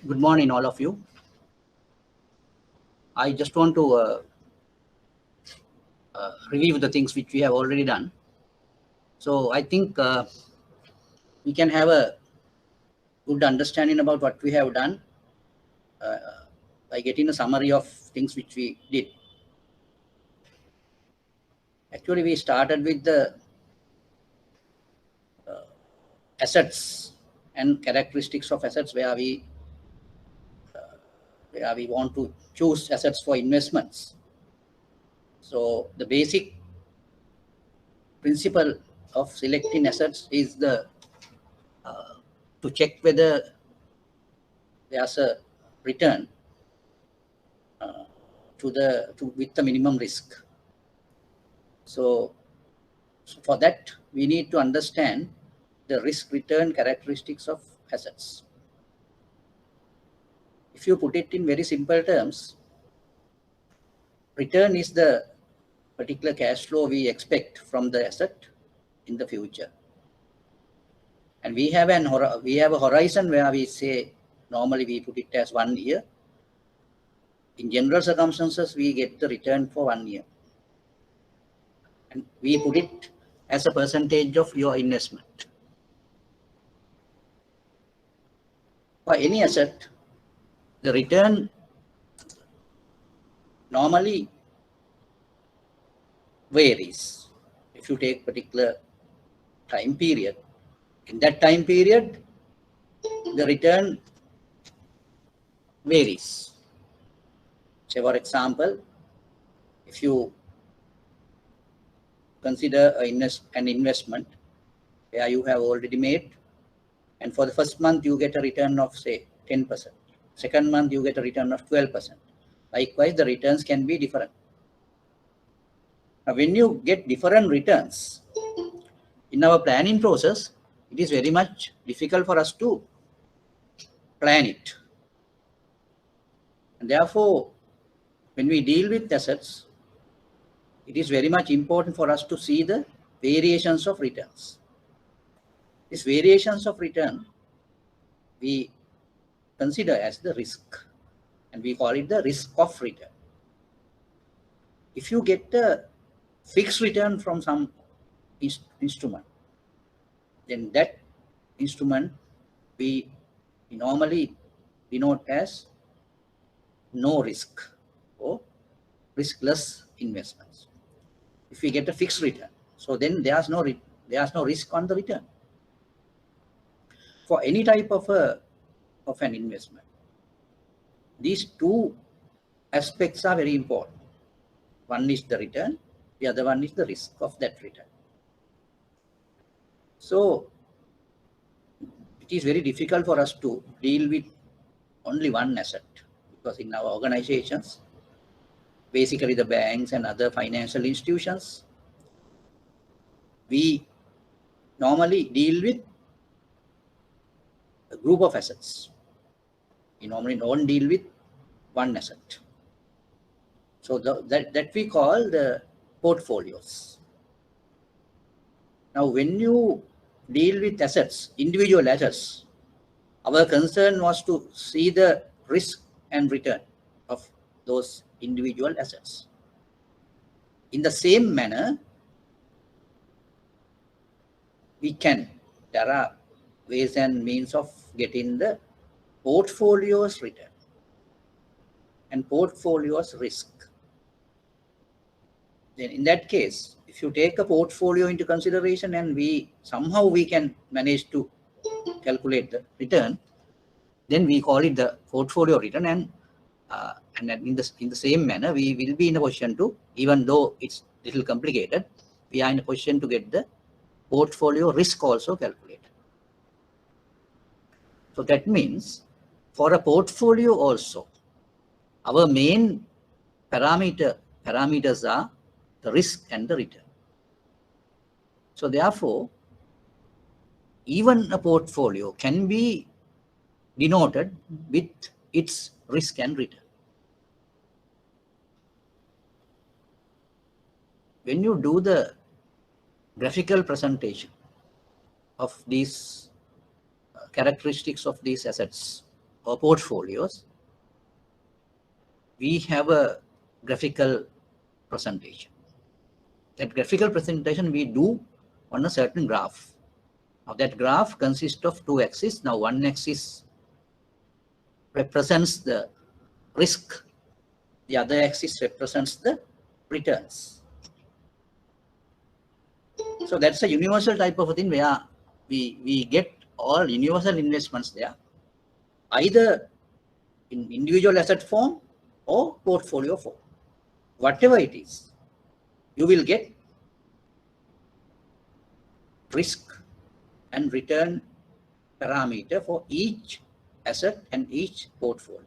Good morning, all of you. I just want to review the things which we have already done. So I think we can have a good understanding about what we have done uh, by getting a summary of things which we did. Actually, we started with the assets and characteristics of assets where we want to choose assets for investments. So the basic principle of selecting assets is to check whether there's a return with the minimum risk. So for that, we need to understand the risk return characteristics of assets. If you put it in very simple terms, return is the particular cash flow we expect from the asset in the future. And we have a horizon where we say, normally we put it as 1 year. In general circumstances, we get the return for 1 year. And we put it as a percentage of your investment. For any asset, the return normally varies. If you take particular time period, in that time period, the return varies. Say, for example, if you consider an investment where you have already made, and for the first month you get a return of say 10%. Second month you get a return of 12%. Likewise, the returns can be different. Now, when you get different returns in our planning process, it is very much difficult for us to plan it. And therefore, when we deal with assets, it is very much important for us to see the variations of returns. These variations of return we consider as the risk, and we call it the risk of return. If you get a fixed return from some instrument, then that instrument we normally denote as no risk or riskless investments. If we get a fixed return, so then there's no risk on the return. For any type of an investment, these two aspects are very important. One is the return, the other one is the risk of that return. So it is very difficult for us to deal with only one asset, because in our organizations, basically the banks and other financial institutions, we normally deal with a group of assets. We normally don't deal with one asset. So that we call the portfolios. Now, when you deal with assets, individual assets, our concern was to see the risk and return of those individual assets. In the same manner, there are ways and means of getting the portfolio's return and portfolio's risk. Then in that case, if you take a portfolio into consideration and somehow we can manage to calculate the return, then we call it the portfolio return, and then in the same manner we will be in a position to, even though it's a little complicated, we are in a position to get the portfolio risk also calculated. So that means for a portfolio also, our main parameters are the risk and the return. So therefore, even a portfolio can be denoted with its risk and return. When you do the graphical presentation of these characteristics of these assets or portfolios, we have a graphical presentation. That graphical presentation we do on a certain graph. Now that graph consists of two axes. Now one axis represents the risk. The other axis represents the returns. So that's a universal type of a thing where we get all universal investments there, either in individual asset form or portfolio form. Whatever it is, you will get risk and return parameter for each asset and each portfolio.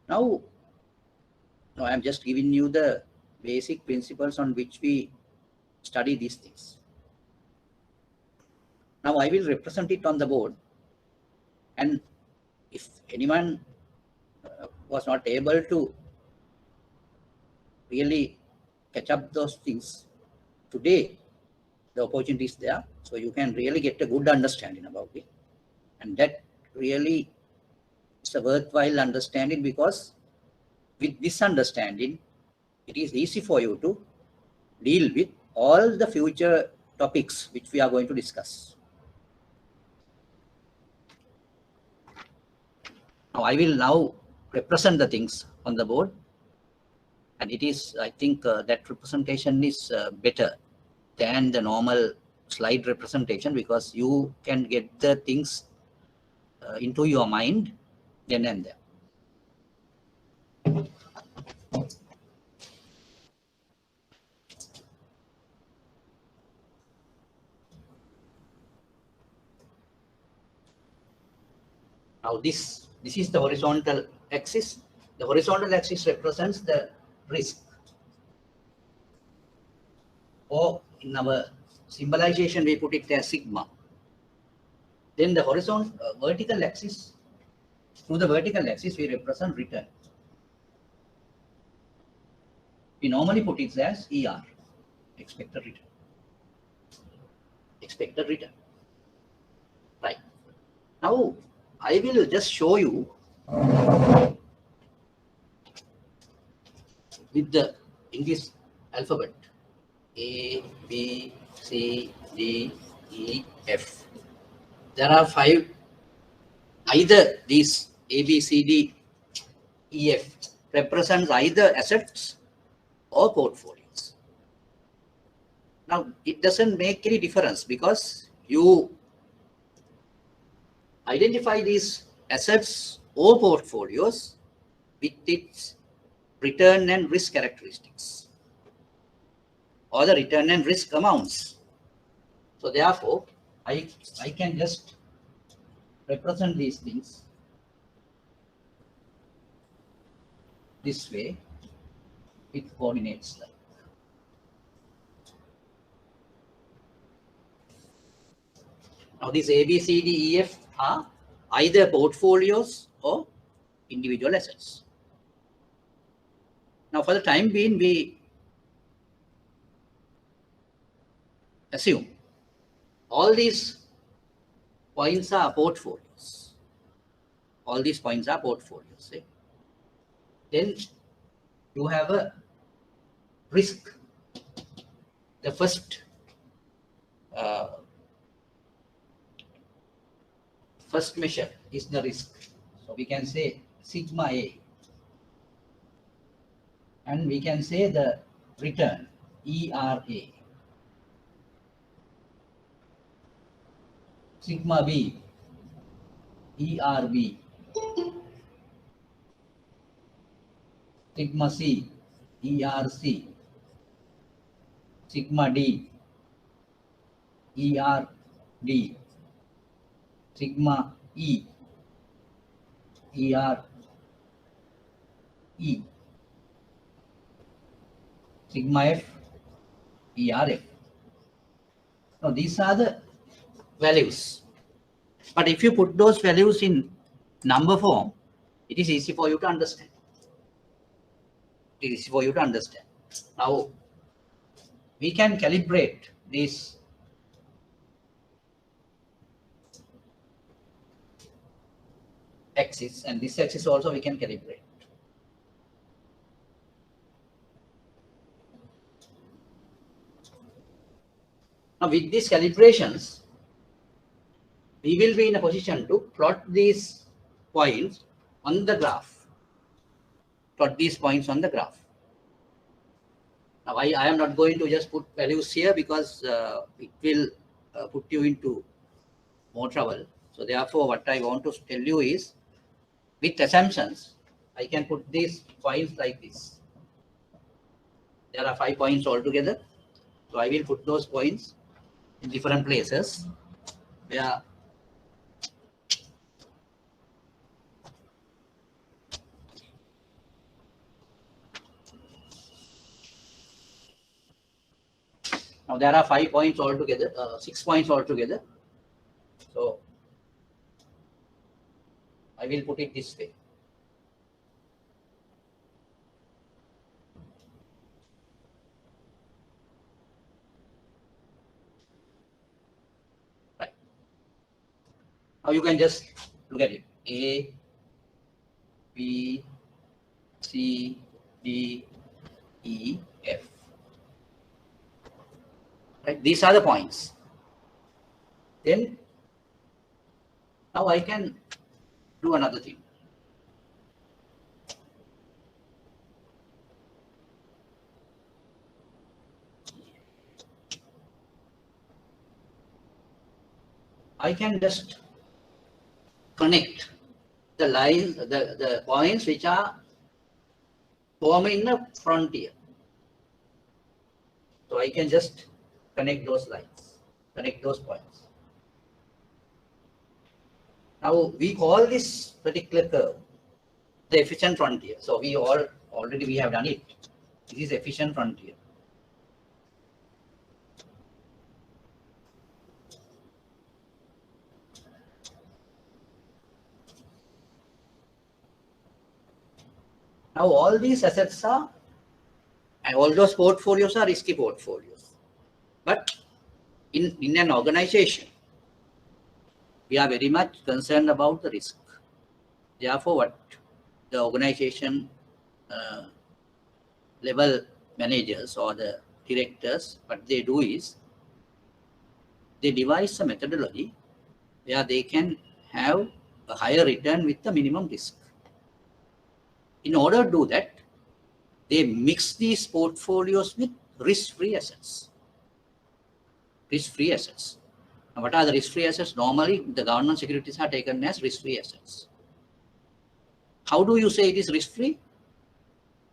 Now I'm just giving you the basic principles on which we study these things. Now I will represent it on the board, and if anyone was not able to really catch up those things today, the opportunity is there, so you can really get a good understanding about it, and that really is a worthwhile understanding, because with this understanding it is easy for you to deal with all the future topics which we are going to discuss. Now I will now represent the things on the board, and it is, I think that representation is better than the normal slide representation, because you can get the things into your mind then and there. Now this is the horizontal axis. The horizontal axis represents the risk, or in our symbolization we put it as sigma. Then the vertical axis, through the vertical axis we represent return. We normally put it as ER, expected return. Expected return. Right. Now I will just show you with the English alphabet A, B, C, D, E, F. There are 5, either these A, B, C, D, E, F represents either assets or portfolios. Now it doesn't make any difference, because you identify these assets or portfolios with its return and risk characteristics, or the return and risk amounts. So therefore, I can just represent these things this way with coordinates like. Now these A, B, C, D, E, F are either portfolios or individual assets. Now for the time being, we assume all these points are portfolios. All these points are portfolios. Right? Then you have a risk. The first measure is the risk. So we can say sigma A, and we can say the return ERA. Sigma B, ERB. Sigma C, ERC. Sigma D, ERD. Sigma E, ERE. Sigma F, ERF. Now these are the values. But if you put those values in number form, it is easy for you to understand. It is easy for you to understand. Now we can calibrate these axis, and this axis also we can calibrate. Now with these calibrations, we will be in a position to plot these points on the graph. Plot these points on the graph. Now I am not going to just put values here because it will put you into more trouble. So therefore, what I want to tell you is, with assumptions, I can put these points like this. There are 5 points altogether. So I will put those points in different places where now there are 5 points altogether, 6 points altogether. So I will put it this way. Right. Now you can just look at it. A, B, C, D, E, F. Right. These are the points. Then now I can do another thing. I can just connect the lines, the points which are forming the frontier. So I can just connect those lines, connect those points. Now we call this particular curve the efficient frontier. So we already have done it. This is efficient frontier. Now all these assets are, and all those portfolios are risky portfolios. But in an organization, we are very much concerned about the risk. Therefore, what the organization level managers or the directors, what they do is, they devise a methodology where they can have a higher return with the minimum risk. In order to do that, they mix these portfolios with risk-free assets. Risk-free assets. Now, what are the risk-free assets? Normally, the government securities are taken as risk-free assets. How do you say it is risk-free?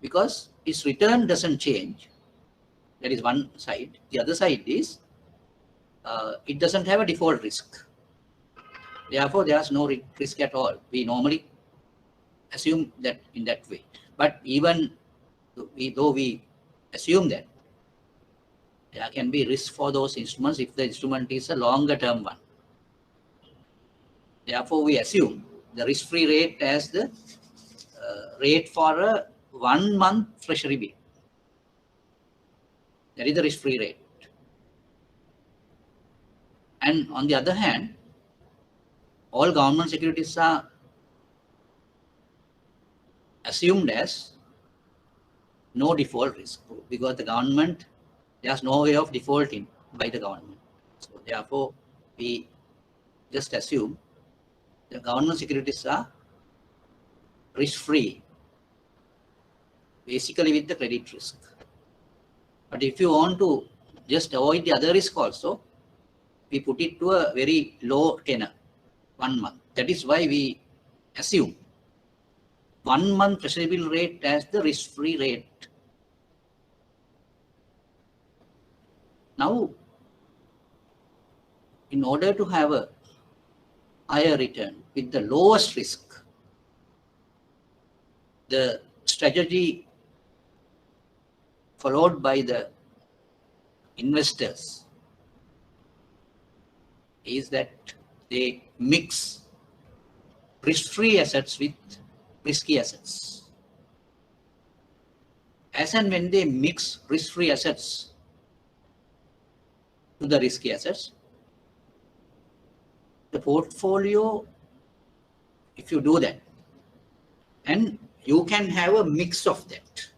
Because its return doesn't change. That is one side. The other side is it doesn't have a default risk. Therefore, there's no risk at all. We normally assume that in that way. But even though we assume that, there can be risk for those instruments if the instrument is a longer term one. Therefore, we assume the risk-free rate as the rate for a 1 month treasury bill. That is the risk-free rate. And on the other hand, all government securities are assumed as no default risk, because the government, there's no way of defaulting by the government. So therefore, we just assume the government securities are risk-free, basically with the credit risk. But if you want to just avoid the other risk also, we put it to a very low tenor, 1 month. That is why we assume 1 month treasury bill rate as the risk-free rate. Now, in order to have a higher return with the lowest risk, the strategy followed by the investors is that they mix risk-free assets with risky assets. As and when they mix risk-free assets to the risky assets, the portfolio if you do that, and you can have a mix of that.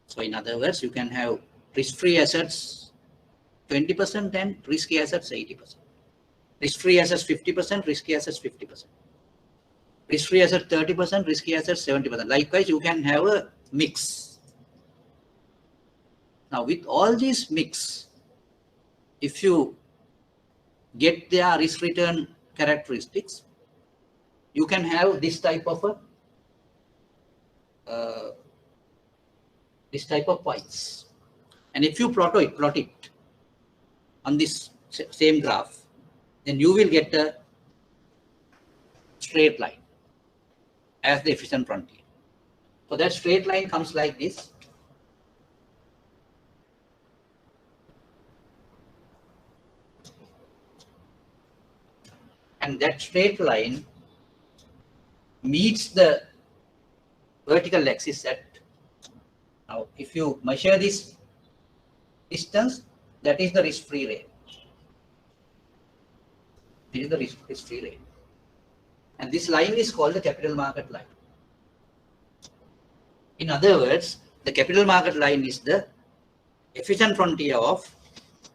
So in other words, you can have risk-free assets 20% and risky assets 80%. Risk-free assets 50%, risky assets 50%. Risk-free assets 30%, risky assets 70%. Likewise, you can have a mix. Now with all these mix, if you get their risk return characteristics, you can have this type of points. And if you plot it on this same graph, then you will get a straight line as the efficient frontier. So that straight line comes like this. And that straight line meets the vertical axis at, now if you measure this distance, that is the risk-free rate. This is the risk-free rate. And this line is called the capital market line. In other words, the capital market line is the efficient frontier of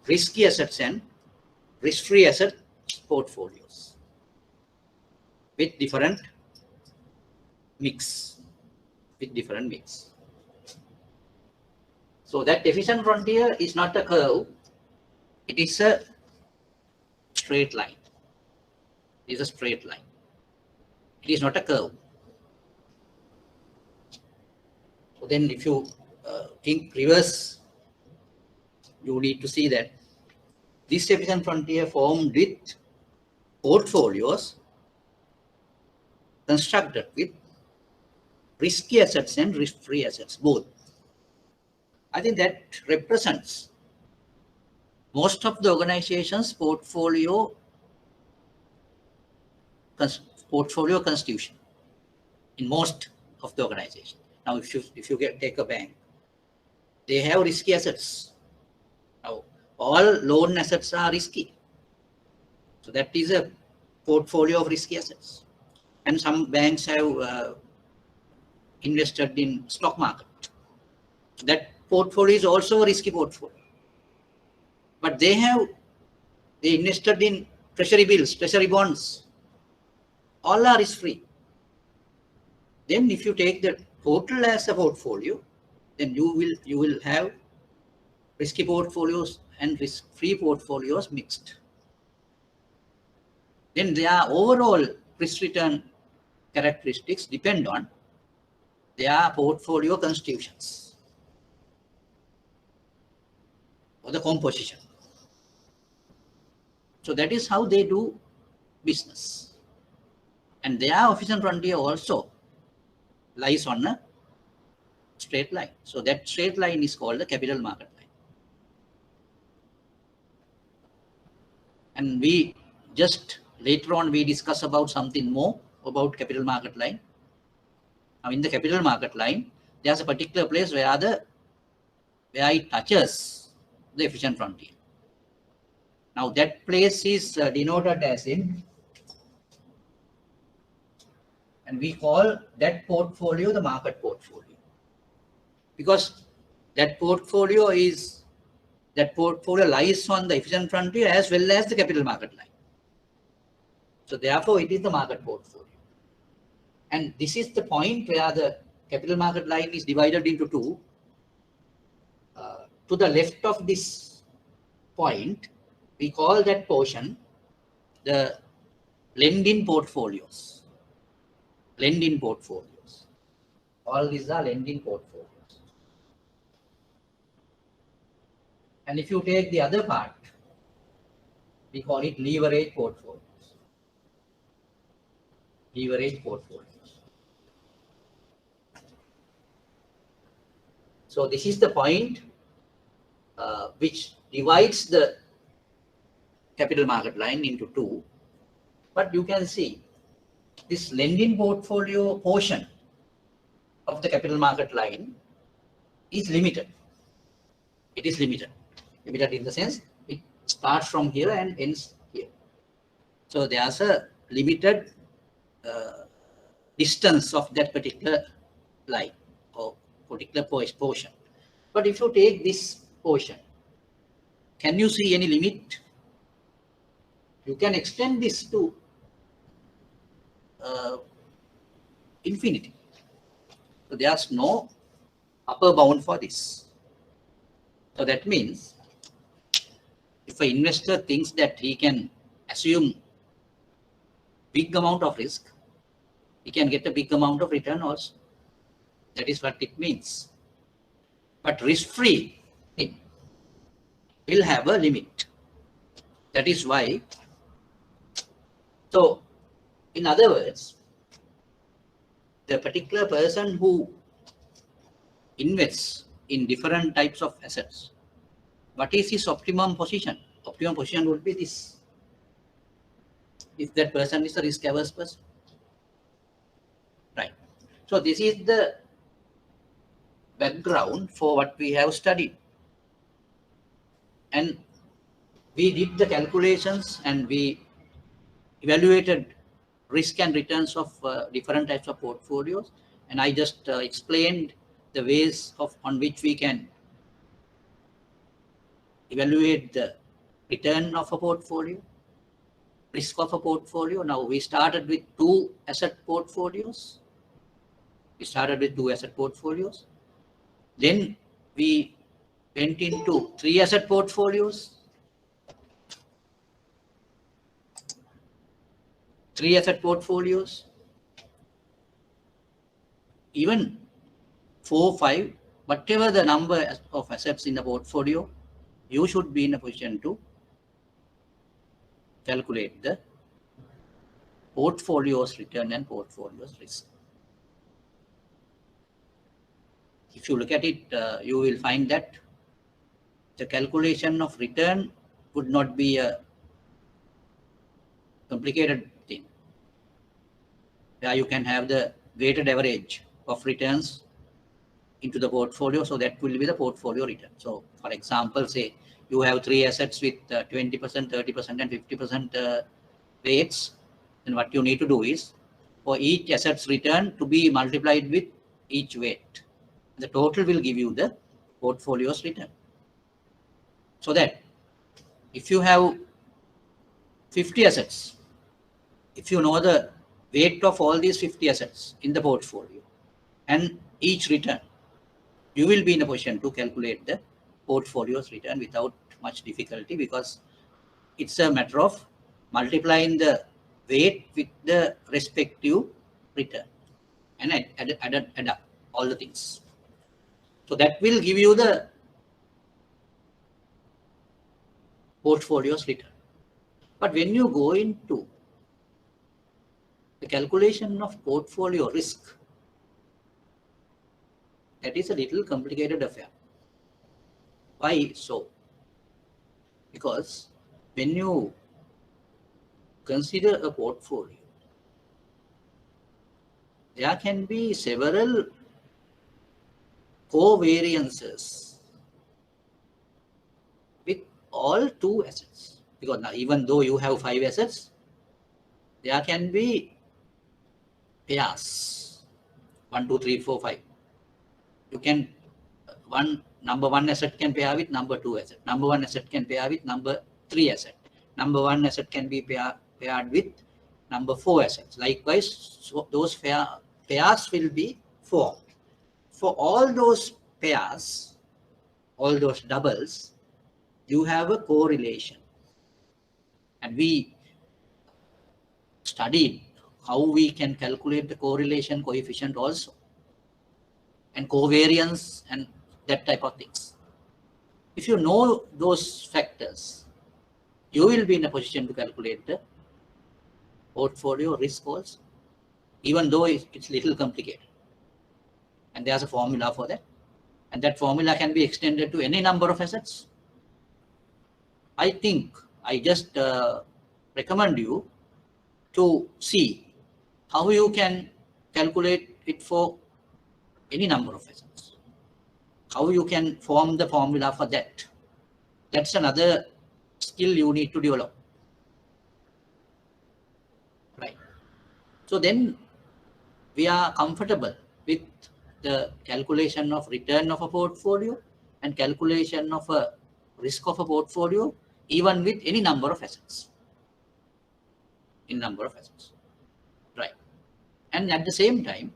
risky assets and risk-free asset portfolios with different mix. So that efficient frontier is not a curve, it is a straight line. It is a straight line. It is not a curve. So then if you think reverse, you need to see that this efficient frontier formed with portfolios constructed with risky assets and risk-free assets, both. I think that represents most of the organization's portfolio constitution in most of the organization. Now, if you take a bank, they have risky assets. Now, all loan assets are risky. So that is a portfolio of risky assets. And some banks have invested in stock market. So that portfolio is also a risky portfolio. But they invested in treasury bills, treasury bonds. All are risk-free. Then if you take the total as a portfolio, then you will have risky portfolios and risk-free portfolios mixed. Then their overall risk return characteristics depend on their portfolio constitutions or the composition. So that is how they do business. And their efficient frontier also lies on a straight line. So that straight line is called the capital market line. And we just later on we discuss about something more about capital market line. Now in the capital market line, there's a particular place where it touches the efficient frontier. Now that place is denoted as in, and we call that portfolio the market portfolio, because that portfolio lies on the efficient frontier as well as the capital market line. So therefore it is the market portfolio. And this is the point where the capital market line is divided into two. To the left of this point, we call that portion the lend-in portfolios. Lend-in portfolios. All these are lend-in portfolios. And if you take the other part, we call it leverage portfolios. Leverage portfolios. So this is the point which divides the capital market line into two. But you can see this lending portfolio portion of the capital market line is limited. It is limited. Limited in the sense it starts from here and ends here. So there's a limited distance of that particular line or particular portion. But if you take this portion, can you see any limit? You can extend this to infinity. So there's no upper bound for this. So that means if an investor thinks that he can assume big amount of risk, he can get a big amount of return also. That is what it means. But risk-free will have a limit. That is why. So, in other words, the particular person who invests in different types of assets, what is his optimum position? Optimum position would be this. If that person is a risk-averse person. Right. So this is the background for what we have studied. And we did the calculations and we evaluated risk and returns of different types of portfolios. And I just explained the ways on which we can evaluate the return of a portfolio, risk of a portfolio. Now we started with 2 asset portfolios. Then we went into 3 asset portfolios. 3 asset portfolios. Even 4, 5, whatever the number of assets in the portfolio, you should be in a position to calculate the portfolio's return and portfolio's risk. If you look at it, you will find that the calculation of return would not be a complicated thing. Where you can have the weighted average of returns into the portfolio, so that will be the portfolio return. So, for example, say you have 3 assets with 20%, 30%, and 50% weights. Then what you need to do is for each asset's return to be multiplied with each weight. The total will give you the portfolio's return. So that if you have 50 assets, if you know the weight of all these 50 assets in the portfolio and each return, you will be in a position to calculate the portfolio's return without much difficulty, because it's a matter of multiplying the weight with the respective return and add up all the things. So that will give you the portfolio's return. But when you go into the calculation of portfolio risk, that is a little complicated affair. Why so? Because when you consider a portfolio, there can be several covariances with all 2 assets. Because now, even though you have 5 assets, there can be pairs 1, 2, 3, 4, 5. You can number 1 asset can pair with number 2 asset. Number 1 asset can pair with number 3 asset. Number 1 asset can be paired with number 4 assets. Likewise, so those pairs will be formed. For all those pairs, all those doubles, you have a correlation. And we studied how we can calculate the correlation coefficient also, and covariance and that type of things. If you know those factors, you will be in a position to calculate the portfolio risk also, even though it's little complicated. And there's a formula for that. And that formula can be extended to any number of assets. I think I just recommend you to see how you can calculate it for any number of assets. How you can form the formula for that. That's another skill you need to develop. Right. So then we are comfortable with the calculation of return of a portfolio and calculation of a risk of a portfolio, even with any number of assets. Right. And at the same time,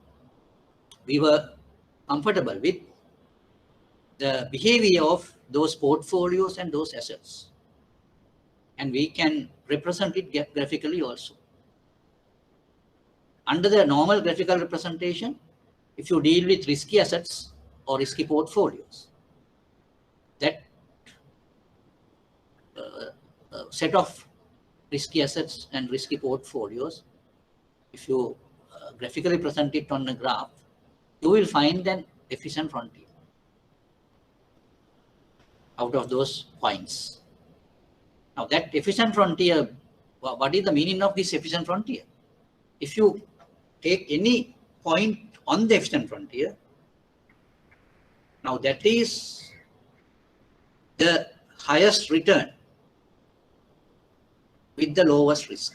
we were comfortable with the behavior of those portfolios and those assets. And we can represent it graphically also. Under the normal graphical representation, if you deal with risky assets or risky portfolios, that set of risky assets and risky portfolios, if you graphically present it on a graph, you will find an efficient frontier out of those points. Now that efficient frontier, what is the meaning of this efficient frontier? If you take any point on the efficient frontier, now that is the highest return with the lowest risk.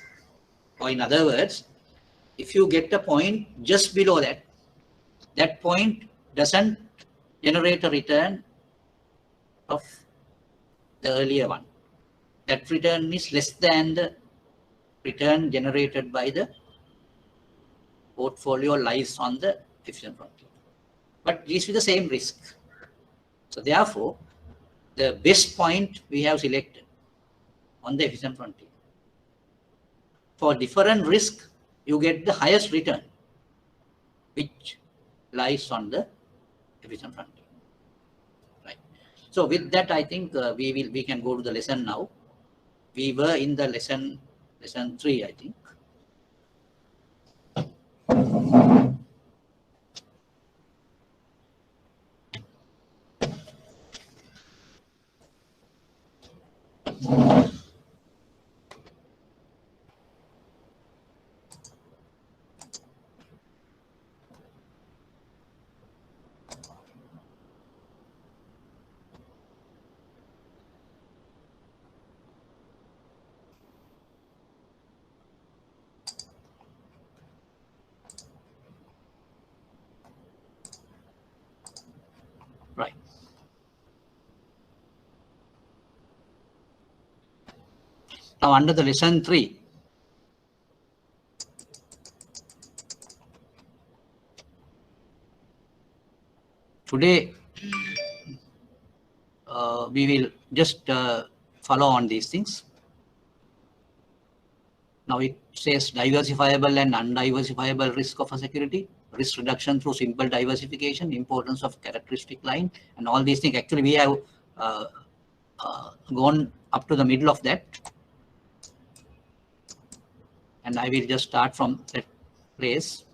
Or in other words, if you get a point just below that, that point doesn't generate a return of the earlier one. That return is less than the return generated by the portfolio lies on the efficient frontier. But it is with the same risk. So therefore, the best point we have selected on the efficient frontier. For different risk, you get the highest return, which lies on the efficient frontier. Right. So with that, I think we can go to the lesson now. We were in the lesson 3, I think. Right. Now under the lesson 3, today we will just follow on these things. Now it says diversifiable and undiversifiable risk of a security, risk reduction through simple diversification, importance of characteristic line, and all these things. Actually, we have gone up to the middle of that. And I will just start from that place.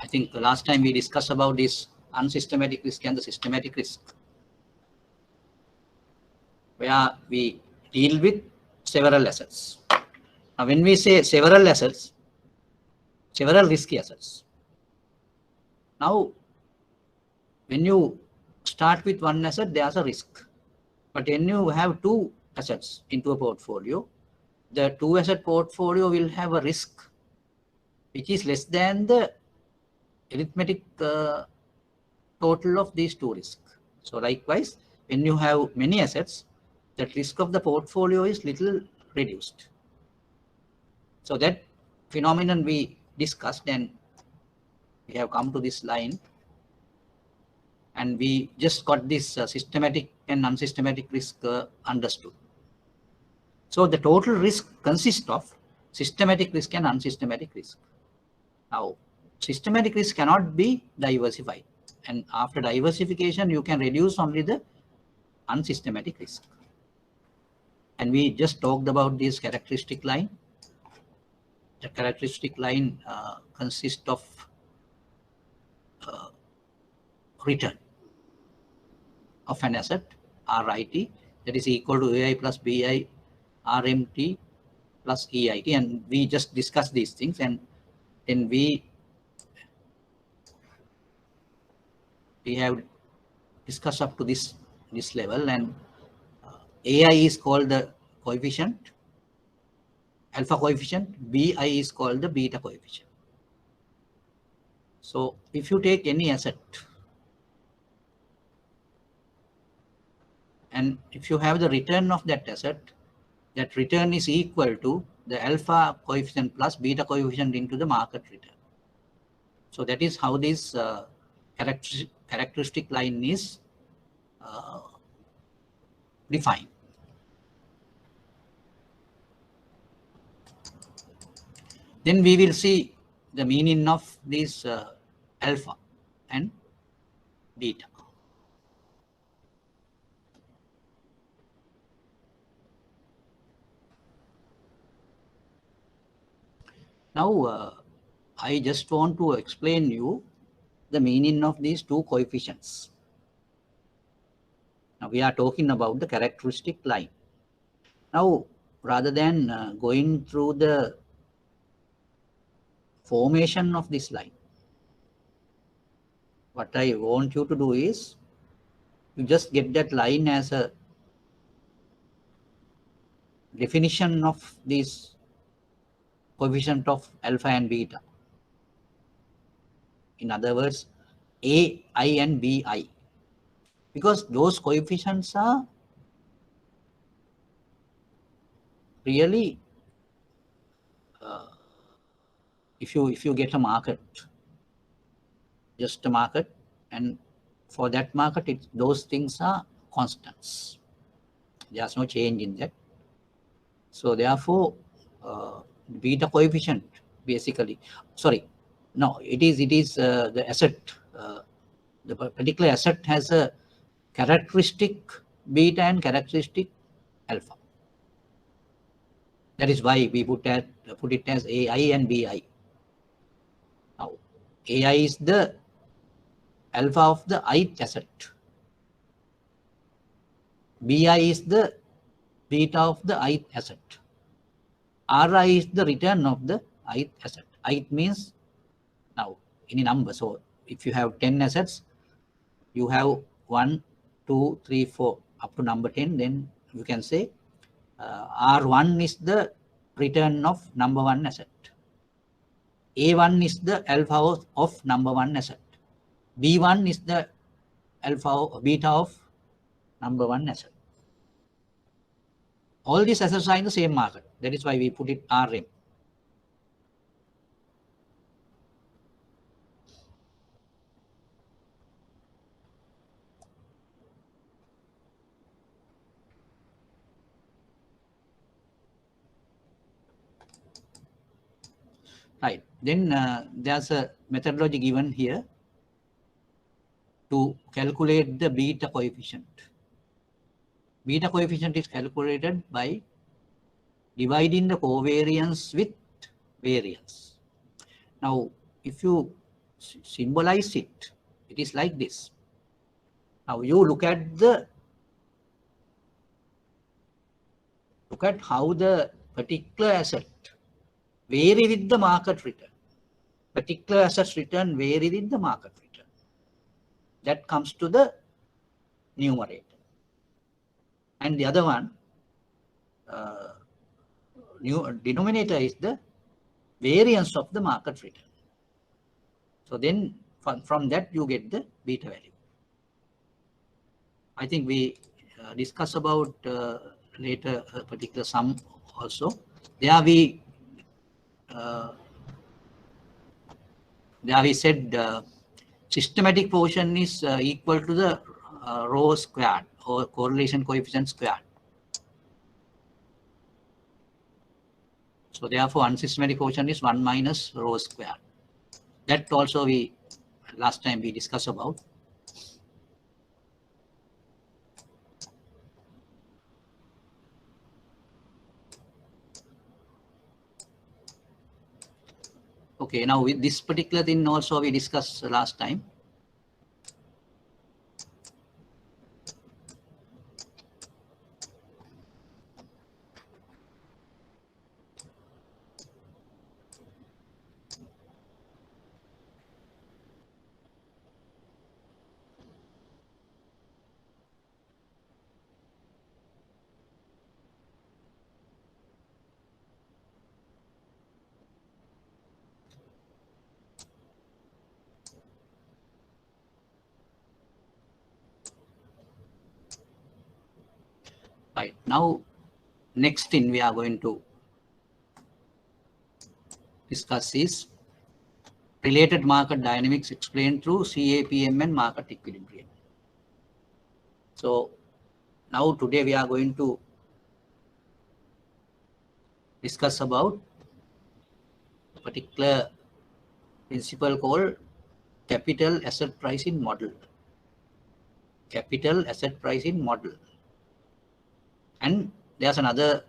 I think the last time we discussed about this unsystematic risk and the systematic risk, where we deal with several assets. Now, when we say several assets, several risky assets. Now, when you start with one asset, there's a risk. But when you have 2 assets into a portfolio, the 2 asset portfolio will have a risk which is less than the arithmetic total of these 2 risks. So likewise, when you have many assets, the risk of the portfolio is little reduced. So that phenomenon we discussed, and we have come to this line, and we just got this systematic and unsystematic risk understood. So the total risk consists of systematic risk and unsystematic risk. Now, systematic risk cannot be diversified, and after diversification, you can reduce only the unsystematic risk. And we just talked about this characteristic line. The characteristic line consists of return of an asset, RIT, that is equal to AI plus BI, RMT plus EIT. And we just discussed these things, and then we have discussed up to this level, and AI is called the coefficient, alpha coefficient, bi is called the beta coefficient. So if you take any asset and if you have the return of that asset, that return is equal to the alpha coefficient plus beta coefficient into the market return. So that is how this characteristic line is defined. Then we will see the meaning of this alpha and beta. Now, I just want to explain you the meaning of these two coefficients. Now, we are talking about the characteristic line. Now, rather than going through the formation of this line, what I want you to do is you just get that line as a definition of this coefficient of alpha and beta. In other words, A, I and B, I. Because those coefficients are really, if you get a market, just a market, and for that market, those things are constants. There's no change in that. So therefore, beta coefficient basically, sorry, no, it is the asset. The particular asset has a characteristic beta and characteristic alpha. That is why we put it as AI and BI. Now, AI is the alpha of the ith asset. BI is the beta of the ith asset. RI is the return of the ith asset. Ith means now any number. So if you have 10 assets, you have 1, 2, 3, 4 up to number 10, then you can say R1 is the return of number 1 asset. A1 is the alpha of number 1 asset. B1 is the alpha or beta of number 1 asset. All these assets are in the same market. That is why we put it RM. Right. Then there's a methodology given here to calculate the beta coefficient. Beta coefficient is calculated by dividing the covariance with variance. Now, if you symbolize it, it is like this. Now you look at how the particular asset vary with the market return. Particular assets return vary with the market return. That comes to the numerator. And the other one, denominator is the variance of the market return. So then from that you get the beta value. I think we discuss about later a particular sum also. There we said systematic portion is equal to the rho squared or correlation coefficient squared. So therefore unsystematic portion is 1 minus rho squared. That also last time we discussed about. Okay, now with this particular thing also we discussed last time. Right. Now, next thing we are going to discuss is related market dynamics explained through Capm and market equilibrium. So now today we are going to discuss about a particular principle called capital asset pricing model. Capital asset pricing model. And there's another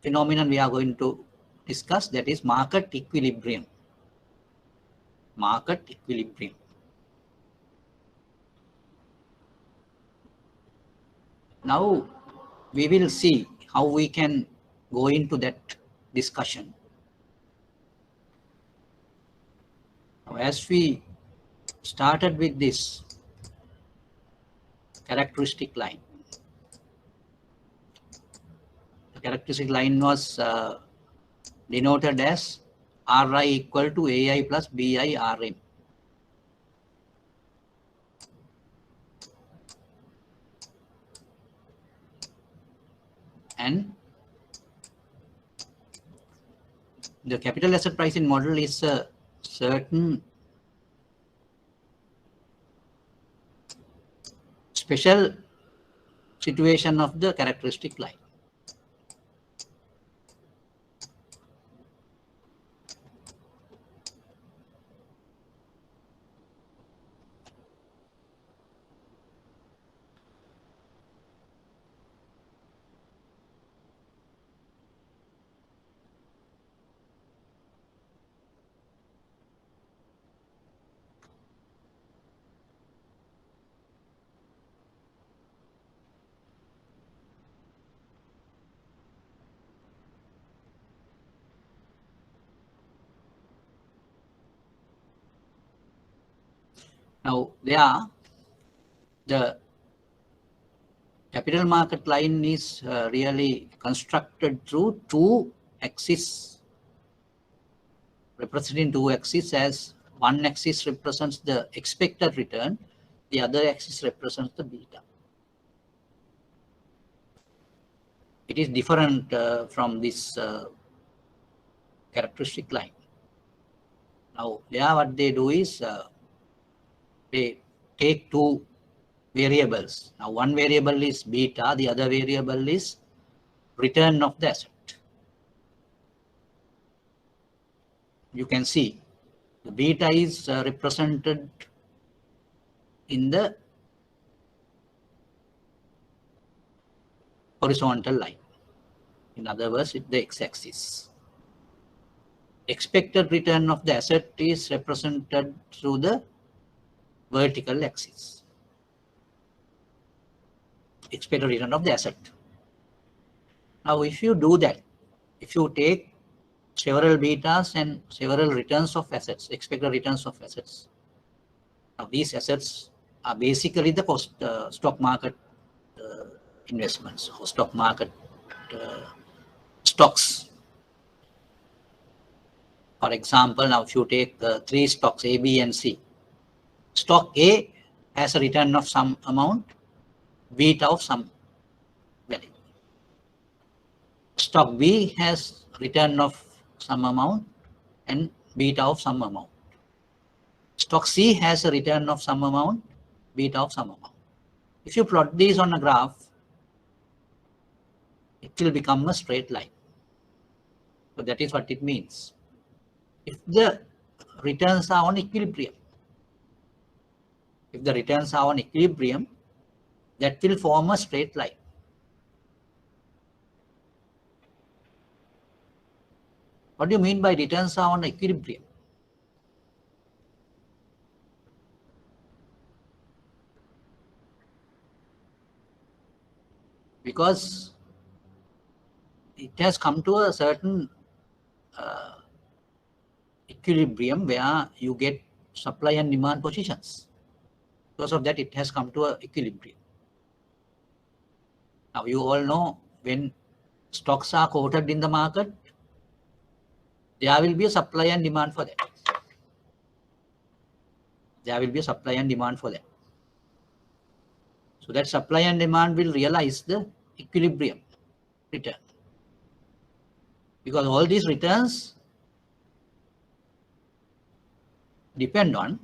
phenomenon we are going to discuss, that is market equilibrium. Market equilibrium. Now we will see how we can go into that discussion. Now, as we started with this characteristic line, the characteristic line was denoted as Ri equal to Ai plus Bi Rm. And the capital asset pricing model is a certain special situation of the characteristic line. Now, the capital market line is really constructed through two axes, representing two axes, as one axis represents the expected return, the other axis represents the beta. It is different from this characteristic line. Now, what they do is they take two variables. Now, one variable is beta, the other variable is return of the asset. You can see the beta is represented in the horizontal line. In other words, the x-axis. Expected return of the asset is represented through the vertical axis. Expected return of the asset. Now, if you do that, if you take several betas and several returns of assets, expected returns of assets, now these assets are basically the stock market investments or stock market stocks. For example, now if you take three stocks A, B, and C, stock A has a return of some amount, beta of some value. Stock B has return of some amount and beta of some amount. Stock C has a return of some amount, beta of some amount. If you plot these on a graph, it will become a straight line. So that is what it means. If the returns are on equilibrium, that will form a straight line. What do you mean by returns are on equilibrium? Because it has come to a certain equilibrium where you get supply and demand positions. Because of that, it has come to an equilibrium. Now, you all know when stocks are quoted in the market, there will be a supply and demand for that. So that supply and demand will realize the equilibrium return, because all these returns depend on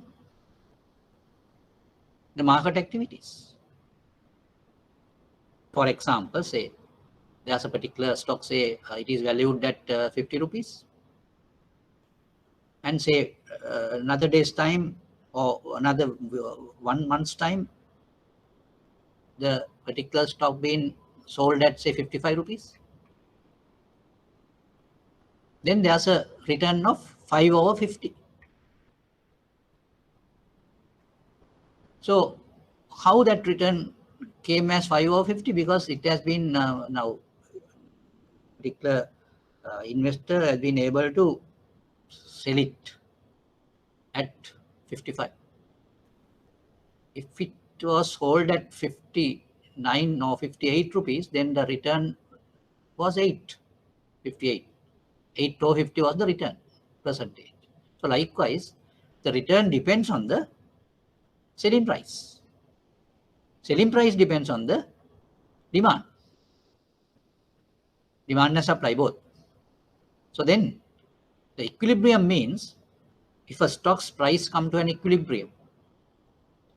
the market activities. For example, say there's a particular stock, say it is valued at 50 rupees, and say another day's time or another 1 month's time, the particular stock being sold at say 55 rupees. Then there's a return of 5 over 50. So how that return came as 5 over 50? Because it has been now particular investor has been able to sell it at 55. If it was sold at 59 or 58 rupees, then the return was 58. 8 over 50 was the return percentage. So likewise, the return depends on the selling price. Selling price depends on the demand. Demand and supply both. So then the equilibrium means if a stock's price come to an equilibrium,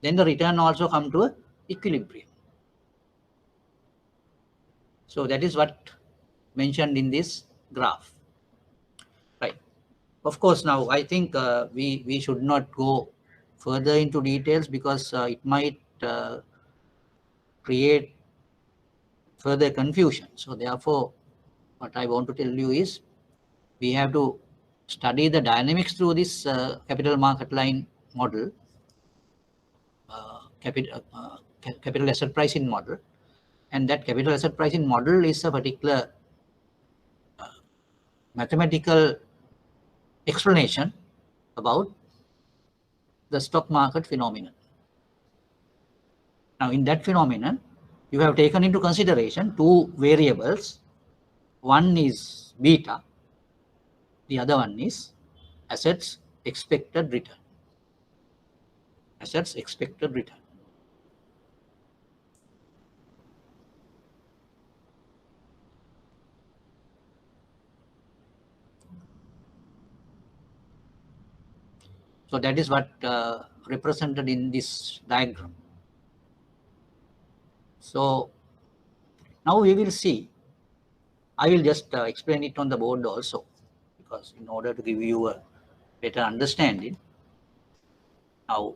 then the return also come to a equilibrium. So that is what mentioned in this graph. Right. Of course, now I think we should not go further into details, because it might create further confusion. So therefore, what I want to tell you is we have to study the dynamics through this capital market line model, capital asset pricing model, and that capital asset pricing model is a particular mathematical explanation about the stock market phenomenon. Now in that phenomenon, you have taken into consideration two variables. One is beta, the other one is assets expected return. Assets expected return. So that is what represented in this diagram. So now we will see. I will just explain it on the board also, because in order to give you a better understanding. Now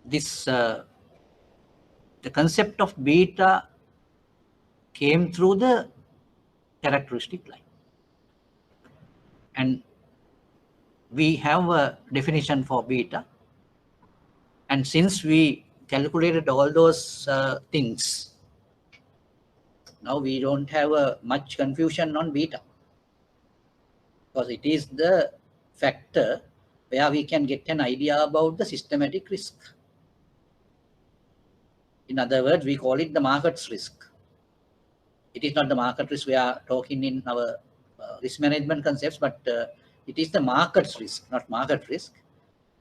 this the concept of beta came through the characteristic line, and we have a definition for beta, and since we calculated all those things, now we don't have much confusion on beta, because it is the factor where we can get an idea about the systematic risk. In other words, we call it the market's risk. It is not the market risk we are talking in our risk management concepts, but it is the market's risk, not market risk,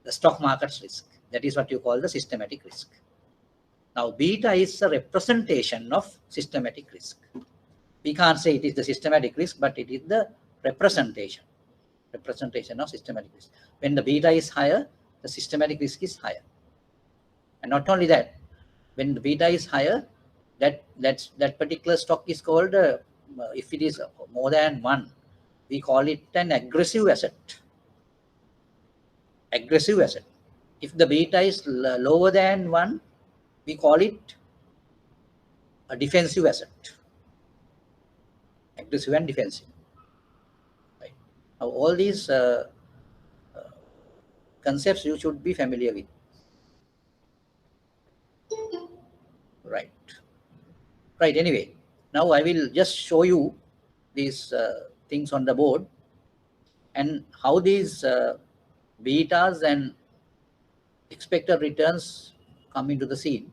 the stock market's risk. That is what you call the systematic risk. Now, beta is a representation of systematic risk. We can't say it is the systematic risk, but it is the representation of systematic risk. When the beta is higher, the systematic risk is higher. And not only that, when the beta is higher, that particular stock is called, if it is more than 1, we call it an aggressive asset. Aggressive asset. If the beta is lower than 1, we call it a defensive asset. Aggressive and defensive. Right. Now all these concepts you should be familiar with. Right. Right. Anyway, now I will just show you these things on the board and how these betas and expected returns come into the scene.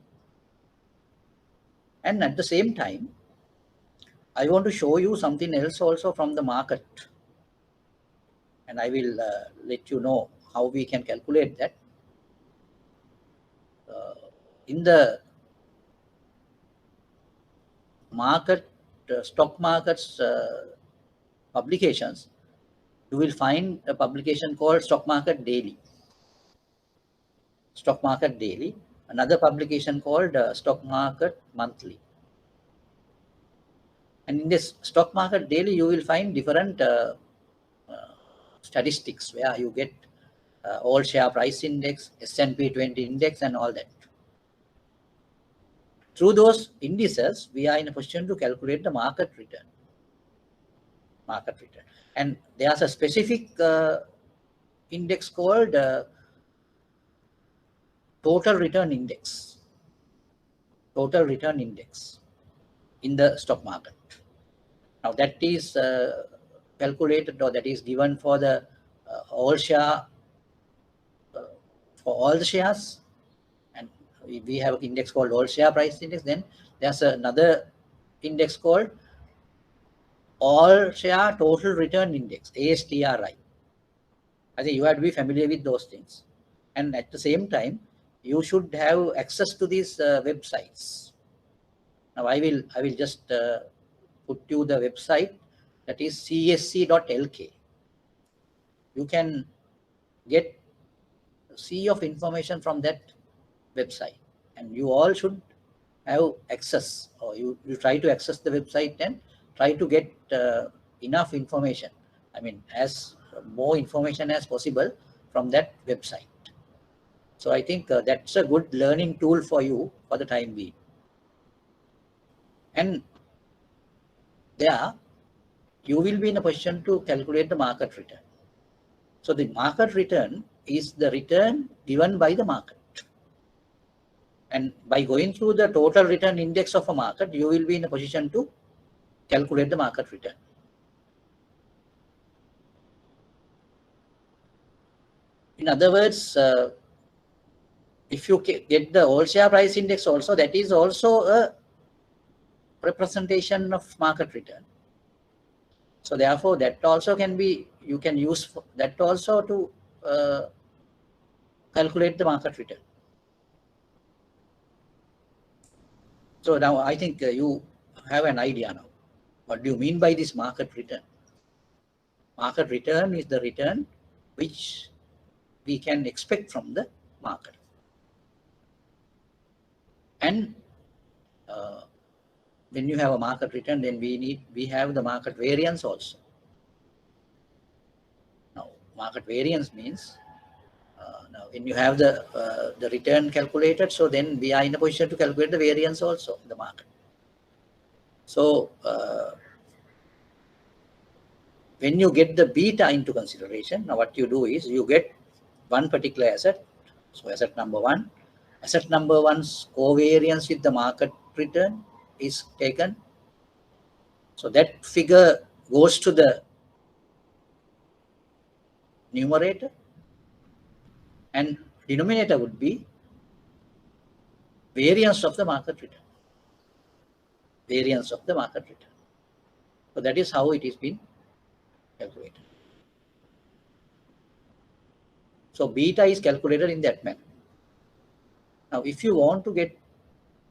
And at the same time, I want to show you something else also from the market. And I will let you know how we can calculate that. in the market, stock markets publications, you will find a publication called Stock Market Daily. Stock Market Daily. Another publication called Stock Market Monthly. And in this Stock Market Daily, you will find different statistics where you get all share price index, S&P 20 index, and all that. Through those indices, we are in a position to calculate the market return. Market return. And there's a specific index called total return index. Total return index in the stock market. Now that is calculated, or that is given for the all share, for all the shares, and we have an index called all share price index. Then there's another index called all share total return index, ASTRI. I think you have to be familiar with those things, and at the same time you should have access to these websites. Now I will just put you the website, that is csc.lk. You can get a sea of information from that website, and you all should have access, or you try to access the website and try to get enough information. I mean, as more information as possible from that website. So I think that's a good learning tool for you for the time being. And there, you will be in a position to calculate the market return. So the market return is the return given by the market. And by going through the total return index of a market, you will be in a position to calculate the market return. In other words, if you get the all share price index also, that is also a representation of market return. So therefore, that also can be, you can use that also to calculate the market return. So now I think you have an idea now. What do you mean by this market return? Market return is the return which we can expect from the market. And when you have a market return, then we have the market variance also. Now, market variance means now when you have the return calculated, so then we are in a position to calculate the variance also in the market. So when you get the beta into consideration, now what you do is you get one particular asset. So asset number one. Asset number one's covariance with the market return is taken. So that figure goes to the numerator, and denominator would be variance of the market return. Variance of the market return. So that is how it is been calculated. So beta is calculated in that manner. Now, if you want to get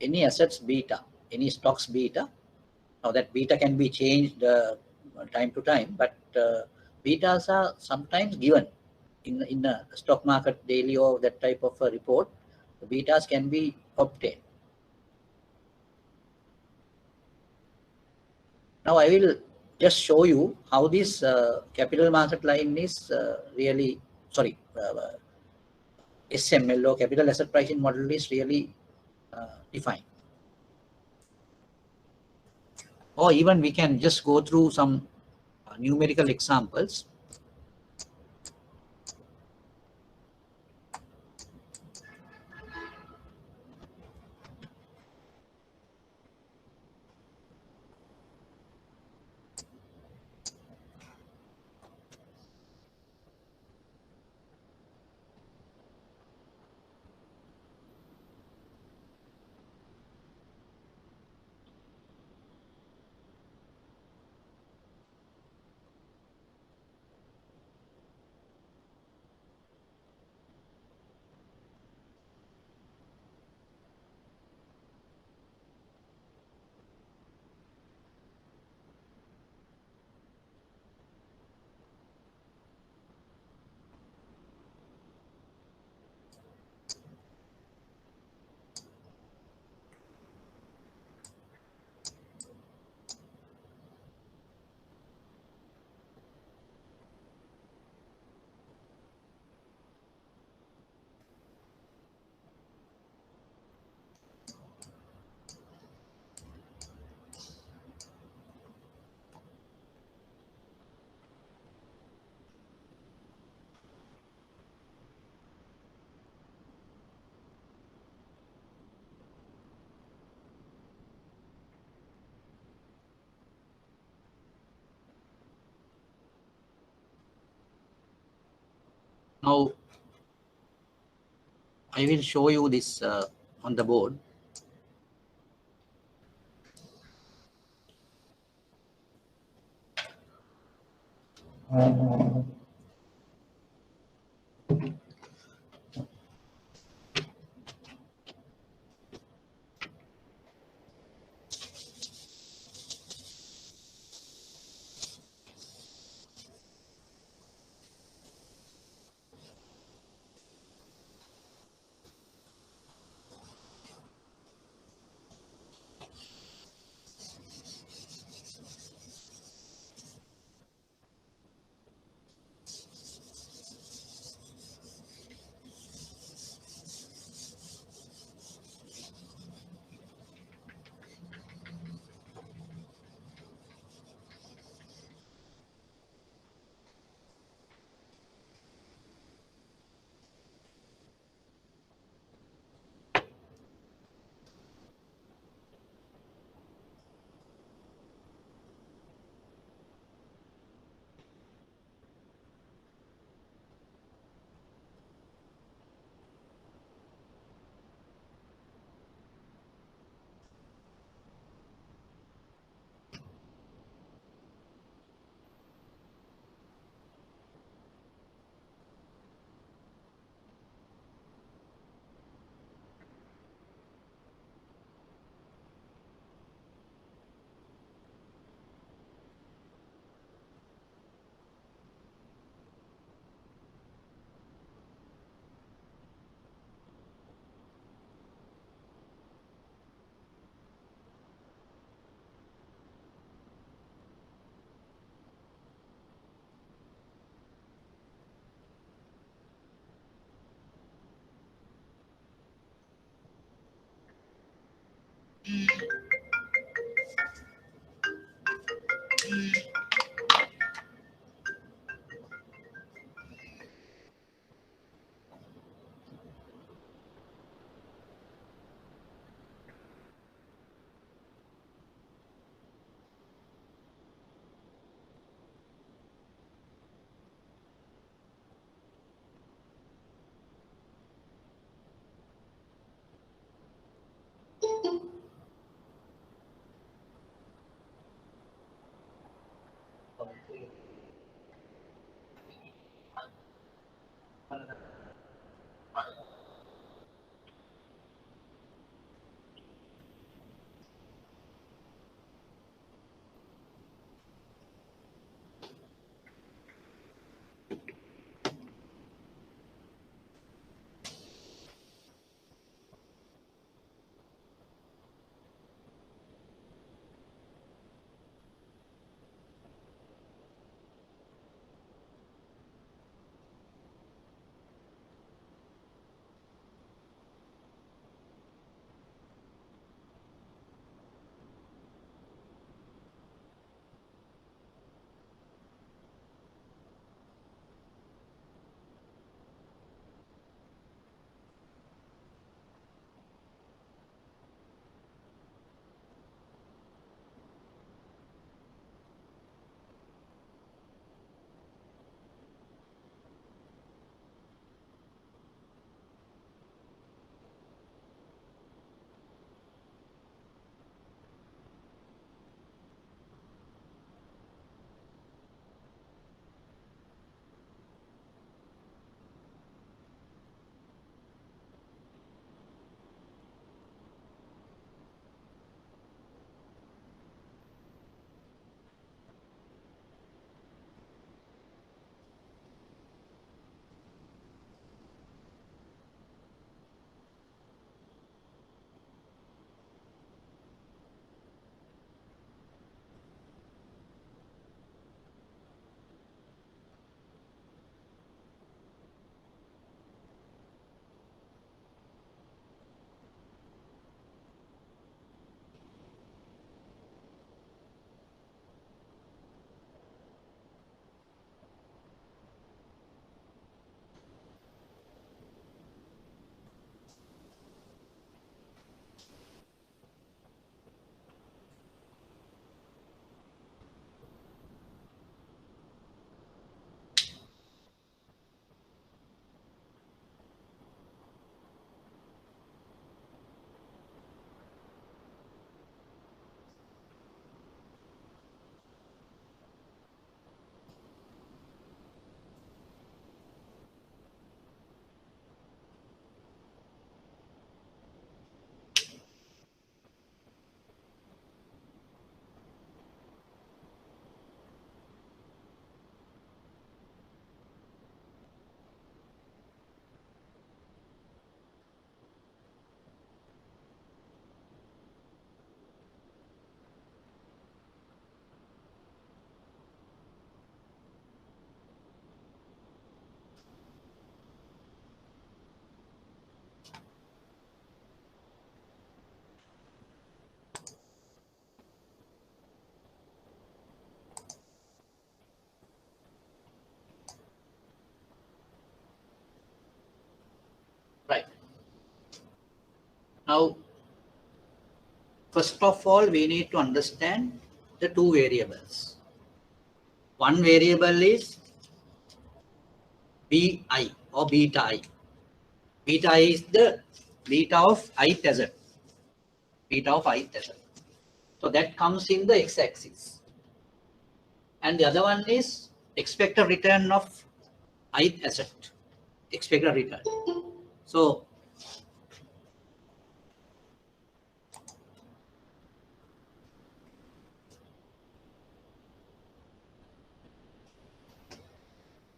any assets beta, any stocks beta, now that beta can be changed time to time, but betas are sometimes given in a stock market daily or that type of a report. The betas can be obtained. Now I will just show you how this capital market line is really, sorry, SML or capital asset pricing model is really defined. Or even we can just go through some numerical examples. Now I will show you this on the board. Now, first of all, we need to understand the two variables. One variable is BI or beta I. Beta I is the beta of ith asset. Beta of ith asset. So that comes in the x-axis. And the other one is expected return of ith asset. Expected return. So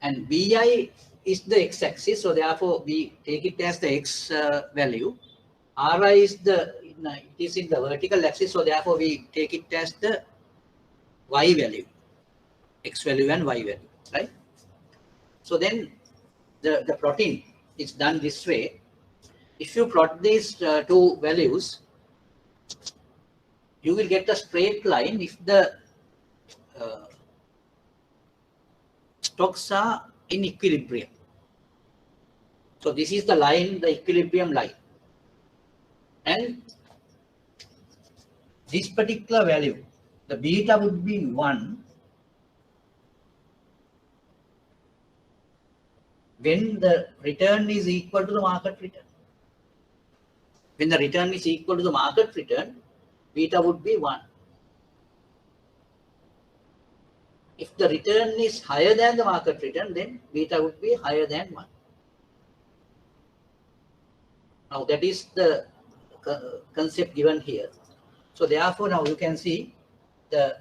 and BI is the x-axis, so therefore we take it as the x value. RI is it is in the vertical axis, so therefore we take it as the y value, x value and y value, right? So then the plotting is done this way. If you plot these two values, you will get a straight line if the stocks are in equilibrium. So this is the line, the equilibrium line. And this particular value, the beta would be 1 when the return is equal to the market return. When the return is equal to the market return, beta would be 1. If the return is higher than the market return, then beta would be higher than 1. Now that is the concept given here. So therefore now you can see the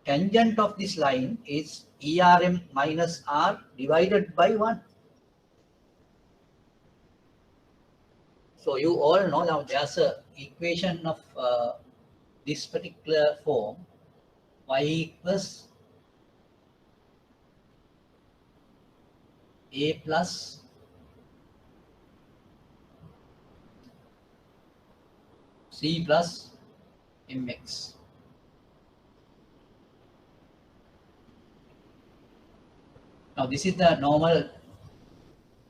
tangent of this line is ERM minus R divided by 1. So you all know now there's a equation of this particular form, y equals A plus C plus mx. Now this is the normal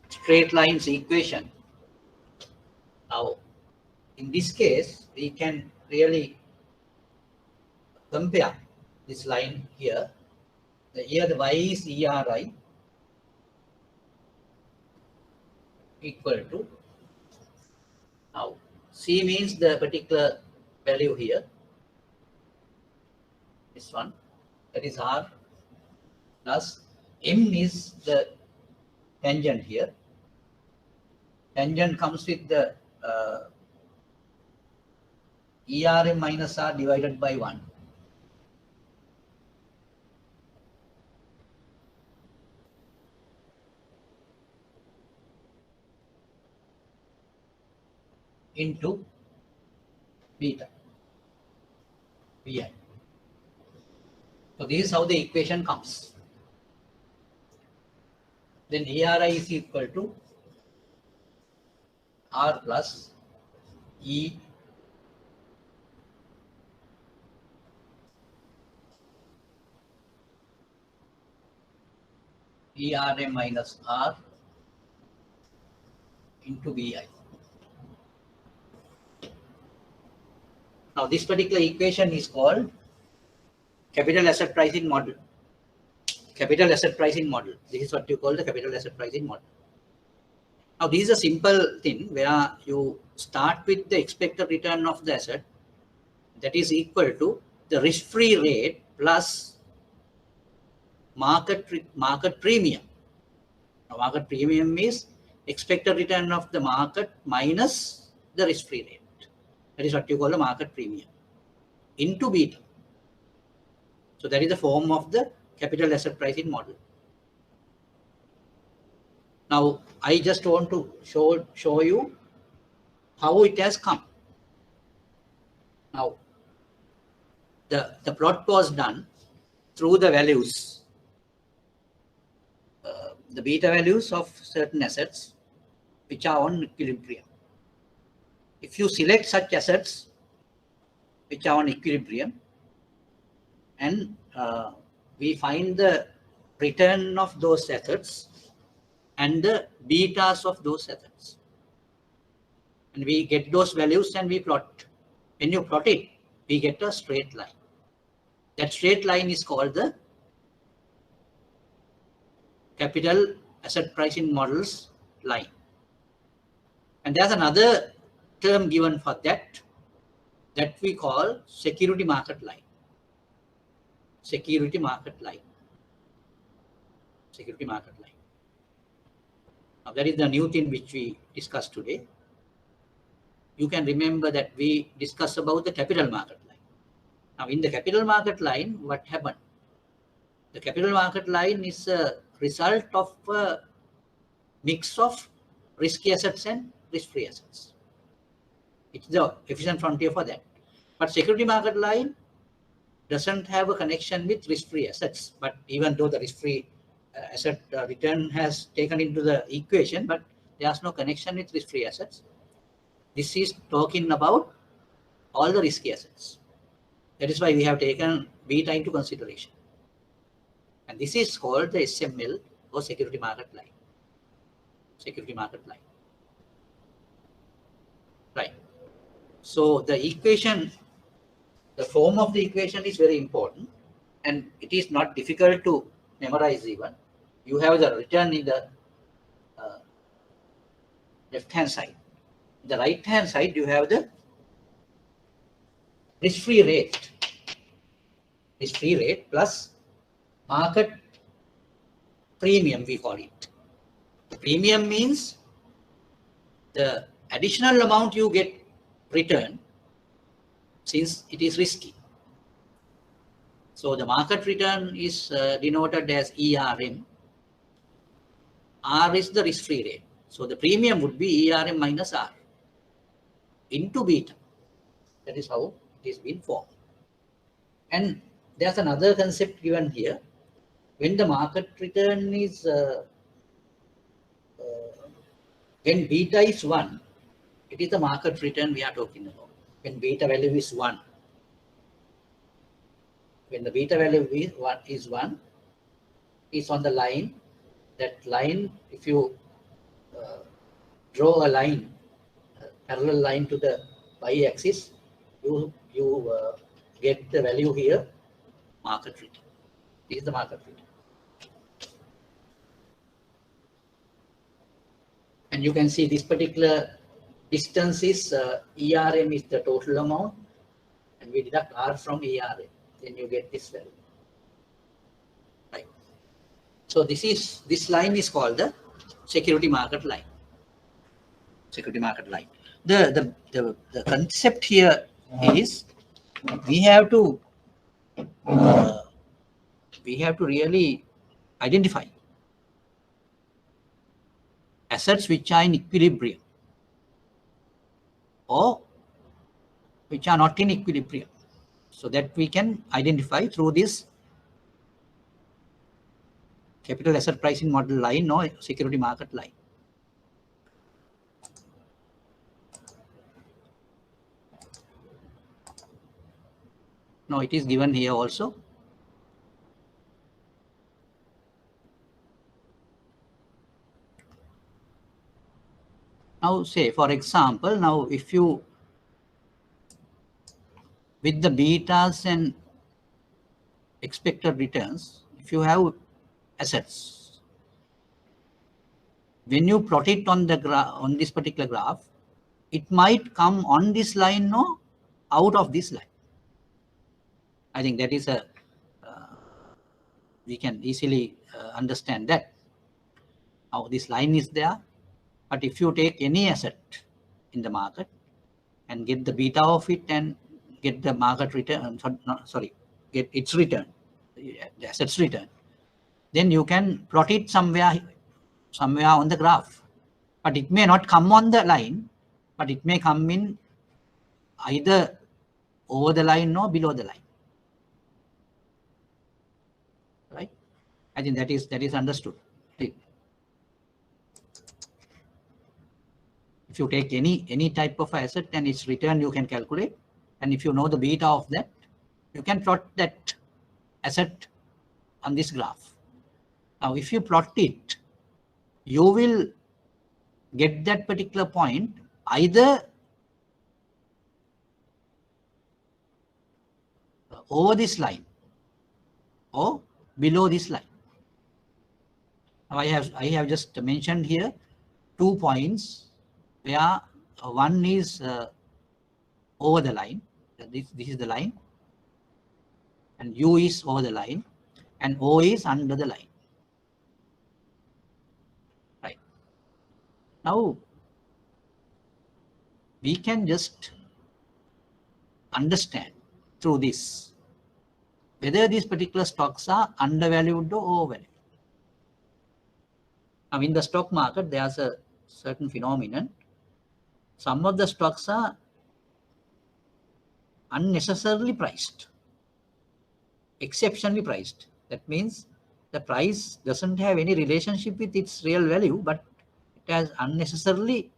straight lines equation. Now in this case, we can really compare this line here. Here the y is ERI equal to, now C means the particular value here, this one, that is R, plus M is the tangent here. Tangent comes with the ERM minus R divided by 1. Into beta, Vi. So this is how the equation comes. Then ERI is equal to R plus E ERM minus R into Vi. Now this particular equation is called capital asset pricing model. Capital asset pricing model. This is what you call the capital asset pricing model. Now this is a simple thing where you start with the expected return of the asset that is equal to the risk-free rate plus market premium. Now, market premium is expected return of the market minus the risk-free rate. That is what you call the market premium into beta. So that is the form of the capital asset pricing model. Now I just want to show you how it has come. Now the plot was done through the values, the beta values of certain assets which are on equilibrium. If you select such assets which are on equilibrium and we find the return of those assets and the betas of those assets. And we get those values and we plot. When you plot it, we get a straight line. That straight line is called the capital asset pricing models line. And there's another term given for that we call security market line. Security market line. Security market line. Now that is the new thing which we discussed today. You can remember that we discussed about the capital market line. Now in the capital market line, what happened? The capital market line is a result of a mix of risky assets and risk-free assets. It's the efficient frontier for that. But security market line doesn't have a connection with risk-free assets. But even though the risk-free asset return has taken into the equation, but there's no connection with risk-free assets. This is talking about all the risky assets. That is why we have taken beta into consideration. And this is called the SML or security market line. Security market line. Right. So the equation, the form of the equation is very important, and it is not difficult to memorize even. You have the return in the left-hand side. In the right-hand side, you have the risk-free rate. Risk-free rate plus market premium, we call it. The premium means the additional amount you get return since it is risky. So the market return is denoted as ERM. R is the risk-free rate. So the premium would be ERM minus R into beta. That is how it is being formed. And there's another concept given here. When the market return is, when beta is 1, it is the market return we are talking about. When beta value is 1. When the beta value is 1, is on the line. That line, if you draw a line, a parallel line to the y-axis, you get the value here, market return. This is the market return. And you can see this particular distance is ERM is the total amount, and we deduct R from ERM. Then you get this value. Right. So this line is called the security market line. Security market line. The concept here is we have to really identify assets which are in equilibrium or which are not in equilibrium, so that we can identify through this capital asset pricing model line or security market line. Now it is given here also. Now say, for example, now if you, with the betas and expected returns, if you have assets, when you plot it on the on this particular graph, it might come on this line or out of this line. I think that is a, we can easily understand that. Now this line is there, but if you take any asset in the market and get the beta of it and get the market return, get its return, the assets return, then you can plot it somewhere on the graph. But it may not come on the line, but it may come in either over the line or below the line. Right? I think that is understood. Right? If you take any type of asset and its return, you can calculate, and if you know the beta of that, you can plot that asset on this graph. Now, if you plot it, you will get that particular point either over this line or below this line. Now I have just mentioned here 2 points where one is over the line. This is the line, and U is over the line, and O is under the line. Right. Now we can just understand through this whether these particular stocks are undervalued or overvalued. Now in the stock market, there's a certain phenomenon. Some of the stocks are unnecessarily priced, exceptionally priced. That means the price doesn't have any relationship with its real value, but it has unnecessarily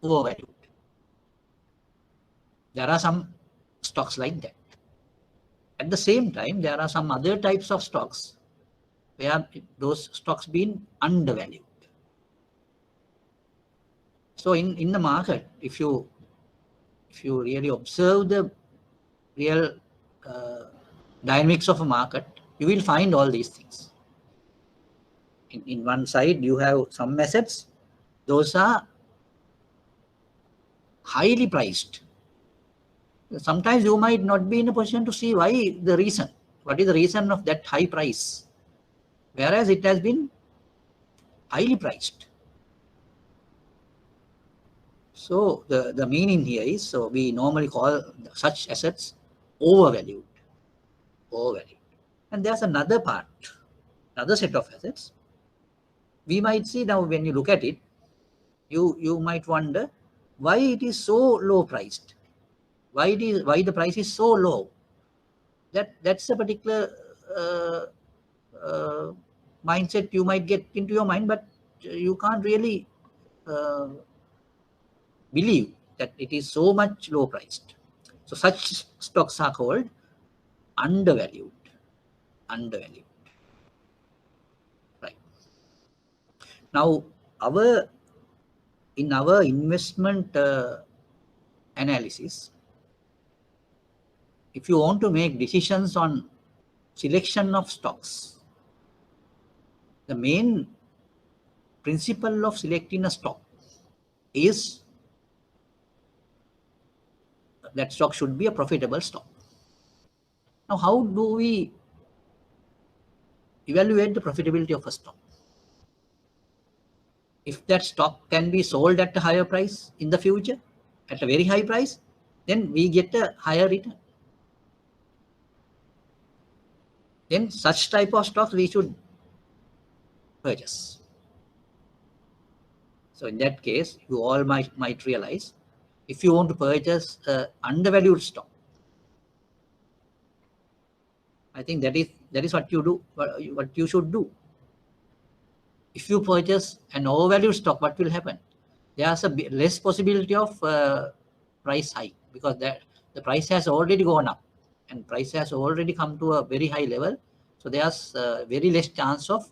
overvalued. There are some stocks like that. At the same time, there are some other types of stocks where those stocks been undervalued. So in the market, if you really observe the real dynamics of a market, you will find all these things. In one side, you have some assets; those are highly priced. Sometimes you might not be in a position to see what is the reason of that high price, whereas it has been highly priced. So the meaning here is, so we normally call such assets overvalued. And there's another part, another set of assets. We might see now when you look at it, you might wonder why it is so low priced. Why the price is so low? That's a particular mindset you might get into your mind, but you can't really believe that it is so much low priced. So such stocks are called undervalued. Right. Now in our investment analysis, if you want to make decisions on selection of stocks, the main principle of selecting a stock is that stock should be a profitable stock. Now, how do we evaluate the profitability of a stock? If that stock can be sold at a higher price in the future, at a very high price, then we get a higher return. Then such type of stocks we should purchase. So in that case, you all might realize, if you want to purchase an undervalued stock, I think that is what you do, what you should do. If you purchase an overvalued stock, what will happen? There's a less possibility of price hike, because the price has already gone up and price has already come to a very high level. So there's very less chance of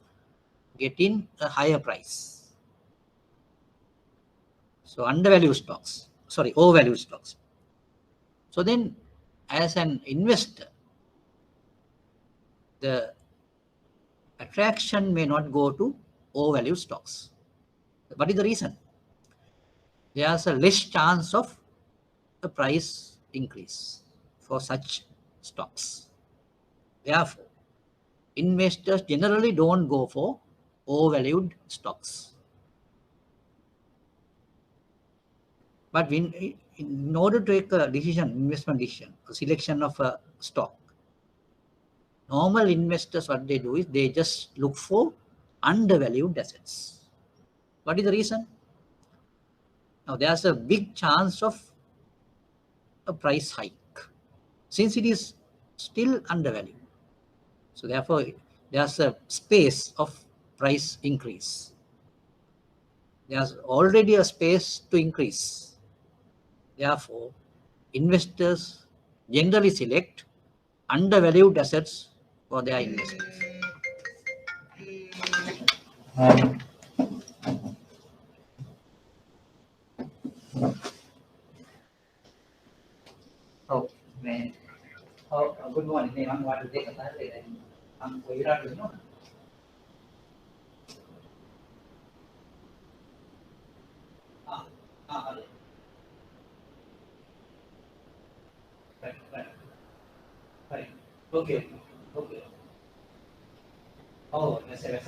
getting a higher price. So overvalued stocks. So then, as an investor, the attraction may not go to overvalued stocks. What is the reason? There's a less chance of a price increase for such stocks. Therefore, investors generally don't go for overvalued stocks. But in order to take a decision, investment decision, a selection of a stock, normal investors, what they do is they just look for undervalued assets. What is the reason? Now, there's a big chance of a price hike since it is still undervalued. So therefore, there's a space of price increase. There's already a space to increase. Therefore, investors generally select undervalued assets for their investments. Okay. Okay. Oh, that's okay.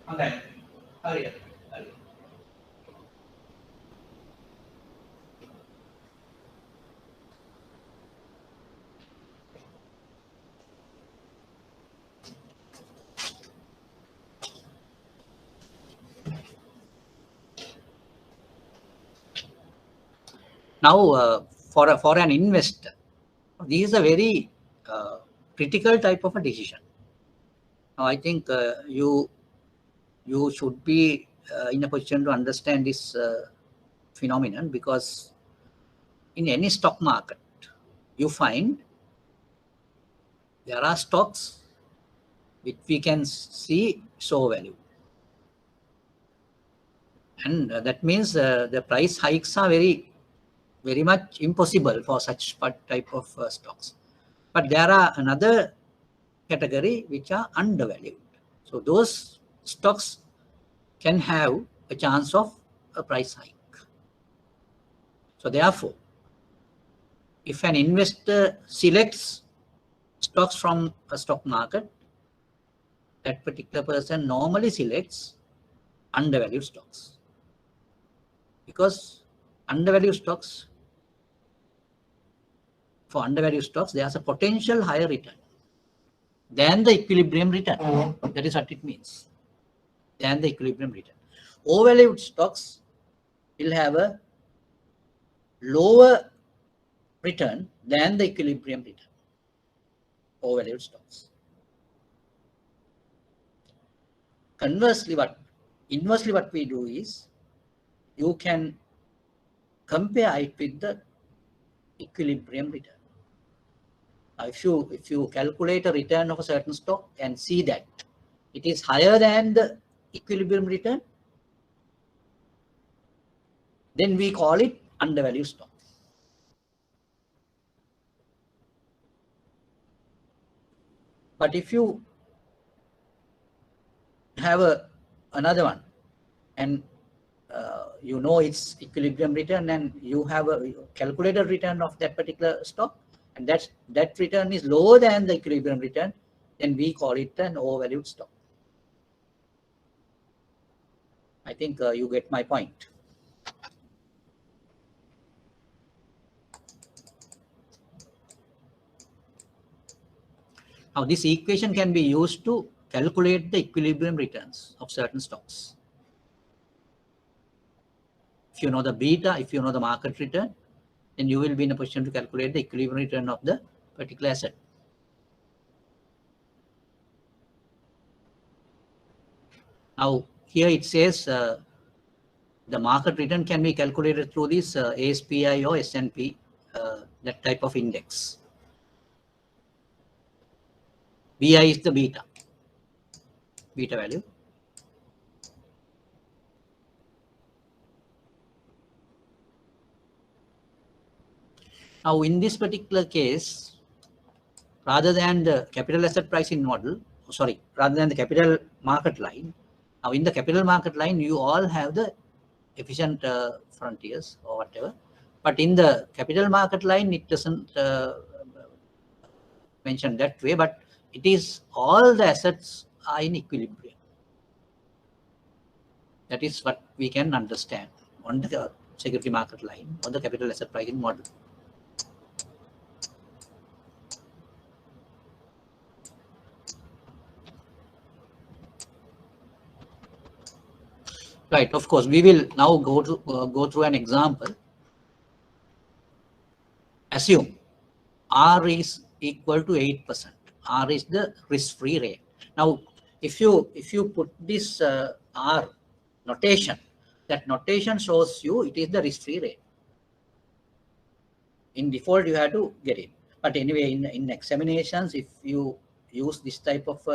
Hurry up. Hurry up. Now, for an investor, this is a very critical type of a decision. Now, I think you should be in a position to understand this phenomenon, because in any stock market, you find there are stocks which we can see show value, and that means the price hikes are very much impossible for such type of stocks. But there are another category which are undervalued. So those stocks can have a chance of a price hike. So therefore, if an investor selects stocks from a stock market, that particular person normally selects undervalued stocks, because undervalued stocks, for undervalued stocks, there's a potential higher return than the equilibrium return. That is what it means. Than the equilibrium return. Overvalued stocks will have a lower return than the equilibrium return. Overvalued stocks. Conversely, inversely what we do is, you can compare it with the equilibrium return. Now, if you calculate a return of a certain stock and see that it is higher than the equilibrium return, then we call it undervalued stock. But if you have another one, and you know its equilibrium return, and you have a calculated return of that particular stock, and that return is lower than the equilibrium return, then we call it an overvalued stock. I think you get my point. Now, this equation can be used to calculate the equilibrium returns of certain stocks. If you know the beta, if you know the market return, then you will be in a position to calculate the equilibrium return of the particular asset. Now, here it says the market return can be calculated through this ASPI or S&P, that type of index. BI is the beta value. Now, in this particular case, rather than the capital asset pricing model, rather than the capital market line, now in the capital market line, you all have the efficient frontiers or whatever. But in the capital market line, it doesn't mention that way, but it is all the assets are in equilibrium. That is what we can understand on the security market line or the capital asset pricing model. Right, of course, we will now go through an example. Assume R is equal to 8%. R is the risk-free rate. Now, if you put this R notation, that notation shows you it is the risk-free rate. In default, you have to get it. But anyway, in examinations, if you use this type of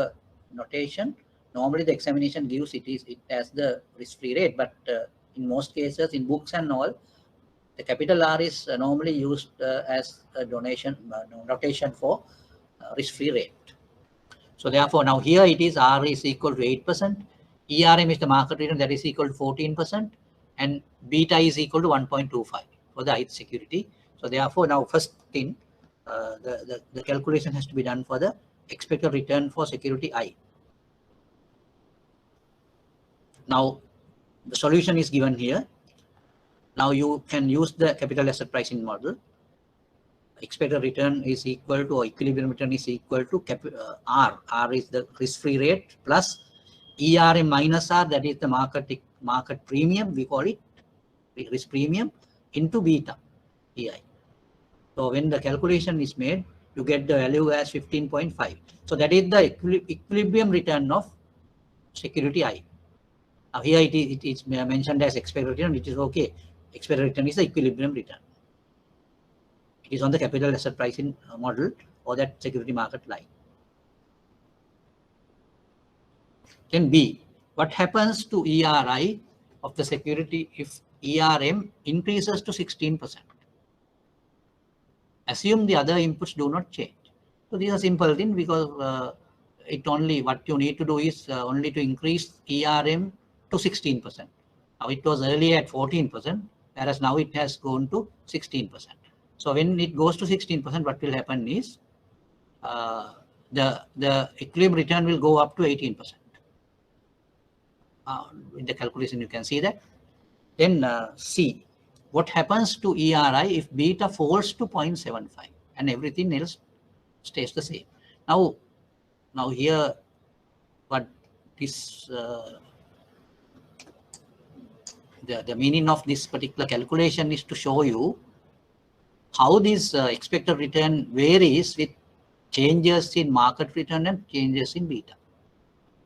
notation, normally the examination gives it as the risk-free rate. But in most cases, in books and all, The capital R is normally used as a notation for risk-free rate. So therefore, now here it is R is equal to 8%. ERM is the market return, that is equal to 14%, and beta is equal to 1.25 for the ith security. So therefore, now first thing, the calculation has to be done for the expected return for security I. Now the solution is given here. Now you can use the capital asset pricing model. Expected return is equal to, or equilibrium return is equal to R. R is the risk-free rate plus ERM minus R, that is the market premium, we call it risk premium, into beta EI. So when the calculation is made, you get the value as 15.5. So that is the equilibrium return of security I. Now here it is mentioned as expected return, which is okay. Expected return is the equilibrium return. It is on the capital asset pricing model or that security market line. Then B, what happens to ERI of the security if ERM increases to 16%? Assume the other inputs do not change. So these are simple things, because what you need to do is only to increase ERM to 16%. Now it was earlier at 14%, whereas now it has gone to 16%. So when it goes to 16%, what will happen is the equilibrium return will go up to 18%. In the calculation, you can see that. Then C, what happens to ERI if beta falls to 0.75 and everything else stays the same? Now here, what this the meaning of this particular calculation is to show you how this expected return varies with changes in market return and changes in beta.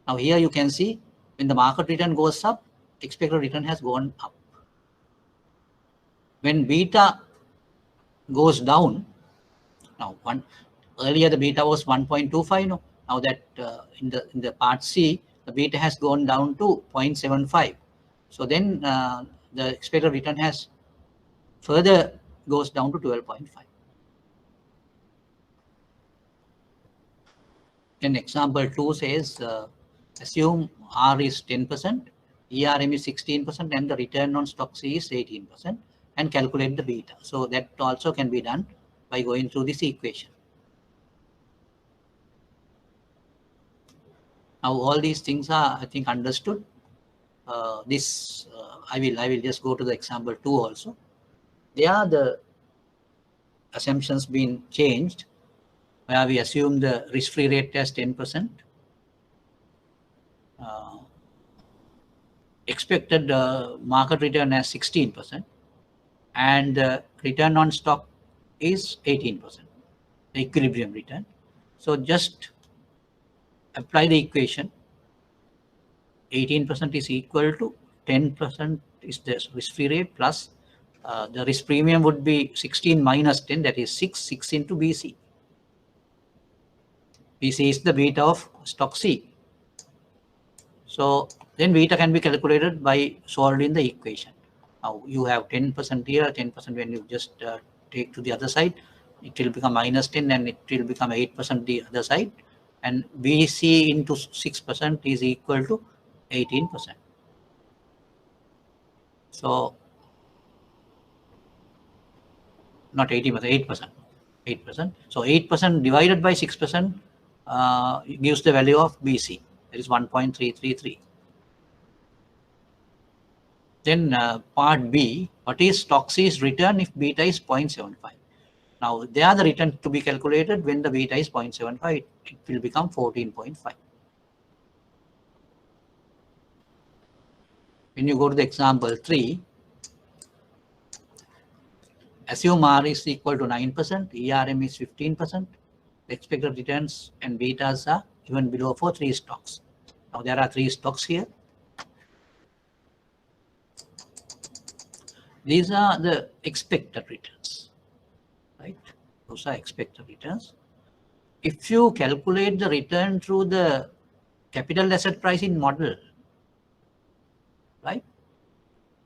Now here you can see when the market return goes up, expected return has gone up. When beta goes down, now earlier the beta was 1.25, now that in the part C, the beta has gone down to 0.75. So then the expected return has further goes down to 12.5. Then example 2 says, assume R is 10%, ERM is 16%, and the return on stock C is 18%, and calculate the beta. So that also can be done by going through this equation. Now all these things are, I think, understood. I will just go to the example 2 also. There the assumptions being changed, where we assume the risk-free rate as 10%, expected market return as 16%, and the return on stock is 18%, the equilibrium return. So just apply the equation. 18% is equal to 10% is the risk-free rate plus the risk premium would be 16 minus 10, that is 6 into BC. BC is the beta of stock C. So then beta can be calculated by solving the equation. Now you have 10% here, 10% when you just take to the other side, it will become minus 10 and it will become 8% the other side. And BC into 6% is equal to 18%. So not 18%, 8%. So 8% divided by 6% gives the value of BC. That is 1.333. Then part B, what is stock C's return if beta is 0.75? Now there the return to be calculated when the beta is 0.75, it will become 14.5. When you go to the example 3, assume R is equal to 9%, ERM is 15%, the expected returns and betas are given below for 3 stocks. Now there are 3 stocks here. These are the expected returns, right? Those are expected returns. If you calculate the return through the capital asset pricing model, right?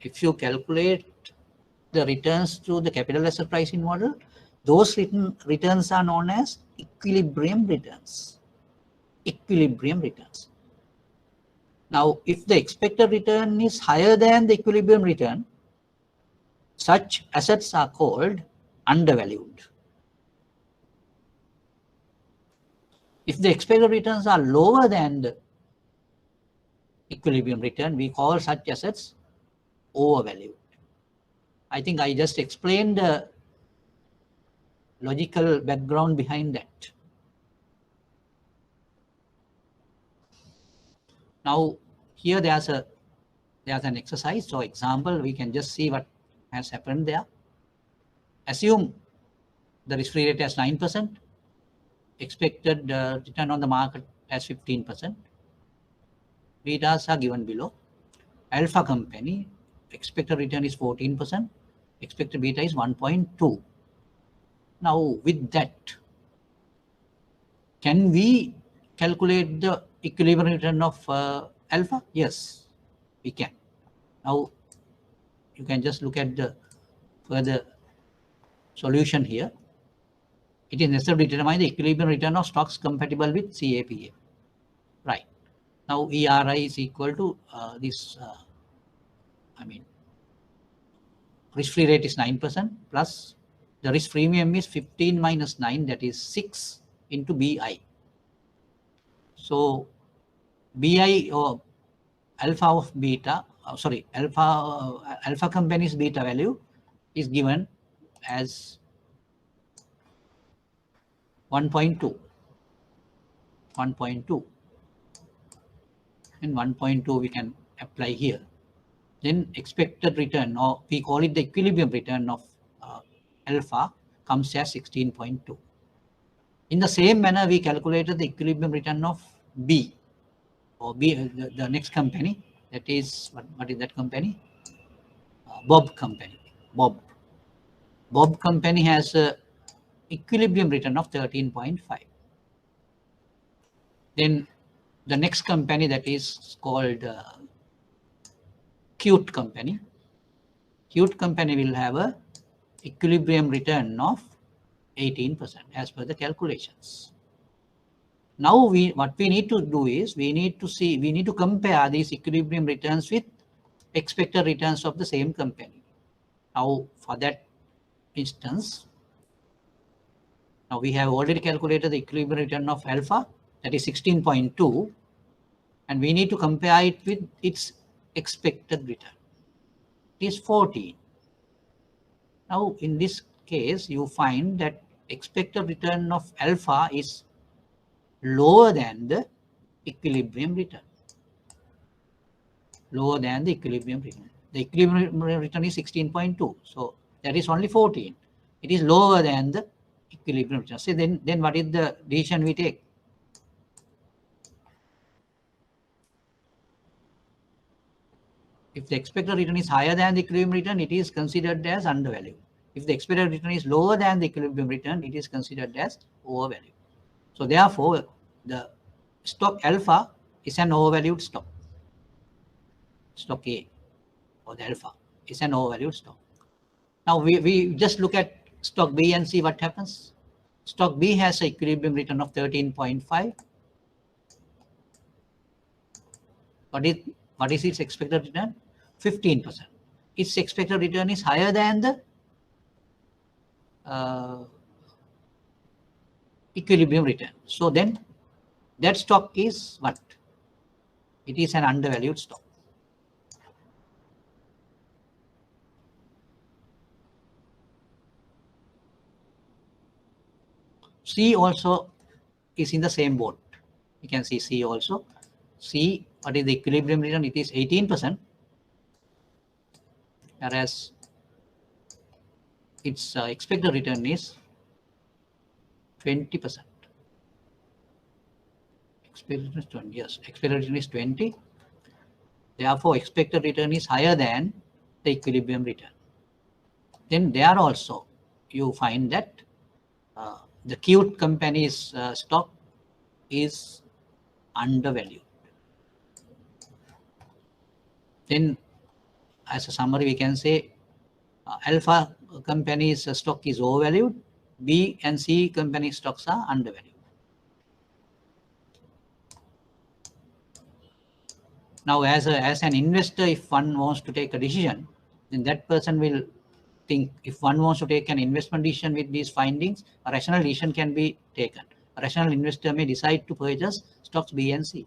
If you calculate the returns to the capital asset pricing model, those returns are known as equilibrium returns. Equilibrium returns. Now, if the expected return is higher than the equilibrium return, such assets are called undervalued. If the expected returns are lower than the equilibrium return, we call such assets overvalued. I think I just explained the logical background behind that. Now, here there's an exercise. So example, we can just see what has happened there. Assume the risk-free rate as 9%, expected return on the market as 15%. Betas are given below. Alpha company, expected return is 14%, expected beta is 1.2. Now, with that, can we calculate the equilibrium return of alpha? Yes, we can. Now, you can just look at the further solution here. It is necessary to determine the equilibrium return of stocks compatible with Capm. Right. Now, ERI is equal to risk-free rate is 9% plus the risk premium is 15 minus 9, that is 6 into BI. So, BI or alpha of beta, alpha company's beta value is given as 1.2. And 1.2 we can apply here. Then expected return, or we call it the equilibrium return of alpha, comes as 16.2. In the same manner, we calculated the equilibrium return of B, or B, the next company, that is, what is that company? Bob company. Bob company has a equilibrium return of 13.5. Then the next company, that is called Cute company. Cute company will have a equilibrium return of 18% as per the calculations. Now what we need to do is we need to compare these equilibrium returns with expected returns of the same company. Now for that instance, now we have already calculated the equilibrium return of alpha, that is 16.2, and we need to compare it with its expected return. It is 14. Now in this case, you find that expected return of alpha is lower than the equilibrium return. Lower than the equilibrium return. The equilibrium return is 16.2. So that is only 14. It is lower than the equilibrium return. So then what is the decision we take? If the expected return is higher than the equilibrium return, it is considered as undervalued. If the expected return is lower than the equilibrium return, it is considered as overvalued. So therefore, the stock alpha is an overvalued stock. Stock A, or the alpha, is an overvalued stock. Now we just look at stock B and see what happens. Stock B has an equilibrium return of 13.5. What is its expected return? 15%. Its expected return is higher than the equilibrium return. So then that stock is what? It is an undervalued stock. C also is in the same boat. You can see C also. C, what is the equilibrium return? It is 18%, whereas its expected return is 20%. Expected return is 20. Yes, expected return is 20. Therefore, expected return is higher than the equilibrium return. Then there also you find that the Cute company's stock is undervalued. Then, as a summary, we can say Alpha company's stock is overvalued, B and C company stocks are undervalued. Now, as an investor, if one wants to take a decision, then that person will think, if one wants to take an investment decision with these findings, a rational decision can be taken. A rational investor may decide to purchase stocks B and C,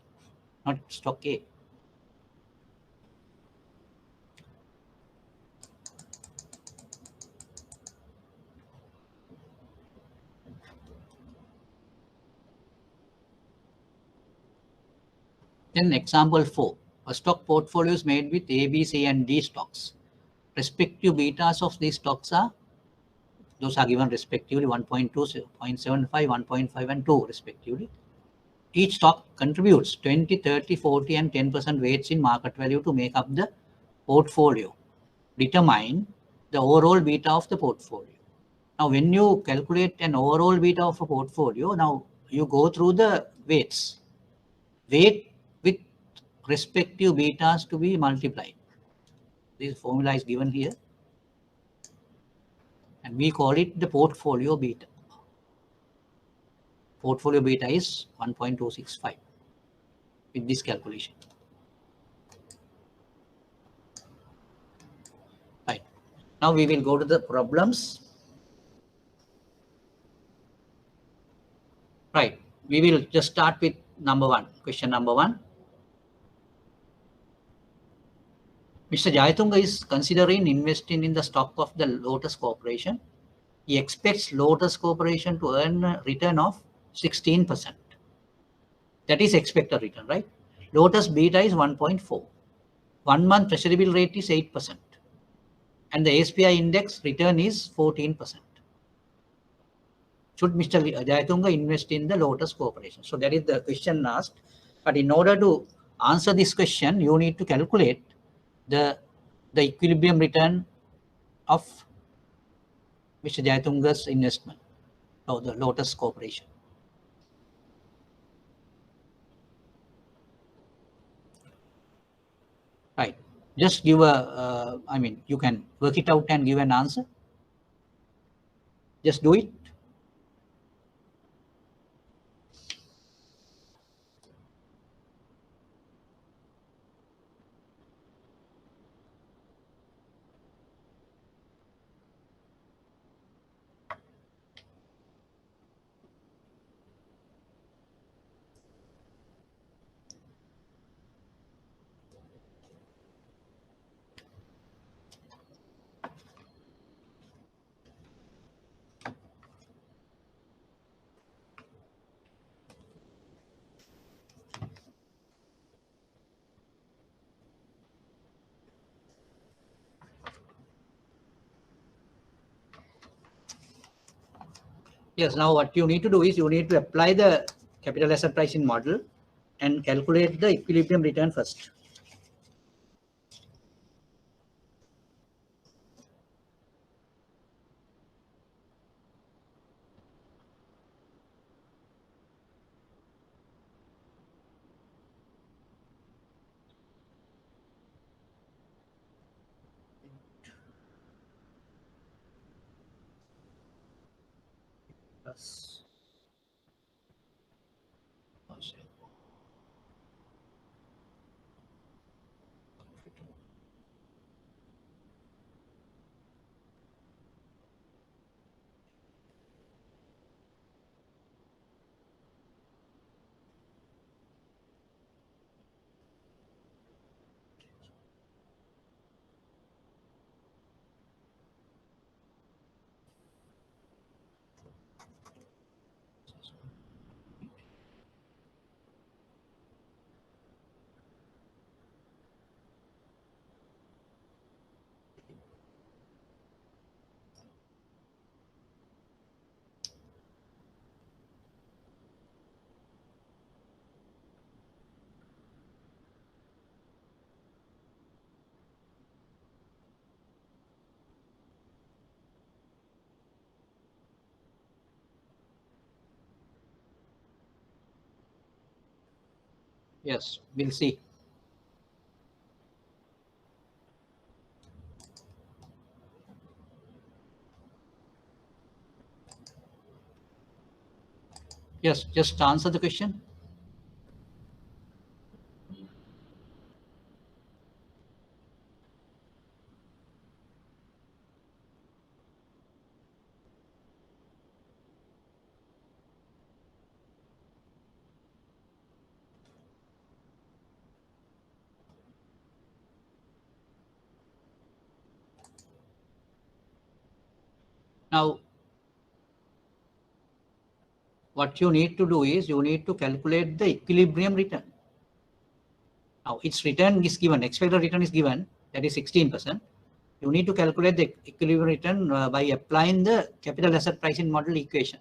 not stock A. Then example 4, a stock portfolio is made with A, B, C and D stocks. Respective betas of these stocks are, those are given respectively 1.2, 0.75, 1.5 and 2 respectively. Each stock contributes 20, 30, 40 and 10% weights in market value to make up the portfolio. Determine the overall beta of the portfolio. Now, when you calculate an overall beta of a portfolio, now you go through the weights. Weight with respective betas to be multiplied. This formula is given here. And we call it the portfolio beta. Portfolio beta is 1.265 with this calculation. Right. Now we will go to the problems. Right. We will just start with number 1. Question number 1. Mr. Jayatunga is considering investing in the stock of the Lotus Corporation. He expects Lotus Corporation to earn a return of 16%. That is expected return, right? Lotus beta is 1.4. 1 month treasury bill rate is 8%. And the SPI index return is 14%. Should Mr. Jayatunga invest in the Lotus Corporation? So that is the question asked. But in order to answer this question, you need to calculate the equilibrium return of Mr. Jayatunga's investment or the Lotus Corporation. Right. Just give a, you can work it out and give an answer. Just do it. Yes, now what you need to do is you need to apply the capital asset pricing model and calculate the equilibrium return first. Plus. Yes, we'll see. Yes, just answer the question. Now, what you need to do is you need to calculate the equilibrium return. Now, its return is given, expected return is given, that is 16%. You need to calculate the equilibrium return by applying the capital asset pricing model equation.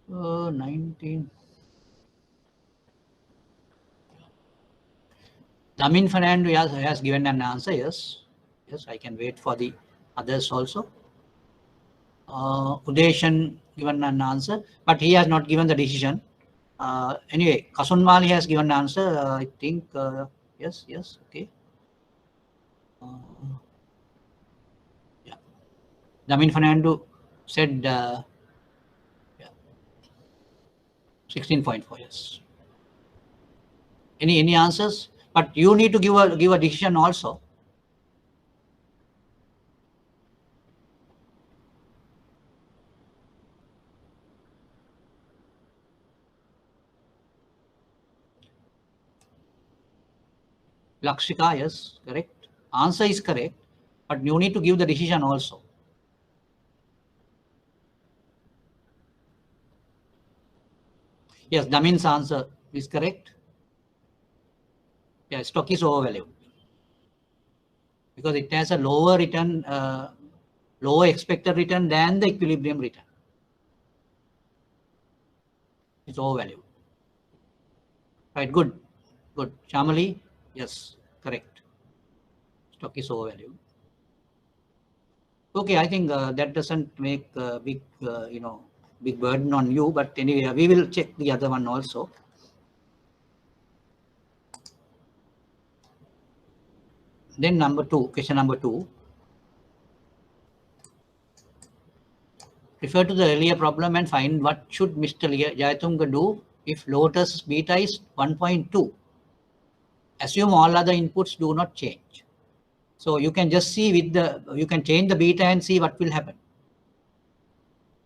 Uh, 19. Damin Fernando has given an answer. Yes, yes, I can wait for the others also. Udeshan given an answer, but he has not given the decision. Anyway, Kasunmali has given an answer. I think yes, yes, okay. Yeah, Damin Fernando said 16.4. Yes. Any answers? But you need to give a decision also. Lakshika, yes, correct. Answer is correct, but you need to give the decision also. Yes, Damin's answer is correct. Yeah, stock is overvalued because it has a lower return, lower expected return than the equilibrium return. It's overvalued. Right, good, good. Shamali, yes, correct. Stock is overvalued. Okay, I think that doesn't make a big, big burden on you. But anyway, we will check the other one also. Then number 2, question number 2. Refer to the earlier problem and find what should Mr. Jayatunga do if Lotus beta is 1.2. Assume all other inputs do not change. So you can just see you can change the beta and see what will happen.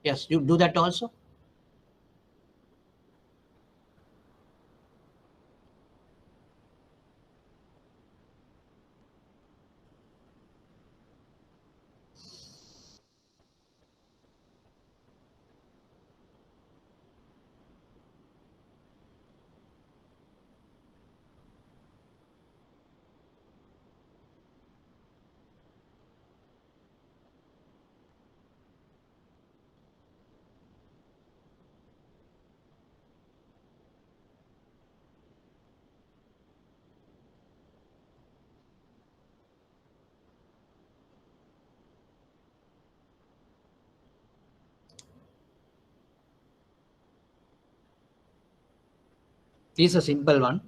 Yes, you do that also. This is a simple one.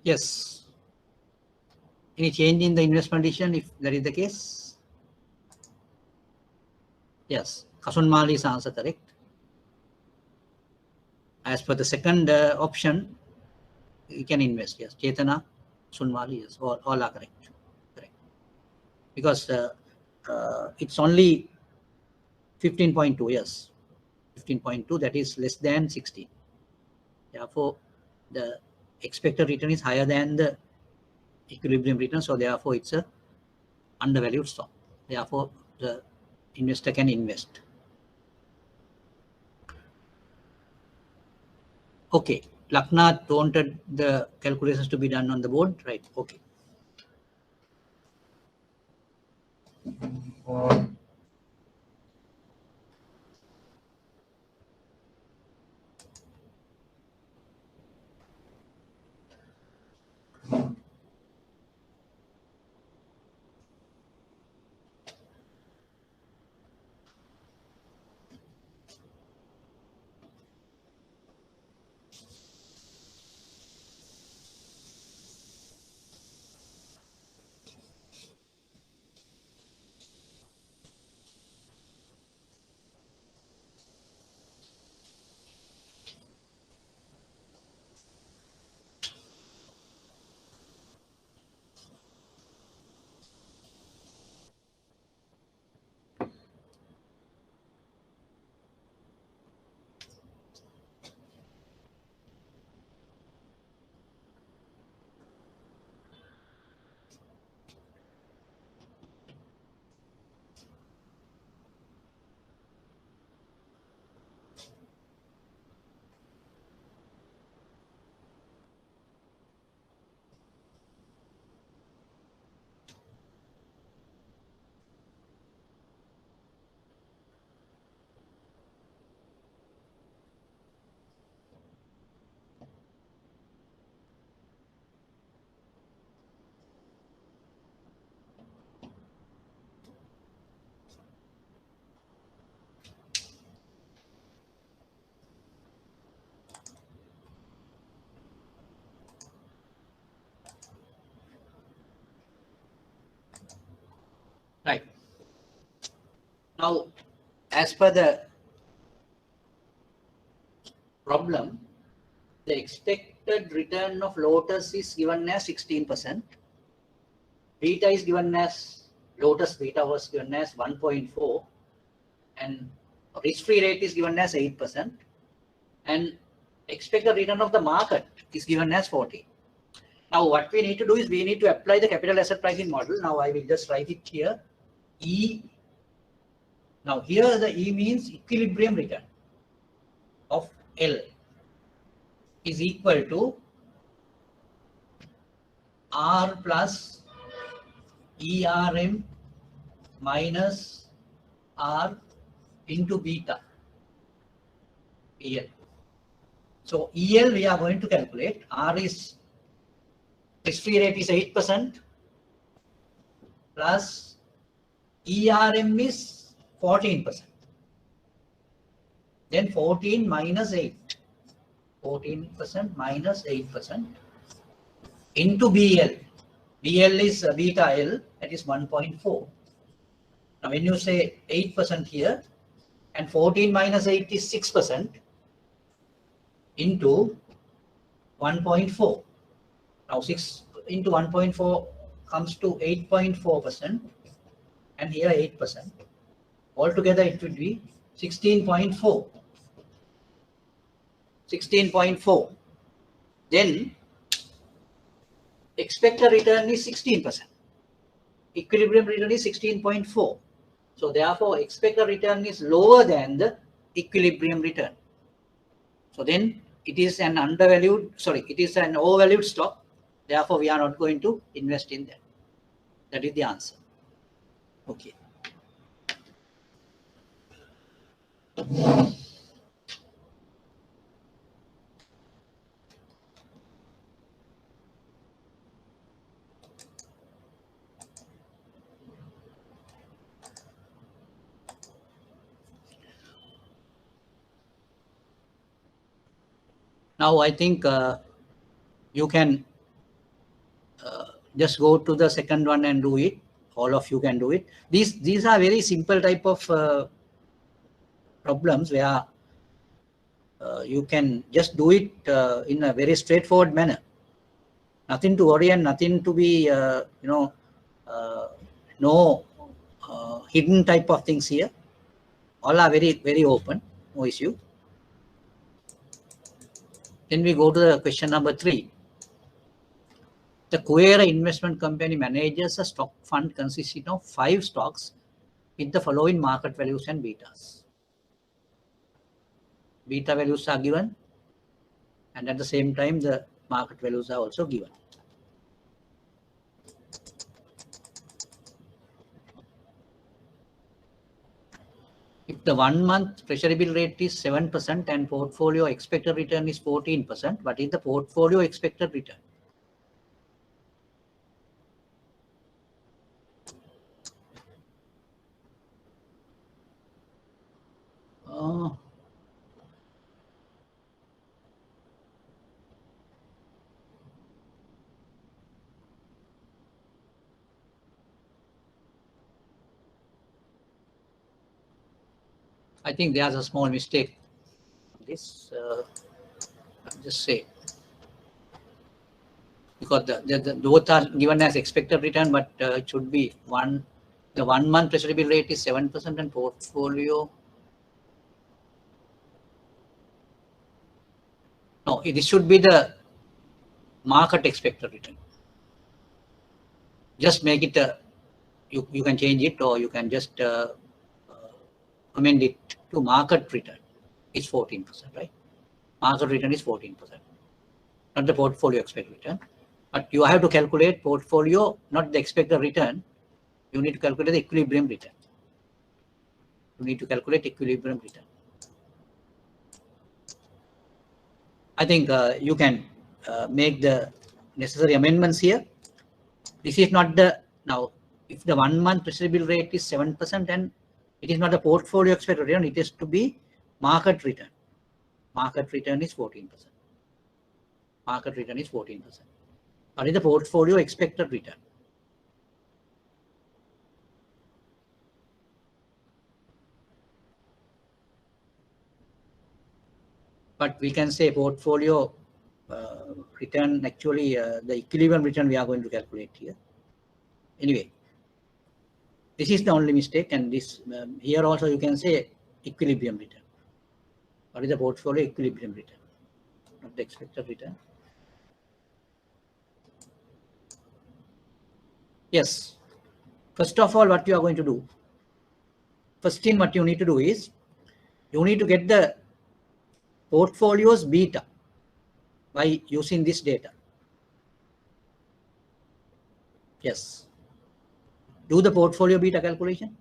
Yes. Any change in the investment decision if that is the case? Yes. Kasunmali's answer correct. As per the second option, you can invest. Yes. Chetana, Sunmali, yes. All are correct. Correct. Because it's only 15.2. Yes. 15.2, that is less than 16. Therefore, the expected return is higher than the equilibrium return. So therefore, it's a undervalued stock. Therefore, the investor can invest. Okay, Laknath wanted the calculations to be done on the board, right? Okay. Right. Now, as per the problem, the expected return of Lotus is given as 16%. Beta is given as, Lotus beta was given as 1.4, and risk-free rate is given as 8%, and expected return of the market is given as 40. Now, what we need to do is we need to apply the capital asset pricing model. Now, I will just write it here. E. Now, here the E means equilibrium return of L is equal to R plus ERM minus R into beta EL. So EL we are going to calculate. R is risk-free rate is 8% plus ERM is 14%. Then 14 minus 8. 14% minus 8% into BL. BL is beta L, that is 1.4. Now when you say 8% here and 14 minus 8 is 6% into 1.4. Now 6 into 1.4 comes to 8.4% and here 8%. Altogether it would be 16.4. 16.4. Then expected return is 16%. Equilibrium return is 16.4. So therefore, expected return is lower than the equilibrium return. So then it is an undervalued, sorry, it is an overvalued stock. Therefore, we are not going to invest in that. That is the answer. Okay. Now I think you can just go to the second one and do it. All of you can do it. These are very simple type of problems where you can just do it in a very straightforward manner. Nothing to worry and nothing to be, no hidden type of things here. All are very, very open, no issue. Then we go to the question number 3. The Coira investment company manages a stock fund consisting of 5 stocks with the following market values and betas. Beta values are given, and at the same time the market values are also given. If the 1 month treasury bill rate is 7% and portfolio expected return is 14%, what is the portfolio expected return? I think there's a small mistake. This I'll just say, because the both are given as expected return, but it should be the 1 month treasury bill rate is 7% and portfolio. No, it should be the market expected return. Just make it you can change it, or you can just amend it to market return. It's 14%, right? Market return is 14%, not the portfolio expected return. But you have to calculate portfolio, not the expected return. You need to calculate the equilibrium return. You need to calculate equilibrium return. I think you can make the necessary amendments here. This is not the, now if the 1 month treasury bill rate is 7% and it is not a portfolio expected return, it is to be market return. Market return is 14%. Market return is 14%. What is the portfolio expected return? But we can say portfolio return, actually the equilibrium return we are going to calculate here. Anyway, this is the only mistake, and this here also you can say equilibrium return. What is the portfolio equilibrium return, not the expected return? Yes. First of all, what you are going to do, first thing what you need to do is, you need to get the portfolio's beta by using this data. Yes. Do the portfolio beta calculation.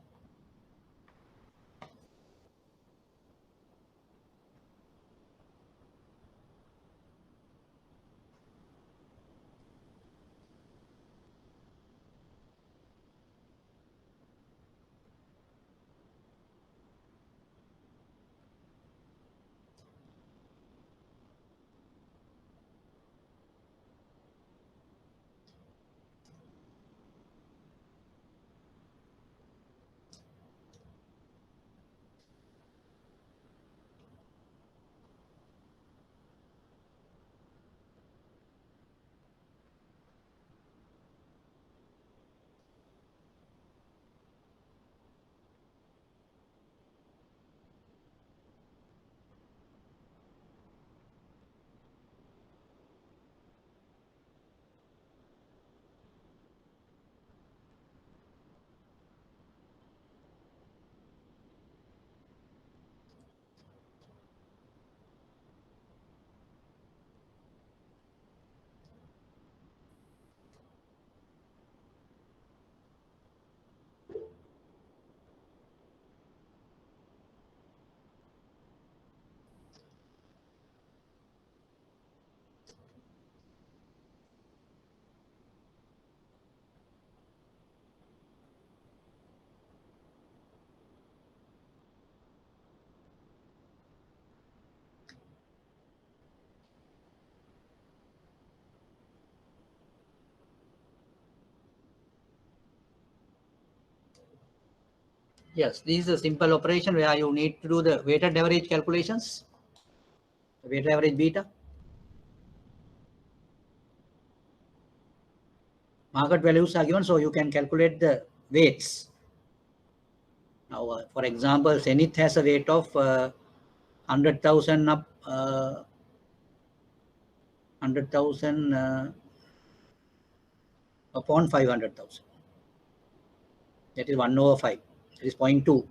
Yes, this is a simple operation where you need to do the weighted average calculations, the weighted average beta. Market values are given, so you can calculate the weights. Now, for example, Zenith has a weight of 100,000 up, 100,000 upon 500,000. That is 1/5. It is 0.2.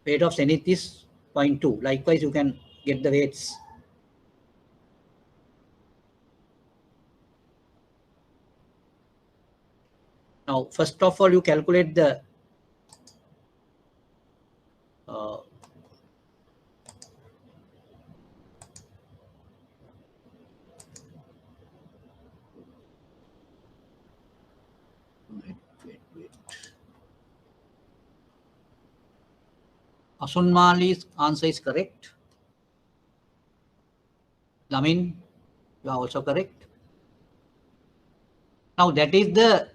Weight of zenith is 0.2. Likewise, you can get the weights. Now, first of all, you calculate the wait. Asunmali's answer is correct. Lamin, you are also correct. Now, that is the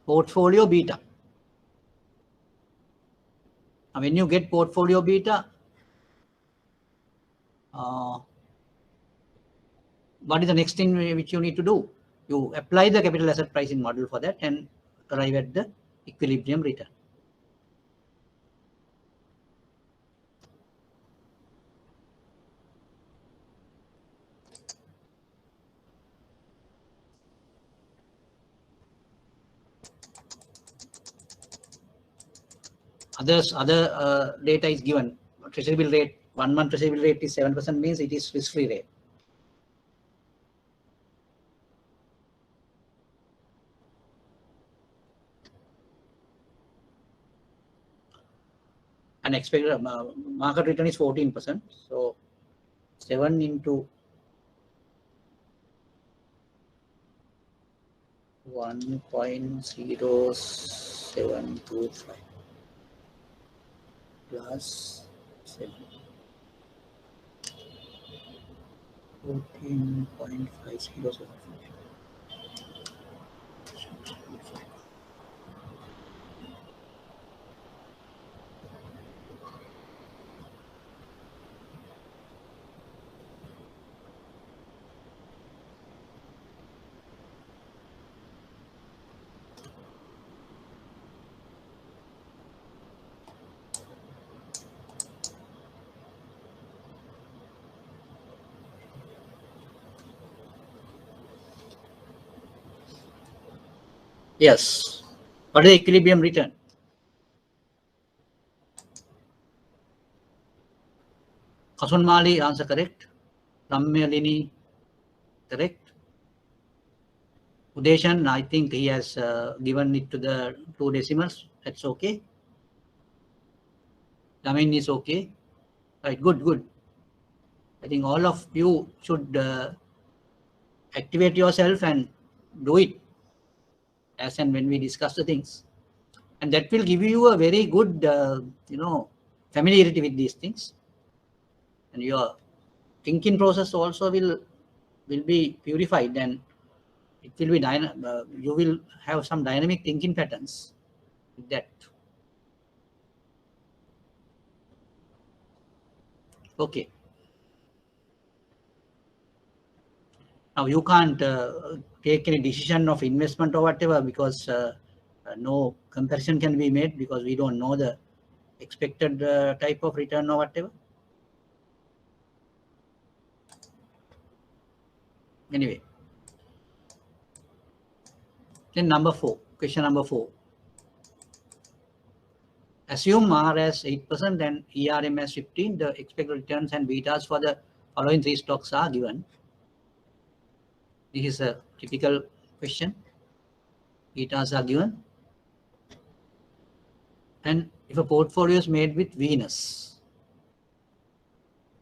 portfolio beta. Now, when you get portfolio beta, what is the next thing which you need to do? You apply the capital asset pricing model for that and arrive at the equilibrium return. Other data is given. Treasury bill rate, 1 month treasury bill rate is 7%, means it is risk-free rate. And expected market return is 14%. So 7 into 1.0725 plus 7. 14.507. Yes. What is the equilibrium return? Kasunmali answer correct. Ramyalini correct. Udeshan, I think he has given it to the 2 decimals. That's okay. Lamin is okay. Right, good. I think all of you should activate yourself and do it as and when we discuss the things. And that will give you a very good, familiarity with these things. And your thinking process also will be purified, and it will be you will have some dynamic thinking patterns with that. Okay. Now you can't take any decision of investment or whatever, because no comparison can be made, because we don't know the expected type of return or whatever. Anyway, then question number 4. Assume R as 8% and ERM as 15. The expected returns and betas for the following 3 stocks are given. This is a typical question. Betas are given. And if a portfolio is made with Venus,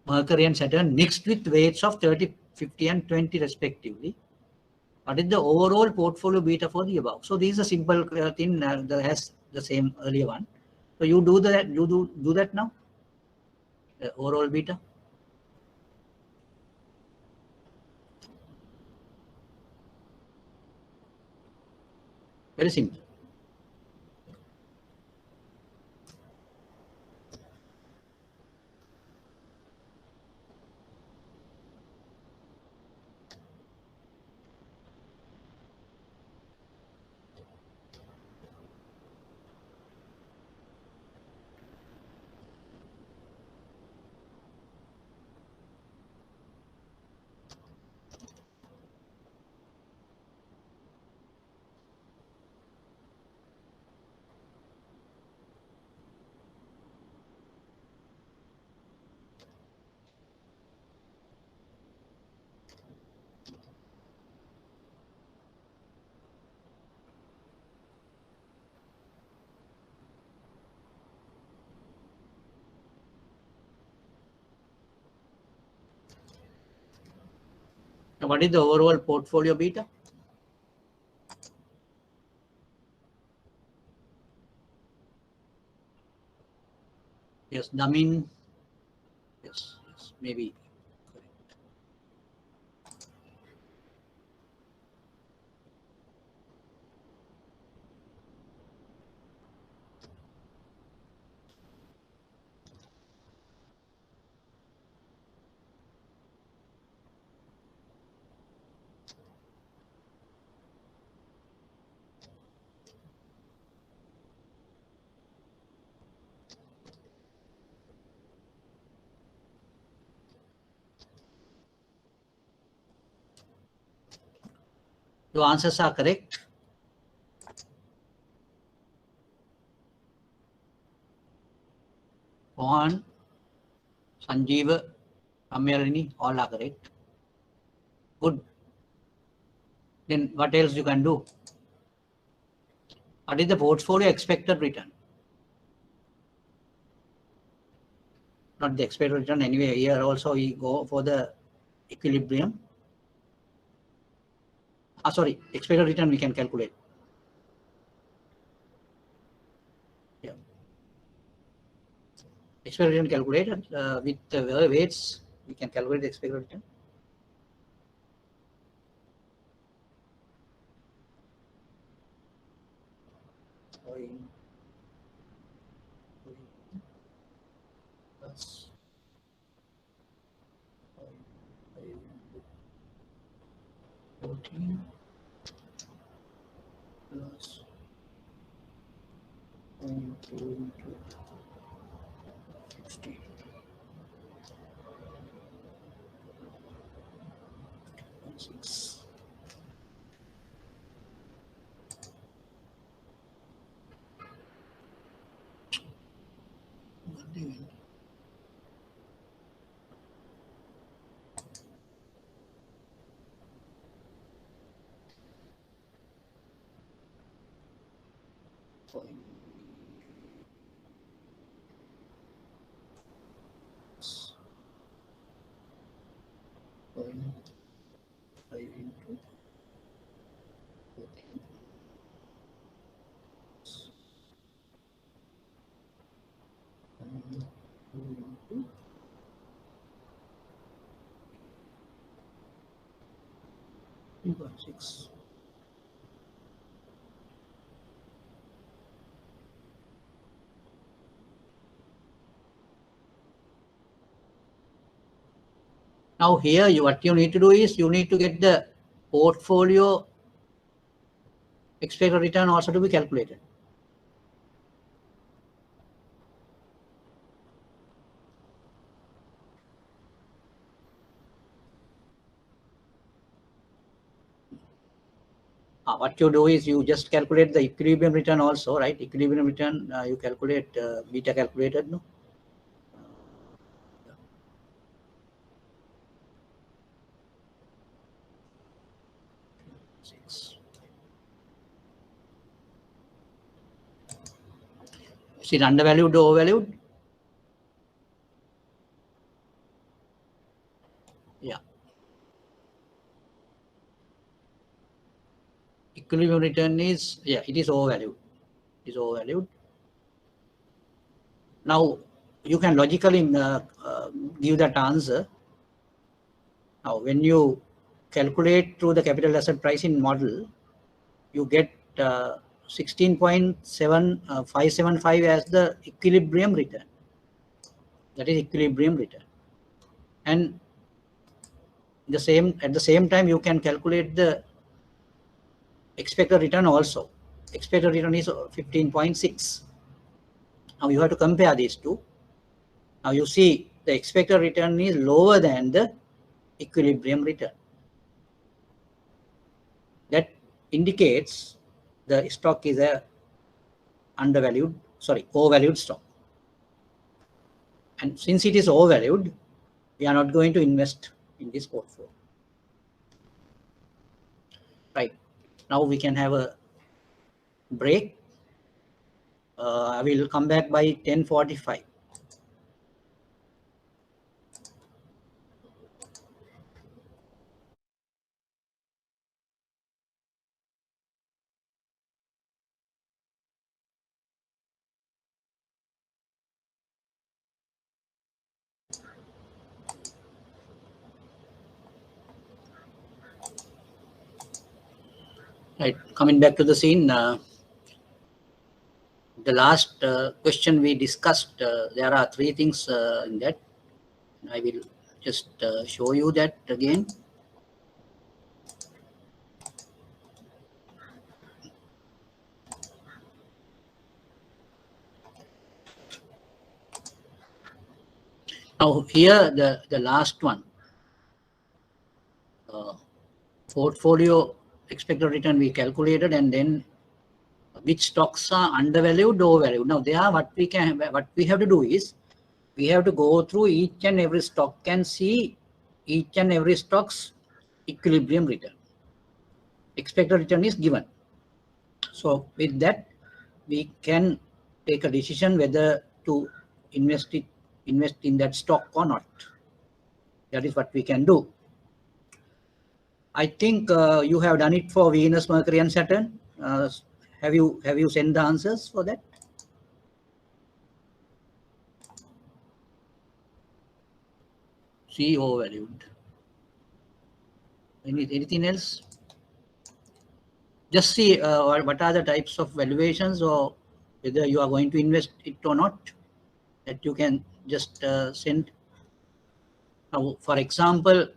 Mercury and Saturn mixed with weights of 30, 50 and 20 respectively, what is the overall portfolio beta for the above? So this is a simple thing that has the same earlier one. So you do that. You do that now. The overall beta. Very simple. Now, what is the overall portfolio beta? Yes, Damin. Yes, maybe. Your answers are correct. Mohan, Sanjeeva, Ramyarini, all are correct. Good. Then what else you can do? What is the portfolio expected return? Not the expected return. Anyway, here also we go for the equilibrium. Sorry, expected return we can calculate. Yeah. Expected return calculated with the weights, we can calculate the expected return. Plus 14 plus 0.2 into 16. 6. Now here what you need to do is you need to get the portfolio expected return also to be calculated. What you do is you just calculate the equilibrium return also, right? Equilibrium return, you calculate beta calculated, no? Is it undervalued or overvalued? Yeah. Equilibrium return is, yeah, it is overvalued. It is overvalued. Now, you can logically give that answer. Now, when you calculate through the capital asset pricing model, you get 16.7575 as the equilibrium return. That is equilibrium return. And at the same time, you can calculate the expected return also. Expected return is 15.6. Now you have to compare these two. Now you see the expected return is lower than the equilibrium return. That indicates the stock is a overvalued stock. And since it is overvalued, we are not going to invest in this portfolio. Right. Now we can have a break. I will come back by 10:45. Right, coming back to the scene, the last question we discussed, there are three things in that. I will just show you that again. Now here the last one, portfolio expected return we calculated, and then which stocks are undervalued or overvalued. Now there what we have to do is we have to go through each and every stock and see each and every stock's equilibrium return. Expected return is given. So with that, we can take a decision whether to invest in that stock or not. That is what we can do. I think you have done it for Venus, Mercury, and Saturn. Have you sent the answers for that? C overvalued. Anything else? Just see what are the types of valuations, or whether you are going to invest it or not. That you can just send. Now, for example,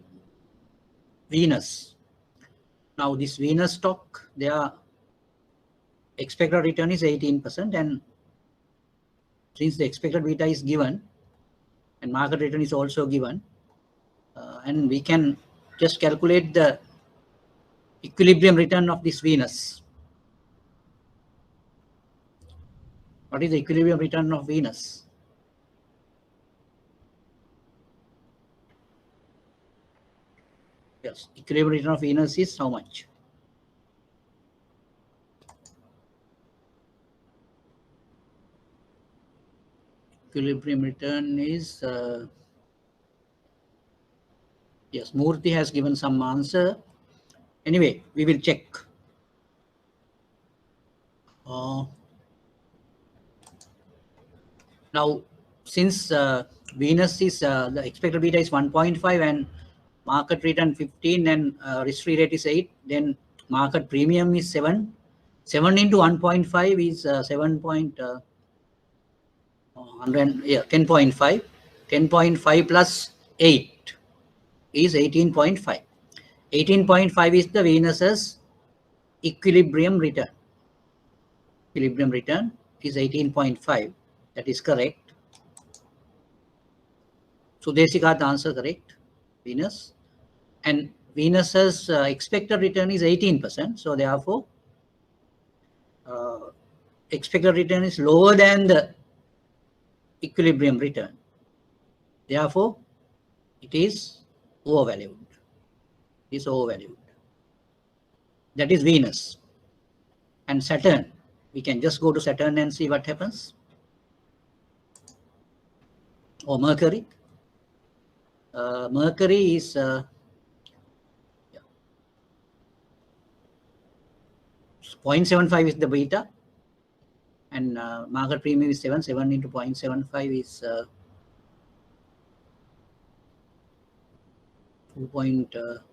Venus. Now, this Venus stock, their expected return is 18%, and since the expected beta is given, and market return is also given, and we can just calculate the equilibrium return of this Venus. What is the equilibrium return of Venus? Yes, equilibrium return of Venus is how much? Equilibrium return is, yes, Murthy has given some answer. Anyway, we will check. Now, since Venus is, the expected beta is 1.5 and market return 15 and risk-free rate is 8, then market premium is 7. 7 into 1.5 is 10.5. 10.5 plus 8 is 18.5. 18.5 is the Venus's equilibrium return. Equilibrium return is 18.5. That is correct. So Desi got the answer correct, Venus. And Venus's expected return is 18%. So therefore, expected return is lower than the equilibrium return. Therefore, it is overvalued. It is overvalued. That is Venus. And Saturn, we can just go to Saturn and see what happens. Or Mercury. Mercury is 0.75 is the beta, and market premium is 7. 7 into 0.75 is 2.5.25.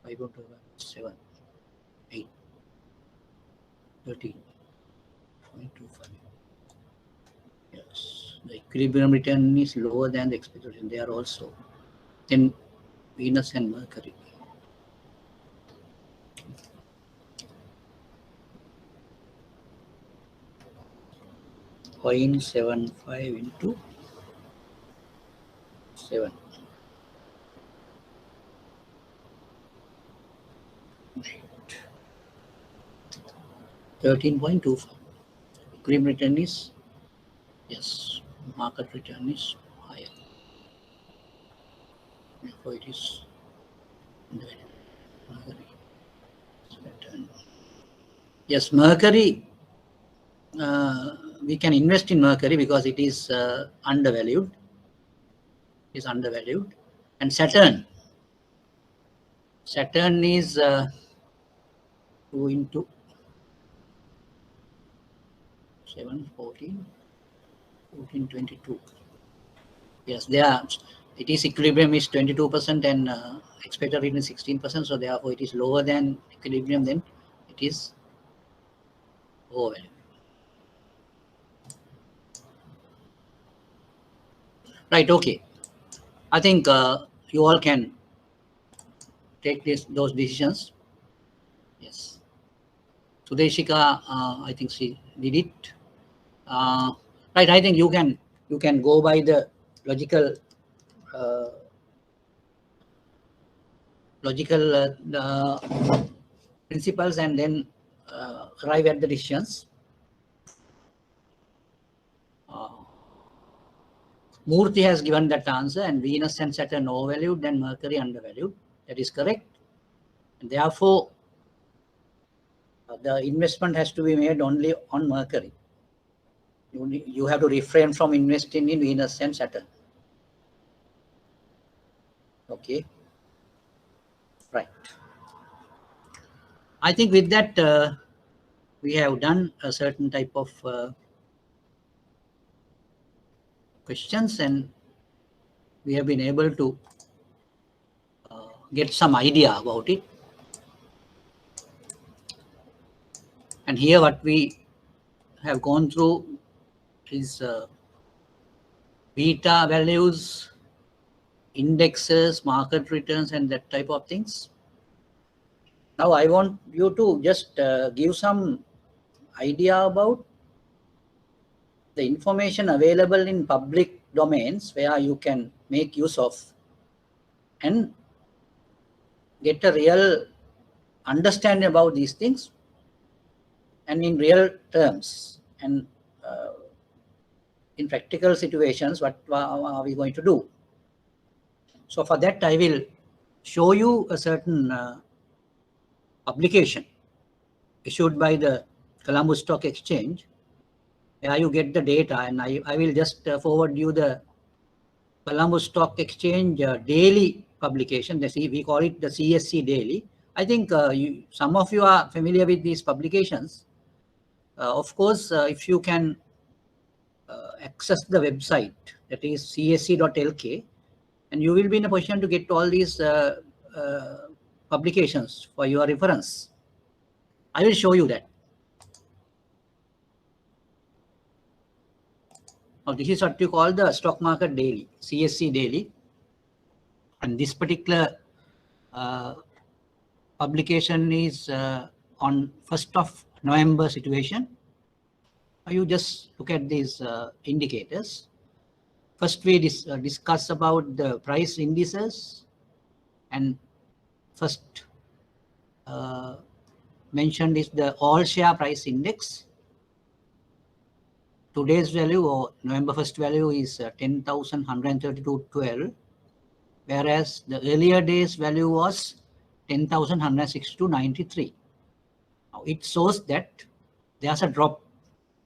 5.7, 8, 13.25. Yes, the equilibrium return is lower than the expected return. They are also. Then Venus and Mercury. .75 into 7. 13.25. Equilibrium return is, yes, market return is higher. Therefore, it is Mercury. Yes, Mercury. We can invest in Mercury because it is undervalued. Is undervalued, and Saturn. Saturn is 2 into 7, 14, 22. Yes, they are. It is equilibrium is 22% and expected return is 16%. So therefore, it is lower than equilibrium. Then it is overvalued. Right. Okay. I think you all can take those decisions. Yes. Sudeshika, I think she did it. Right. I think you can go by the logical principles and then arrive at the decisions. Murthy has given that answer, and Venus and Saturn overvalued and Mercury undervalued. That is correct. And therefore, the investment has to be made only on Mercury. You have to refrain from investing in Venus and Saturn. Okay. Right. I think with that, we have done a certain type of questions, and we have been able to get some idea about it. And here what we have gone through is beta values, indexes, market returns, and that type of things. Now I want you to just give some idea about the information available in public domains where you can make use of and get a real understanding about these things and in real terms and in practical situations, what are we going to do? So for that, I will show you a certain publication issued by the Colombo Stock Exchange, where you get the data, and I will just forward you the Colombo Stock Exchange daily publication. We call it the CSC Daily. I think some of you are familiar with these publications. Of course, if you can access the website, that is csc.lk, and you will be in a position to get all these publications for your reference. I will show you that. Now, this is what you call the Stock Market Daily, CSC Daily. And this particular publication is on 1st of November situation. You just look at these indicators. First, we discuss about the price indices, and first mentioned is the all share price index. Today's value, or November 1st value, is 10,132.12, whereas the earlier day's value was 10,162.93. Now it shows that there's a drop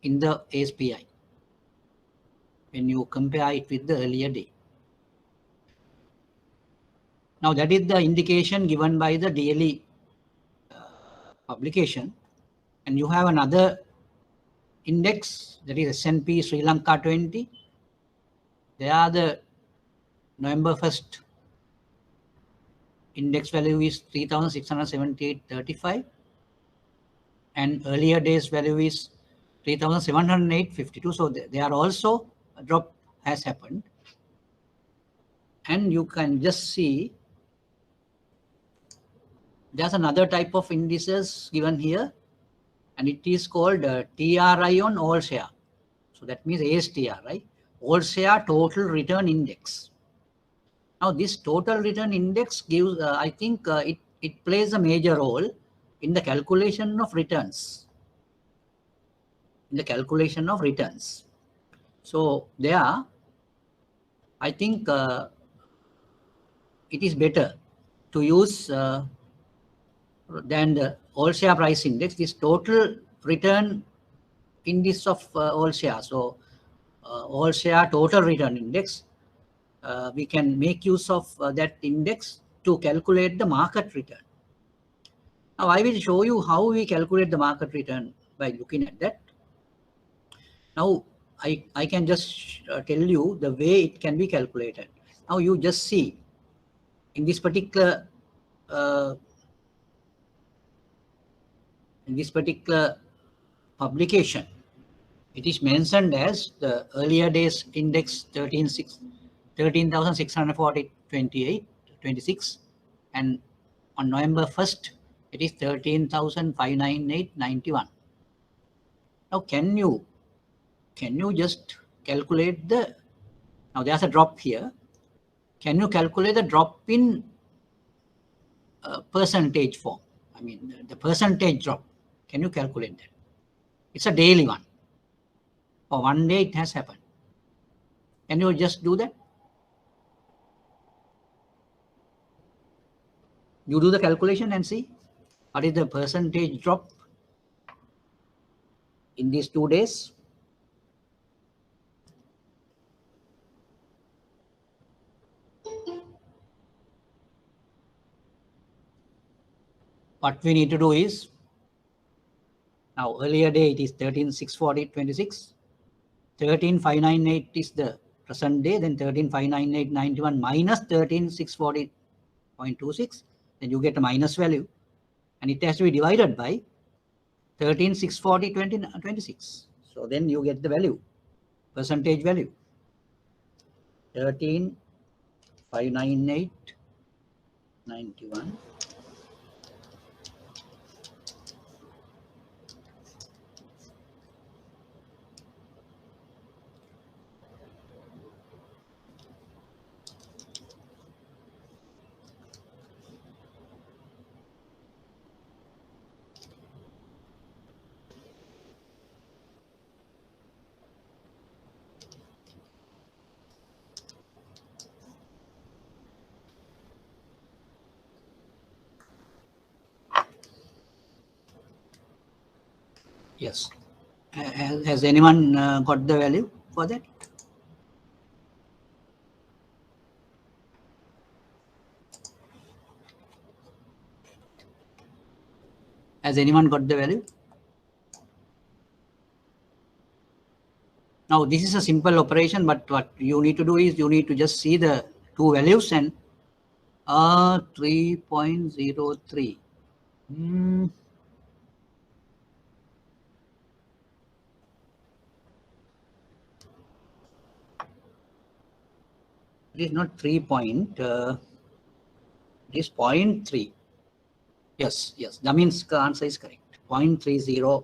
in the ASPI when you compare it with the earlier day. Now that is the indication given by the daily publication, and you have another index, that is S&P Sri Lanka 20. There the November 1st index value is 3,678.35, and earlier day's value is 3,708.52. So there also a drop has happened, and you can just see there's another type of indices given here, and it is called TRI on all share. So that means ASTR, right? All share total return index. Now this total return index gives, I think it plays a major role in the calculation of returns. So there, I think it is better to use than the all share price index, this total return index of all share. So all share total return index, we can make use of that index to calculate the market return. Now I will show you how we calculate the market return by looking at that. Now I can just tell you the way it can be calculated. Now you just see in this particular publication, it is mentioned as the earlier days index 13,640.26, and on November 1st, it is 13,598.91. Now, can you just calculate the, now there's a drop here. Can you calculate the drop in percentage form? I mean, the percentage drop. Can you calculate that? It's a daily one. For one day, it has happened. Can you just do that? You do the calculation and see what is the percentage drop in these 2 days. What we need to do is, now earlier day it is 13,640.26, 13,598 is the present day, then 13,598.91 minus 13,640.26, then you get a minus value, and it has to be divided by 13,640.26. So then you get the value, percentage value, 13,598.91. Yes. Has anyone got the value for that? Has anyone got the value? Now, this is a simple operation, but what you need to do is you need to just see the two values and 3.03. It is not 3 point, it is 0.3. Yes, that means the answer is correct. 0.30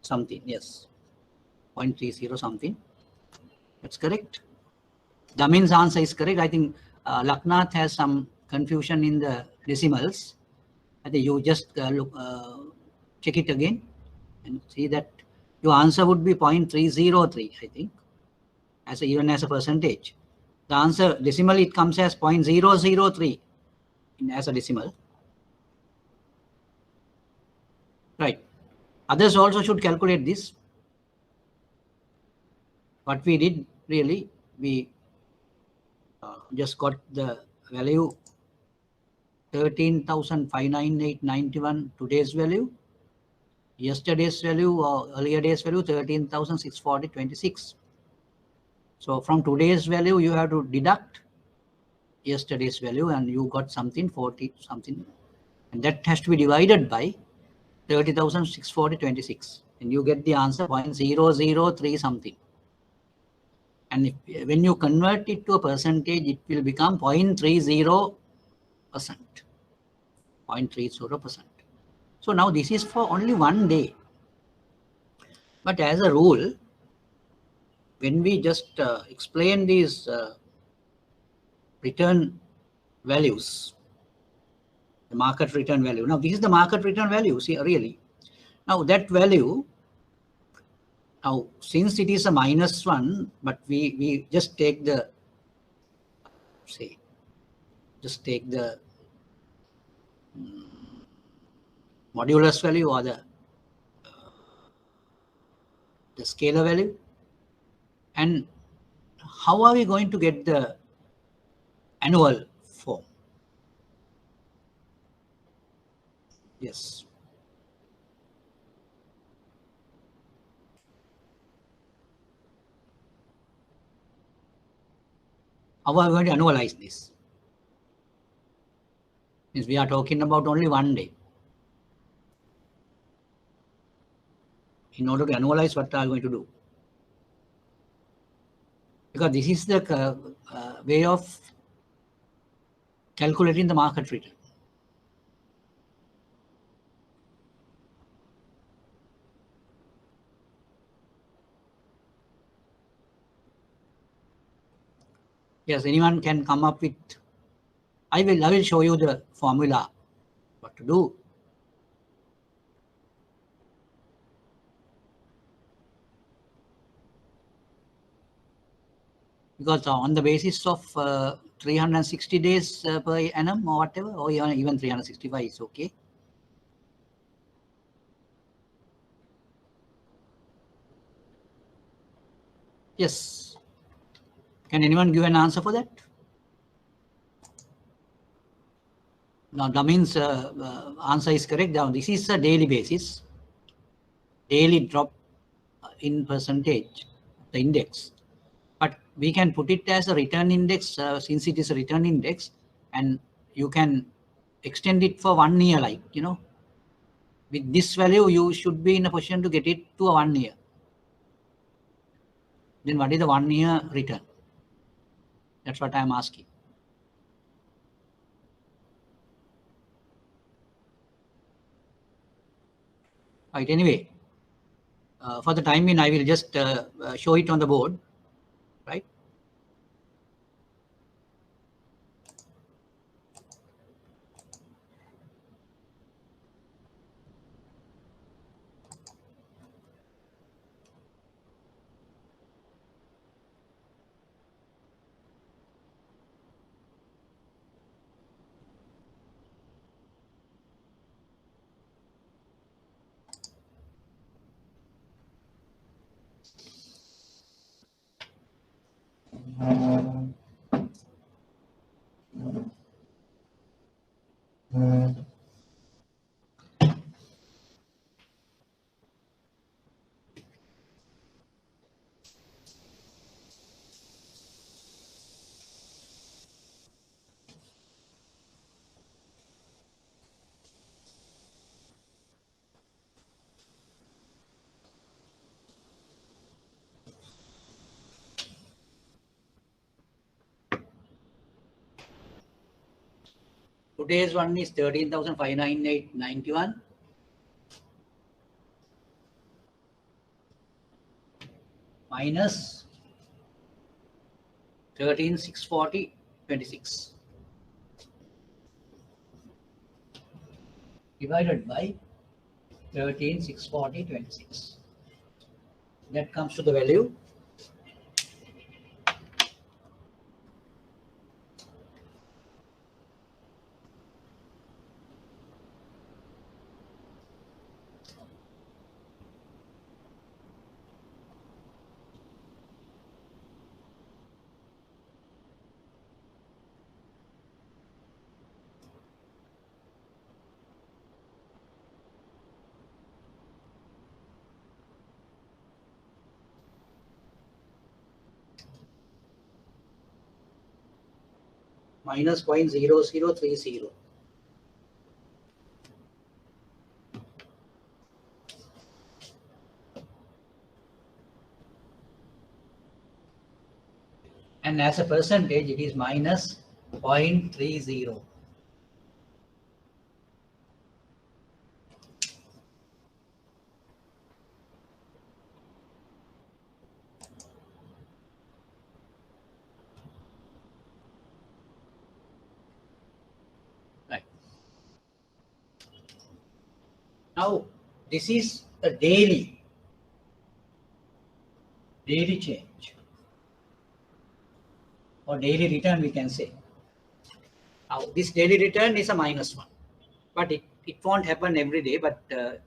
something, yes. 0.30 something. That's correct. The means answer is correct. I think Laknath has some confusion in the decimals. I think you just check it again and see that your answer would be 0.303, I think, even as a percentage. The answer decimal, it comes as 0.003 as a decimal. Right. Others also should calculate this. What we did really, we just got the value 13,598.91 today's value, yesterday's value or earlier day's value 13,640.26. So from today's value you have to deduct yesterday's value and you got something 40 something, and that has to be divided by 30,640.26 and you get the answer 0.003 something. And when you convert it to a percentage, it will become 0.30%. 0.30%. So now this is for only one day. But as a rule, when we just explain these return values, the market return value. Now this is the market return value, see, really. Now that value, now since it is a -1, but we just take the, say, just take the modulus value or the scalar value. And how are we going to get the annual form? Yes. How are we going to annualize this? Means we are talking about only 1 day. In order to annualize, what are we going to do? Because this is the way of calculating the market return. Yes, anyone can come up with. I will show you the formula, what to do. Because on the basis of 360 days per annum or whatever, or even 365 is okay. Yes. Can anyone give an answer for that? Now, that means answer is correct. Now, this is a daily basis, daily drop in percentage, the index. But we can put it as a return index since it is a return index, and you can extend it for 1 year, like, with this value, you should be in a position to get it to a 1 year. Then what is the 1 year return? That's what I'm asking. Right, anyway, for the time being, I will just show it on the board, right? Today's one is 13,598.91 minus 13,640.26 divided by 13,640.26. That comes to the value minus 0.0030. And as a percentage, it is minus 0.30. Right. Now, this is a daily change or daily return, we can say. Now, this daily return is a minus 1, but it won't happen every day, but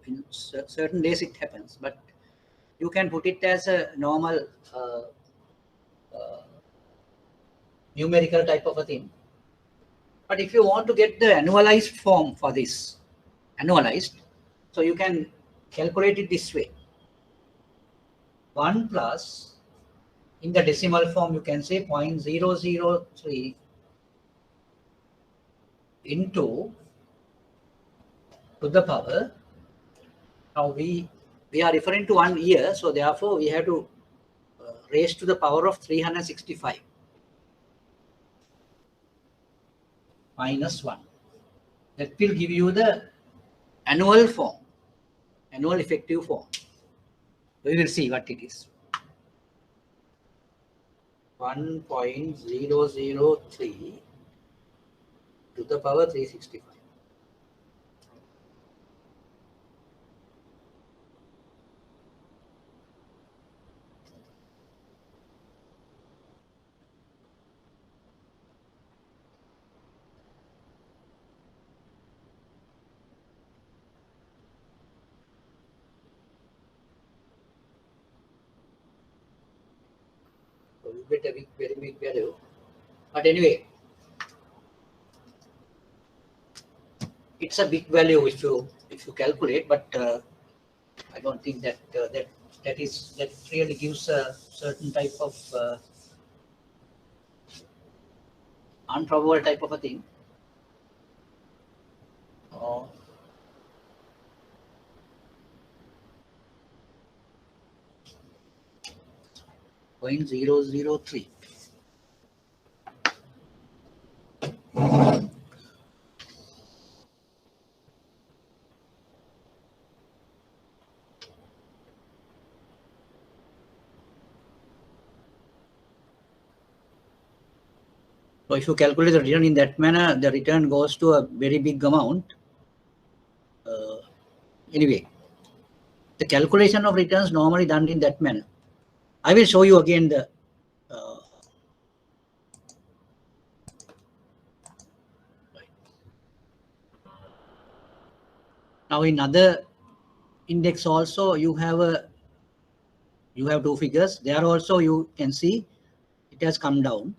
in certain days it happens. But you can put it as a normal numerical type of a thing. But if you want to get the annualized form for this, so you can calculate it this way. 1 plus In the decimal form, you can say 0.003 into to the power. Now we are referring to 1 year, so therefore we have to raise to the power of 365 minus 1. That will give you the annual form, annual effective form. We will see what it is. 1.003 to the power 365. So you get a very big value. But anyway, it's a big value if you calculate, but I don't think that that really gives a certain type of unprobable type of a thing. 0.003. So if you calculate the return in that manner, the return goes to a very big amount. Anyway, the calculation of returns normally done in that manner. I will show you again the now in other index also you have two figures. There also you can see it has come down.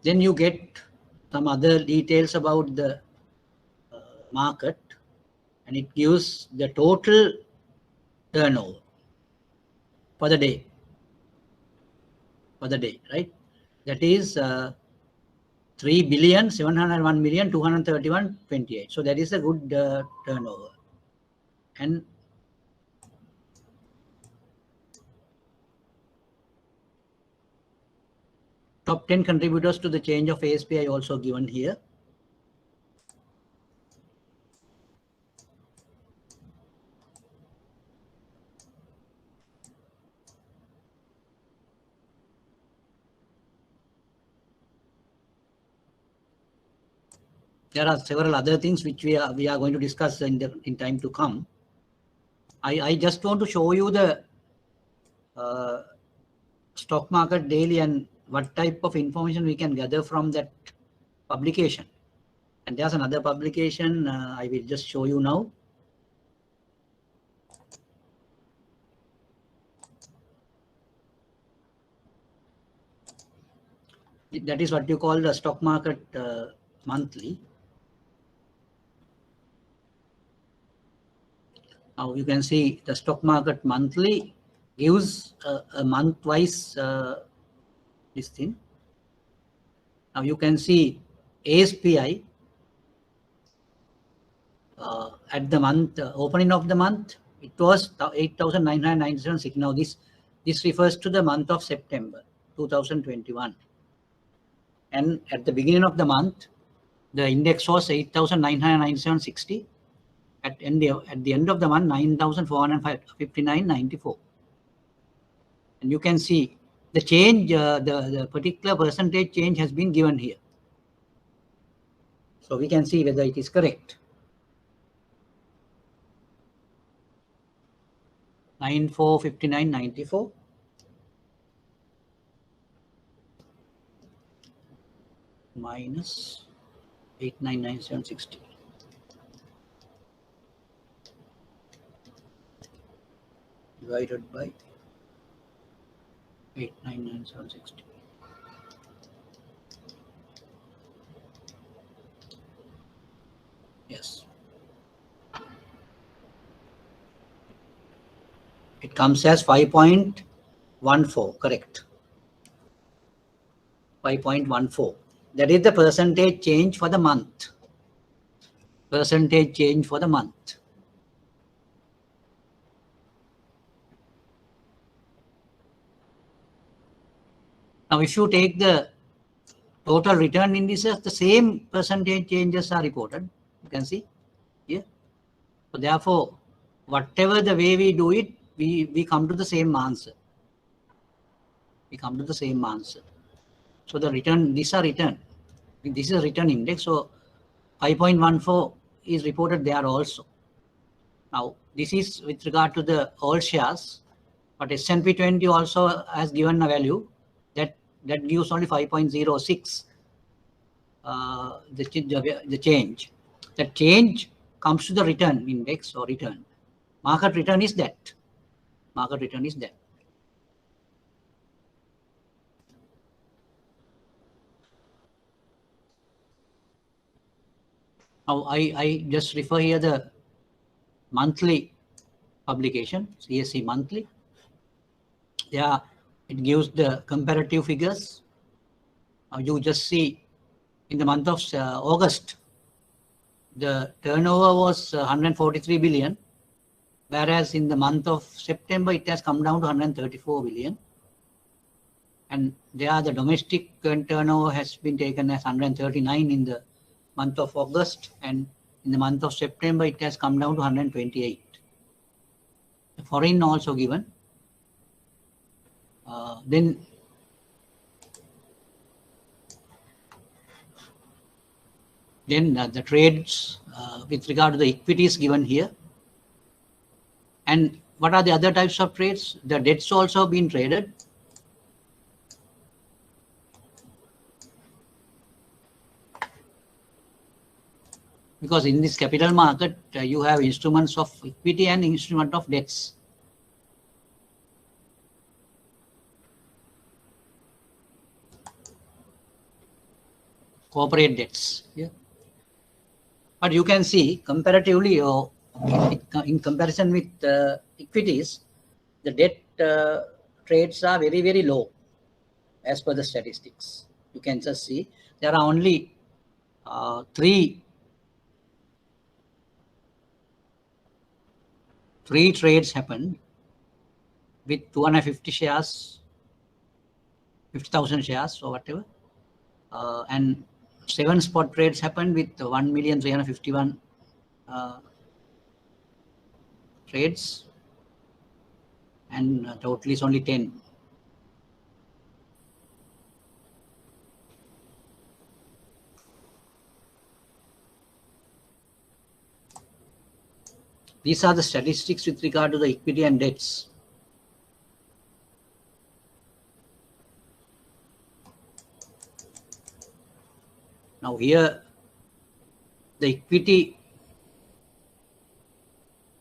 Then you get some other details about the market, and it gives the total turnover for the day. Right? That is 3,701,231,28. So that is a good turnover. And top 10 contributors to the change of ASP are also given here. There are several other things which we are going to discuss in time to come. I just want to show you the stock market daily and what type of information we can gather from that publication. And there's another publication I will just show you now. That is what you call the stock market monthly. Now you can see the stock market monthly gives a month-wise this thing. Now you can see ASPI at the month opening of the month, it was 8,997. Now this refers to the month of September 2021, and at the beginning of the month the index was 8,997.60. At the end of the month 9,459.94, and you can see the change, the particular percentage change has been given here, so we can see whether it is correct. 9,459.94 minus 8,997.60. Divided by 8,997.60. Yes. It comes as 5.14, correct. 5.14. That is the percentage change for the month. Percentage change for the month. Now, if you take the total return indices, the same percentage changes are reported. You can see here. So therefore, whatever the way we do it, we come to the same answer. We come to the same answer. So the return, these are return. This is a return index. So 5.14 is reported there also. Now, this is with regard to the all shares, but S&P 20 also has given a value that gives only 5.06. The change. That change comes to the return index or return. Market return is that. Market return is that. Now, I just refer here the monthly publication, CSE monthly. Yeah, it gives the comparative figures. Now, you just see in the month of August, the turnover was 143 billion, whereas in the month of September, it has come down to 134 billion. And there the domestic turnover has been taken as 139 in the month of August, and in the month of September, it has come down to 128. The foreign also given. Then the trades with regard to the equities given here. And what are the other types of trades? The debts also been traded. Because in this capital market, you have instruments of equity and instrument of debts. Corporate debts. Yeah. But you can see comparatively, in comparison with equities, the debt trades are very, very low as per the statistics. You can just see there are only three trades happened with 250 shares, 50,000 shares or whatever, and 7 spot trades happened with 1,351,000 trades, and total is only 10. These are the statistics with regard to the equity and debts. Now here, the equity,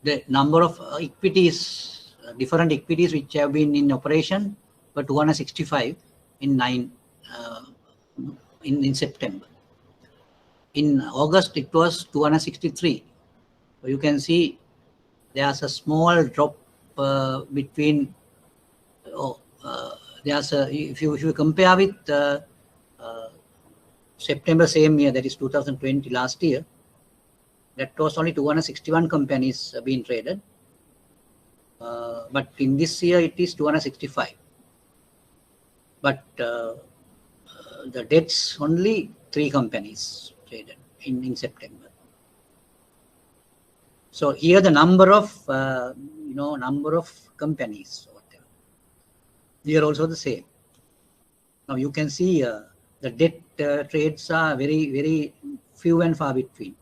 the number of equities, different equities which have been in operation were 265 in September. In August, it was 263. So you can see there's a small drop between. If you compare with September same year, that is 2020, last year, that was only 261 companies being traded. But in this year, it is 265. But the debts, only 3 companies traded in September. So here the number of companies or whatever. Here also the same. Now you can see the debt trades are very, very few and far between.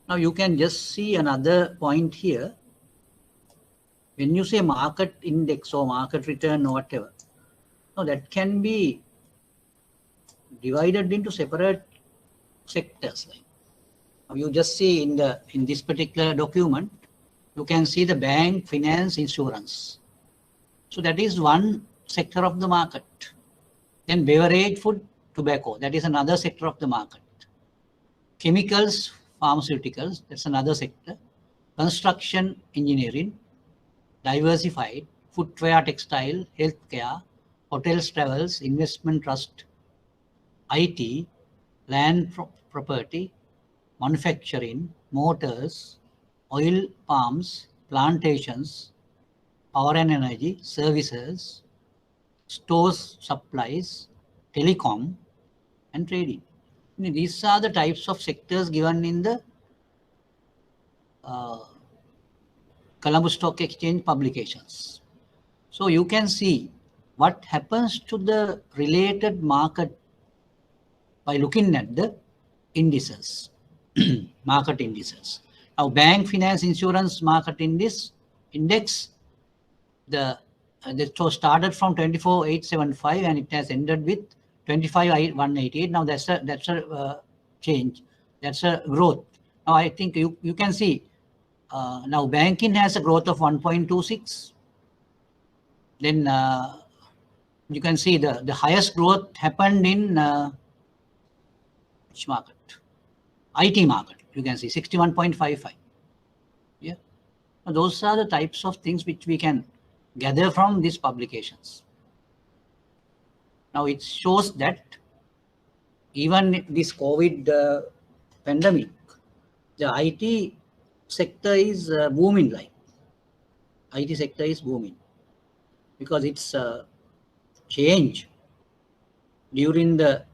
Now you can just see another point here. When you say market index or market return or whatever, no, that can be divided into separate sectors. Now you just see in this particular document, you can see the bank, finance, insurance. So that is one sector of the market. Then beverage, food, tobacco, that is another sector of the market. Chemicals, pharmaceuticals, that's another sector. Construction, engineering, diversified, footwear, textile, healthcare, hotels, travels, investment trust, IT, land property, manufacturing, motors, oil palms, plantations, power and energy, services, stores, supplies, telecom, and trading. These are the types of sectors given in the Colombo Stock Exchange publications. So you can see what happens to the related market by looking at the indices, market indices. Now, bank, finance, insurance market index, the started from 24,875 and it has ended with 25,188. Now that's a change. That's a growth. Now I think you can see now banking has a growth of 1.26. Then you can see the highest growth happened in which market? IT market. You can see 61.55. Yeah. Now, those are the types of things which we can gather from these publications. Now it shows that even this COVID pandemic, the IT sector is booming. Like IT sector is booming because it's change during the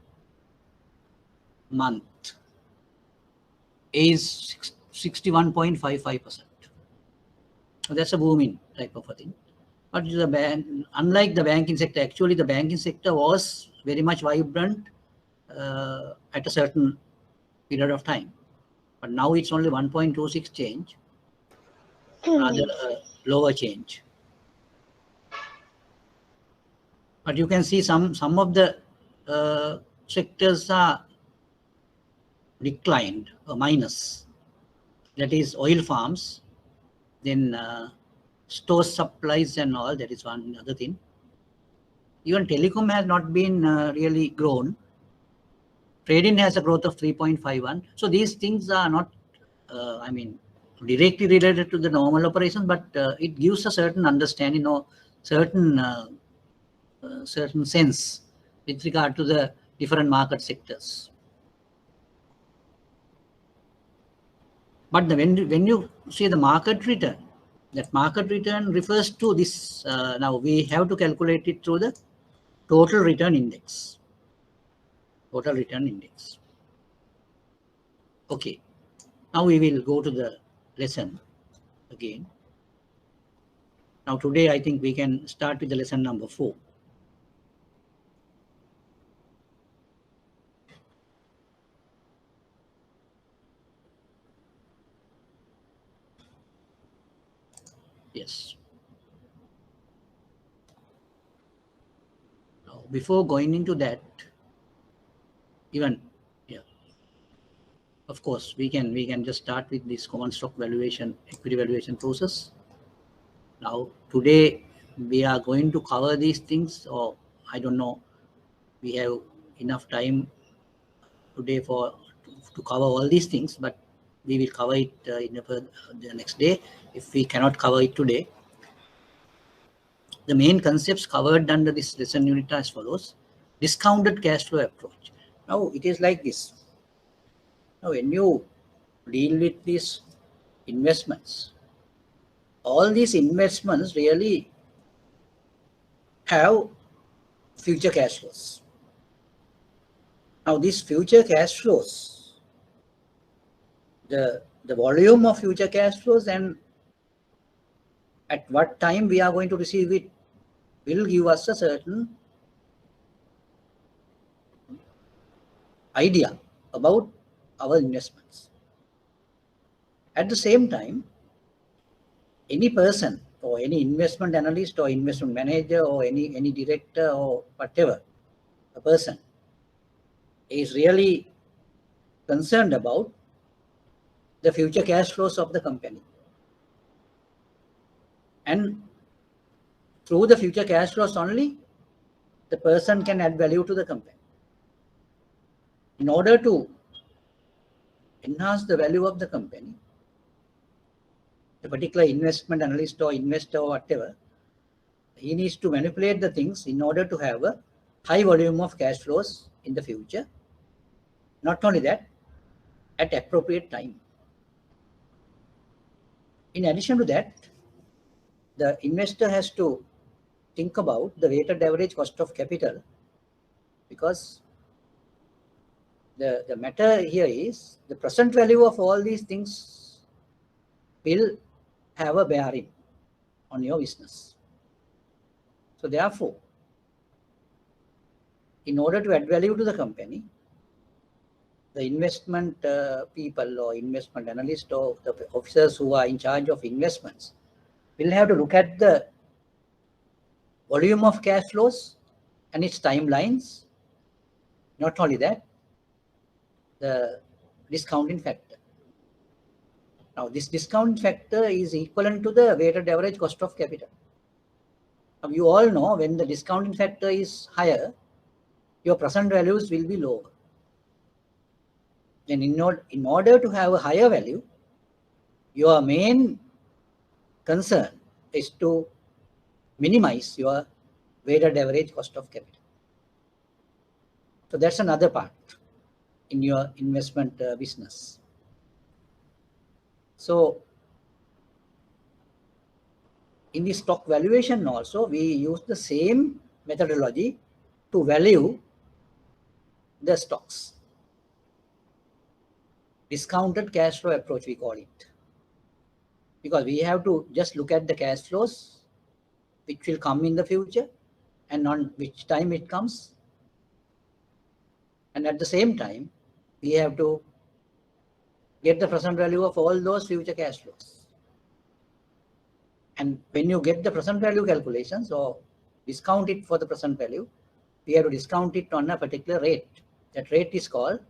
month is 61.55%. So that's a booming type of a thing. But the bank, unlike the banking sector, actually the banking sector was very much vibrant at a certain period of time. But now it's only 1.26 change, rather lower change. But you can see some of the sectors are declined or minus. That is oil farms, then store supplies and all. That is one other thing. Even telecom has not been really grown. Trading has a growth of 3.51. So these things are not, I mean, directly related to the normal operations, but it gives a certain understanding or certain certain sense with regard to the different market sectors. But when you see the market return, that market return refers to this. Now we have to calculate it through the total return index. Total return index. Okay. Now we will go to the lesson again. Now today I think we can start with the lesson number 4. Yes. Now, before going into that, even of course we can just start with this common stock valuation, equity valuation process. Now today we are going to cover these things, or I don't know, we have enough time today to cover all these things, but we will cover it in the next day if we cannot cover it today. The main concepts covered under this lesson unit are as follows. Discounted cash flow approach. Now it is like this. Now when you deal with these investments, all these investments really have future cash flows. Now these future cash flows, the volume of future cash flows and at what time we are going to receive it will give us a certain idea about our investments. At the same time, any person or any investment analyst or investment manager or any director or whatever, a person is really concerned about the future cash flows of the company. And through the future cash flows only, the person can add value to the company. In order to enhance the value of the company, the particular investment analyst or investor or whatever, he needs to manipulate the things in order to have a high volume of cash flows in the future. Not only that, at appropriate time. In addition to that, the investor has to think about the weighted average cost of capital, because the matter here is the present value of all these things will have a bearing on your business. So therefore, in order to add value to the company, the investment people or investment analysts or the officers who are in charge of investments will have to look at the volume of cash flows and its timelines. Not only that, the discounting factor. Now, this discount factor is equivalent to the weighted average cost of capital. Now, you all know when the discounting factor is higher, your present values will be lower. Then in order to have a higher value, your main concern is to minimize your weighted average cost of capital. So that's another part in your investment business. So in the stock valuation also, we use the same methodology to value the stocks. Discounted cash flow approach, we call it. Because we have to just look at the cash flows which will come in the future and on which time it comes. And at the same time, we have to get the present value of all those future cash flows. And when you get the present value calculations or discount it for the present value, we have to discount it on a particular rate. That rate is called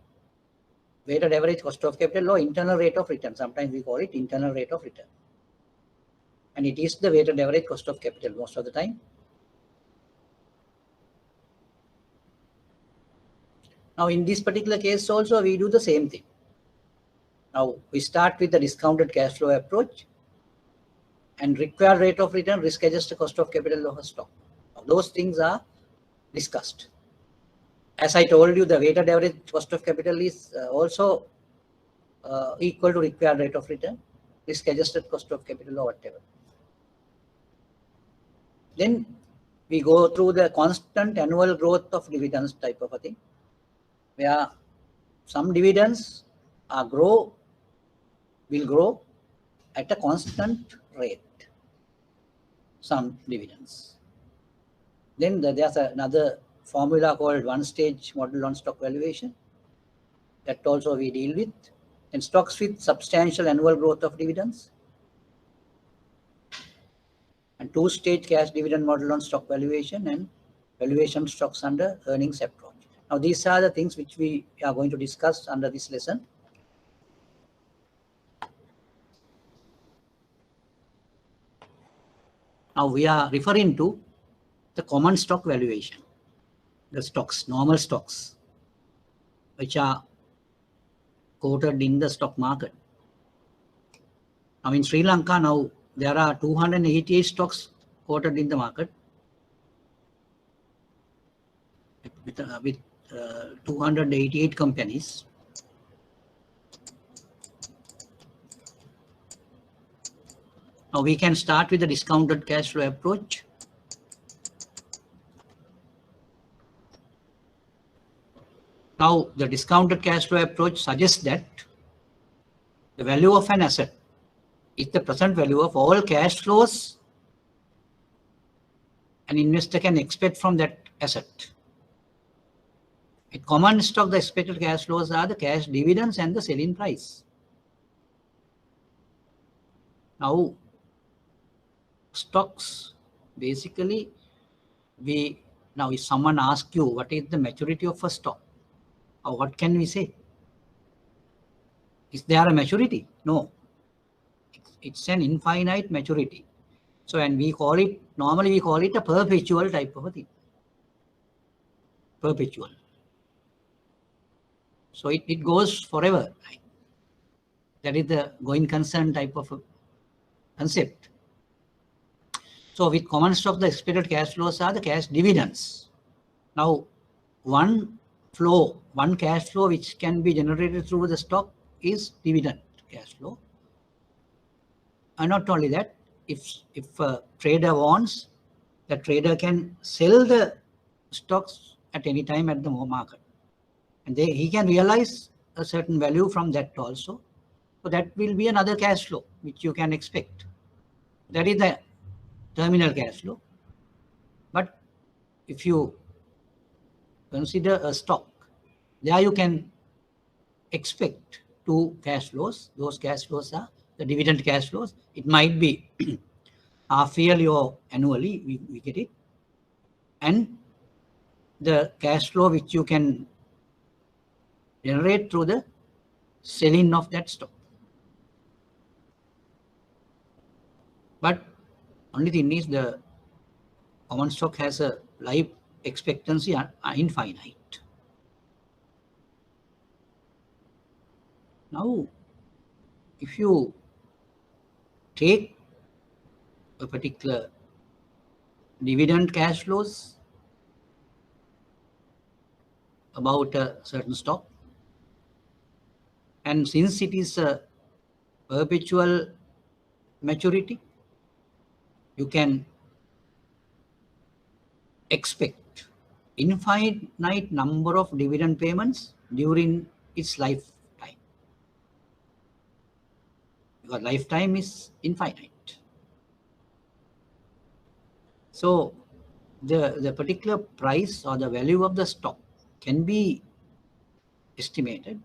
weighted average cost of capital or internal rate of return. Sometimes we call it internal rate of return. And it is the weighted average cost of capital most of the time. Now, in this particular case also, we do the same thing. Now, we start with the discounted cash flow approach and required rate of return, risk-adjusted cost of capital of a stock. Now, those things are discussed. As I told you, the weighted average cost of capital is also equal to required rate of return, risk-adjusted cost of capital or whatever. Then we go through the constant annual growth of dividends type of a thing, where some dividends will grow at a constant rate, some dividends. Then there's another formula called one-stage model on stock valuation. That also we deal with. And stocks with substantial annual growth of dividends. And two-stage cash dividend model on stock valuation and valuation stocks under earnings approach. Now, these are the things which we are going to discuss under this lesson. Now, we are referring to the common stock valuation, the stocks, normal stocks, which are quoted in the stock market. Now, in Sri Lanka, now there are 288 stocks quoted in the market with 288 companies. Now we can start with the discounted cash flow approach. Now the discounted cash flow approach suggests that the value of an asset is the present value of all cash flows an investor can expect from that asset. In common stock, the expected cash flows are the cash dividends and the selling price. Now, stocks, basically, now if someone asks you what is the maturity of a stock, or what can we say? Is there a maturity? No. It's an infinite maturity. So, and we call it, normally we call it a perpetual type of a thing. Perpetual. So it goes forever. That is the going concern type of a concept. So with common stock, the expected cash flows are the cash dividends. Now, one cash flow which can be generated through the stock is dividend cash flow. And not only that, if a trader wants, the trader can sell the stocks at any time at the market. And he can realize a certain value from that also. So that will be another cash flow which you can expect. That is the terminal cash flow. But if you consider a stock, there you can expect two cash flows. Those cash flows are the dividend cash flows. It might be half yearly or annually, we get it. And the cash flow which you can generate through the selling of that stock. But only thing is the common stock has a life expectancy infinite. Now, if you take a particular dividend cash flows about a certain stock, and since it is a perpetual maturity, you can expect infinite number of dividend payments during its lifetime. Because lifetime is infinite. So the particular price or the value of the stock can be estimated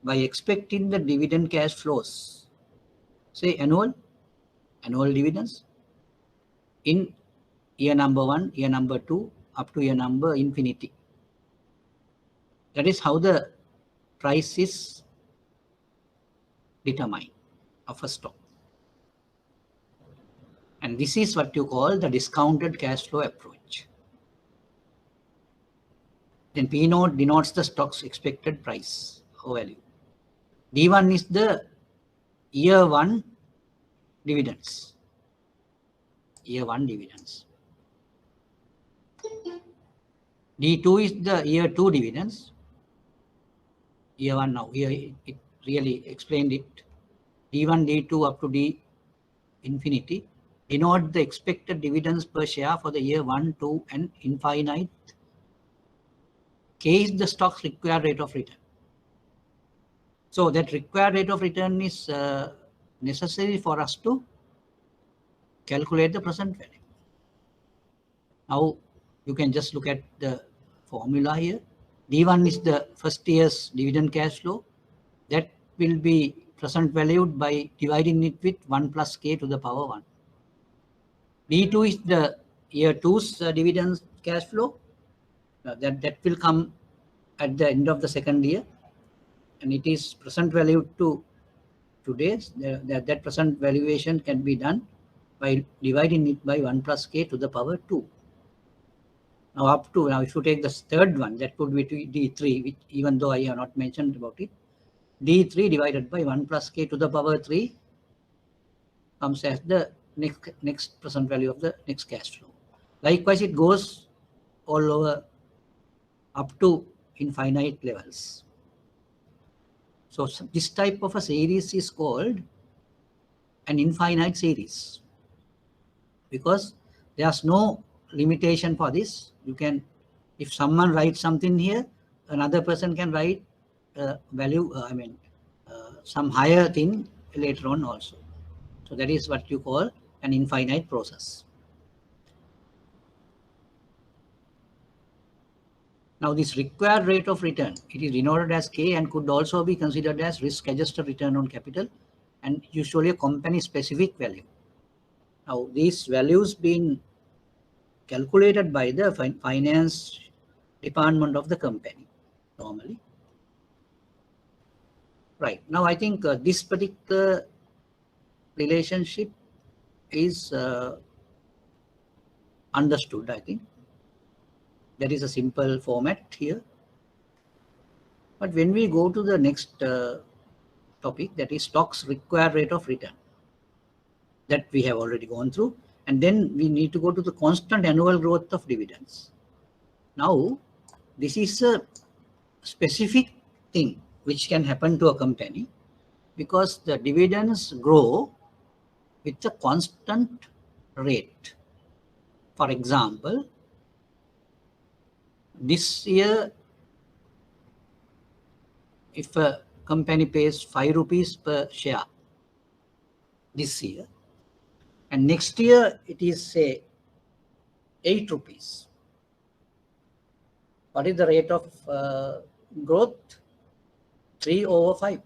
by expecting the dividend cash flows, say annual dividends in year number 1, year number 2, up to year number infinity. That is how the price is determined of a stock. And this is what you call the discounted cash flow approach. Then P note denotes the stock's expected price or value. D1 is the year 1 dividends. Year 1 dividends. D2 is the year 2 dividends. Year 1 now. Here it really explained it. D1, D2 up to D infinity denote the expected dividends per share for the year 1, 2 and infinite. K is the stock's required rate of return. So that required rate of return is necessary for us to calculate the present value. Now you can just look at the formula here. D1 is the first year's dividend cash flow. That will be present valued by dividing it with 1 plus K to the power 1. D2 is the year 2's dividend cash flow. That will come at the end of the second year. And it is present valued to today's. That present valuation can be done by dividing it by 1 plus K to the power 2. Now if you take the third one, that would be D3, which even though I have not mentioned about it, D3 divided by 1 plus K to the power 3 comes as the next present value of the next cash flow. Likewise, it goes all over up to infinite levels. So this type of a series is called an infinite series because there's no limitation for this. You can, if someone writes something here, another person can write value, some higher thing later on also. So that is what you call an infinite process. Now this required rate of return, it is denoted as K and could also be considered as risk-adjusted return on capital and usually a company-specific value. Now these values being calculated by the finance department of the company normally. Right, now I think this particular relationship is understood, I think. There is a simple format here. But when we go to the next topic, that is stocks required rate of return, that we have already gone through. And then we need to go to the constant annual growth of dividends. Now, this is a specific thing which can happen to a company because the dividends grow with a constant rate. For example, this year, if a company pays 5 rupees per share this year, and next year it is say 8 rupees. What is the rate of growth? 3 over 5.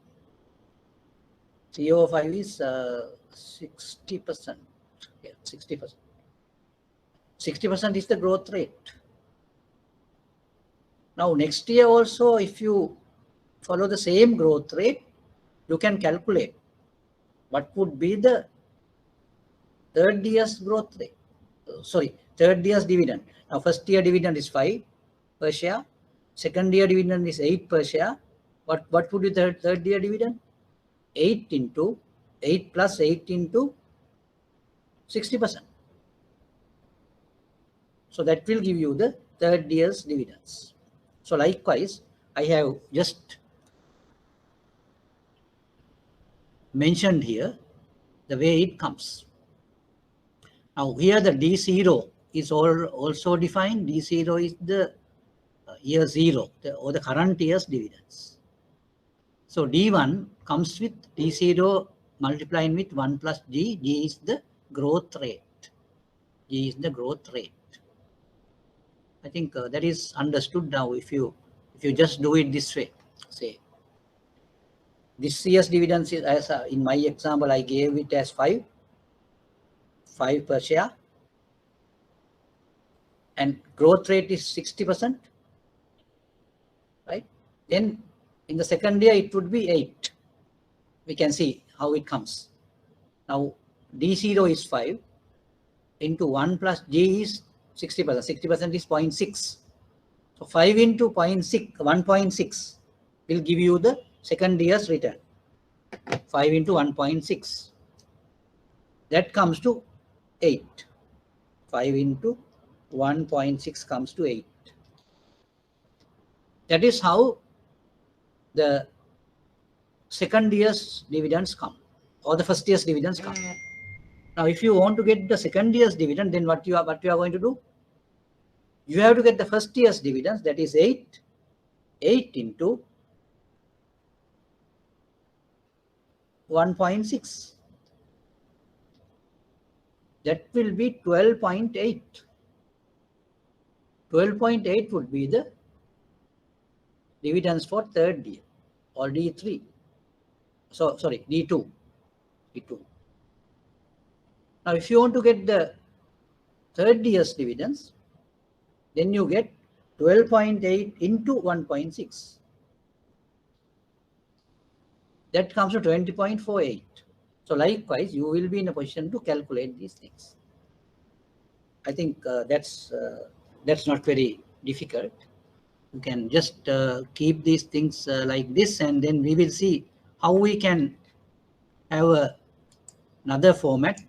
3 over 5 is 60%. Yeah, 60%. 60% is the growth rate. Now, next year also, if you follow the same growth rate, you can calculate what would be the third year's growth rate. Sorry, third year's dividend. Now, first year dividend is 5 per share. Second year dividend is 8 per share. What would be the third year dividend? 8 into 8 plus 8 into 60%. So that will give you the third year's dividends. So likewise, I have just mentioned here the way it comes. Now here the D0 is also defined. D0 is the year 0 or the current year's dividends. So D1 comes with D0 multiplying with 1 plus G. G is the growth rate. G is the growth rate. I think that is understood now. If you just do it this way, say this year's dividends is, as in my example, I gave it as 5 per share, and growth rate is 60%, right? Then in the second year it would be 8. We can see how it comes. Now D0 is 5 into 1 plus G is 60%. 60% is 0.6. So 5 into 0.6, 1.6 will give you the second year's return. 5 into 1.6. That comes to 8. 5 into 1.6 comes to 8. That is how the second year's dividends come, or the first year's dividends come. Now, if you want to get the second year's dividend, then what you are going to do? You have to get the first year's dividends, that is 8. 8 into 1.6. That will be 12.8. 12.8 would be the dividends for third year, or D3. So, sorry, D2. D2. Now, if you want to get the third year's dividends, then you get 12.8 into 1.6. That comes to 20.48. So likewise, you will be in a position to calculate these things. I think that's not very difficult. You can just keep these things like this, and then we will see how we can have another format.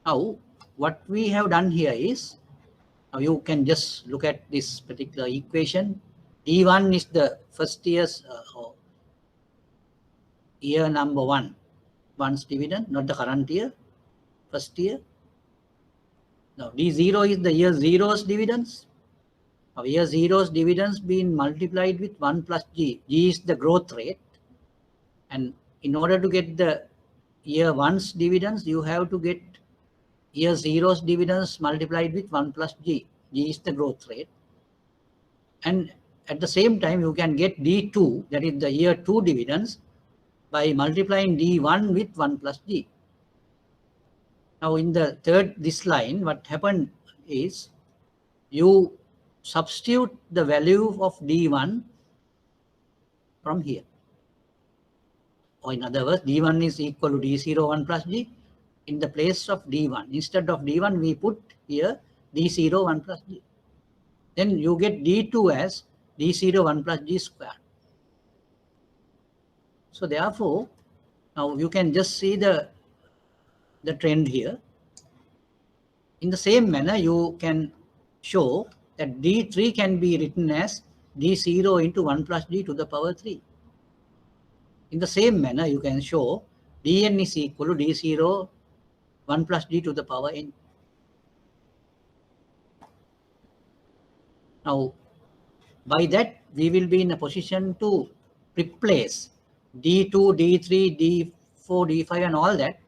Now, what we have done here is, now you can just look at this particular equation. D1 is the first year's year number 1, one's dividend, not the current year, first year. Now D0 is the year 0's dividends. Now year 0's dividends being multiplied with 1 plus G. G is the growth rate. And in order to get the year 1's dividends, you have to get year 0's dividends multiplied with 1 plus G. G is the growth rate. And at the same time, you can get D2, that is the year 2 dividends, by multiplying D1 with 1 plus G. Now in the this line, what happened is you substitute the value of D1 from here. Or in other words, D1 is equal to D0 1 plus G. in the place of D1. Instead of D1, we put here D0, 1 plus D. Then you get D2 as D0, 1 plus D squared. So therefore, now you can just see the trend here. In the same manner, you can show that D3 can be written as D0 into 1 plus D to the power 3. In the same manner, you can show Dn is equal to D0, 1 plus D to the power n. Now, by that, we will be in a position to replace D2, D3, D4, D5 and all that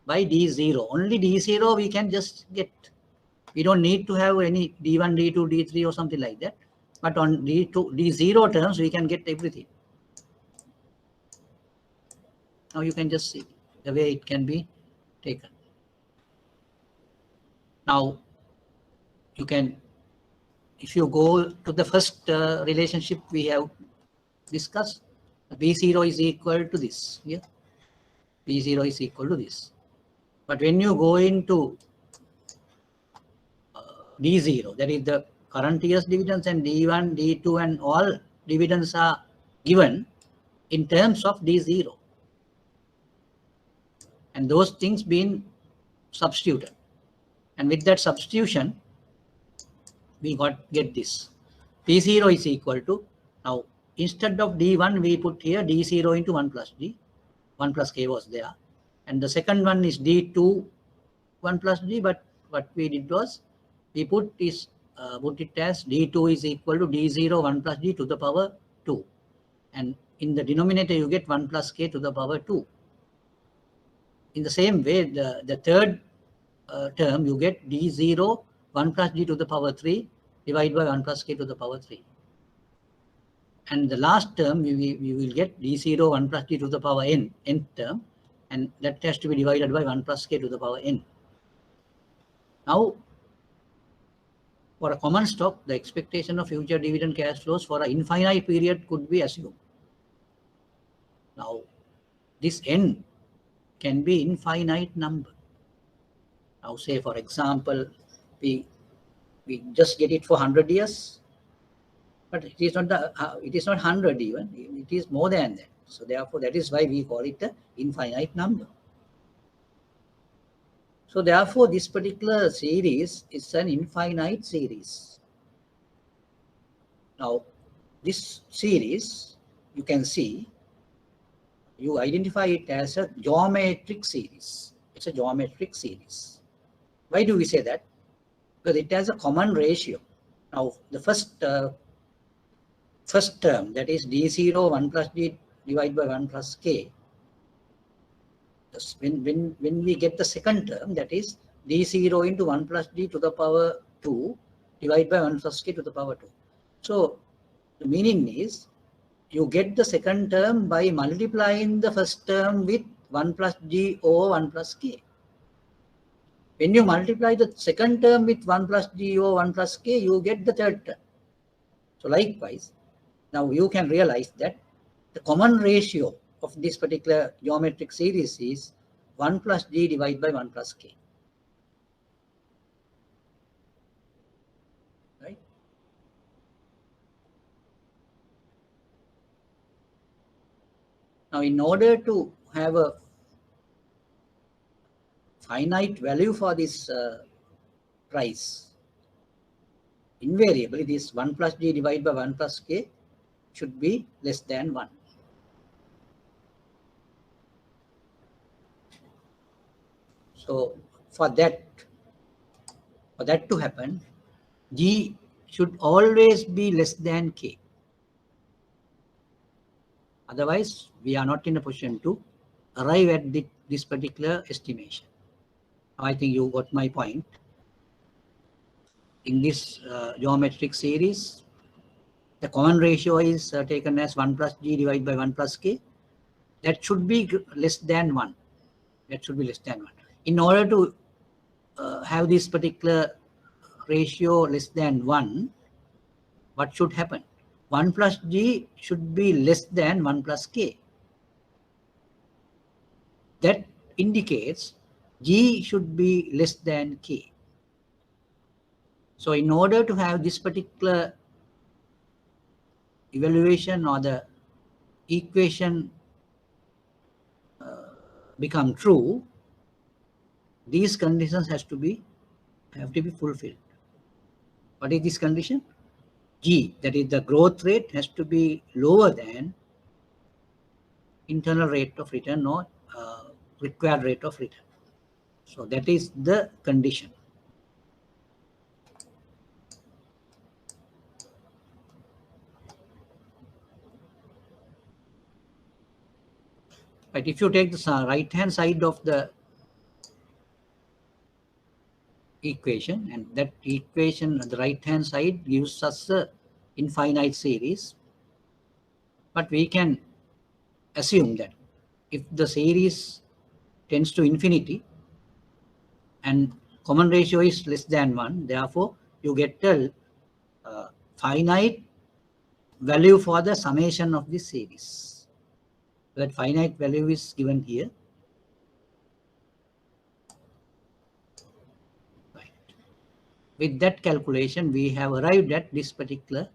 by D0. Only D0 we can just get. We don't need to have any D1, D2, D3 or something like that. But on D2, D0 terms, we can get everything. Now you can just see the way it can be taken. Now, you can, if you go to the first relationship we have discussed, B0 is equal to this here. B0 is equal to this. But when you go into D0, that is the current year's dividends, and D1, D2 and all dividends are given in terms of D0. And those things being substituted. And with that substitution, we get this. P0 is equal to, now instead of D1, we put here D0 into 1 plus D. 1 plus K was there. And the second one is D2, 1 plus D. But what we did was, we put it as D2 is equal to D0, 1 plus D to the power 2. And in the denominator, you get 1 plus K to the power 2. In the same way, the third term, you get D0, 1 plus D to the power 3 divided by 1 plus K to the power 3. And the last term, we will get D0, 1 plus D to the power n, nth term, and that has to be divided by 1 plus K to the power n. Now, for a common stock, the expectation of future dividend cash flows for an infinite period could be assumed. Now, this n can be infinite number. Now, say for example, we just get it for 100 years, but it is not 100 even. It is more than that. So therefore, that is why we call it an infinite number. So therefore, this particular series is an infinite series. Now, this series, you can see, you identify it as a geometric series. It's a geometric series. Why do we say that? Because it has a common ratio. Now, the first term, that is D0, 1 plus D divided by 1 plus K. When we get the second term, that is D0 into 1 plus D to the power 2 divided by 1 plus K to the power 2. So, the meaning is, you get the second term by multiplying the first term with 1 plus D over 1 plus K. When you multiply the second term with 1 plus D over 1 plus K, you get the third term. So likewise, now you can realize that the common ratio of this particular geometric series is 1 plus D divided by 1 plus K. Right? Now, in order to have a finite value for this price, invariably this 1 plus D divided by 1 plus K should be less than 1. So for that to happen, G should always be less than K. Otherwise, we are not in a position to arrive at this particular estimation. I think you got my point. In this geometric series, the common ratio is taken as 1 plus G divided by 1 plus K. That should be less than 1. That should be less than 1. In order to have this particular ratio less than 1, what should happen? 1 plus G should be less than 1 plus K. That indicates G should be less than K. So in order to have this particular evaluation or the equation become true, these conditions have to be fulfilled. What is this condition? G, that is the growth rate, has to be lower than internal rate of return or required rate of return. So that is the condition. But if you take the right hand side of the equation, and that equation on the right hand side gives us a infinite series, but we can assume that if the series tends to infinity and common ratio is less than 1, therefore you get a finite value for the summation of this series. That finite value is given here. Right. With that calculation, we have arrived at this particular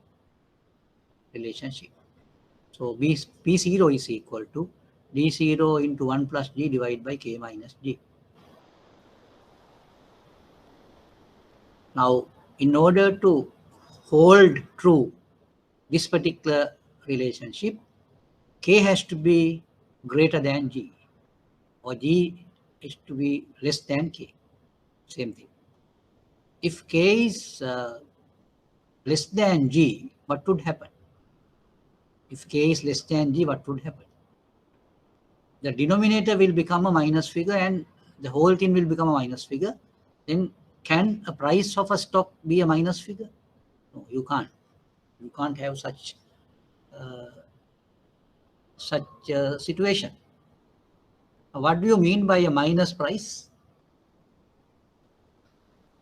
relationship. So P0 is equal to D0 into 1 plus G divided by K minus G. Now, in order to hold true this particular relationship, K has to be greater than G, or G is to be less than K. Same thing. If K is less than G, what would happen? If K is less than G, what would happen? The denominator will become a minus figure and the whole thing will become a minus figure. Then can a price of a stock be a minus figure? No, you can't. You can't have such a situation. What do you mean by a minus price?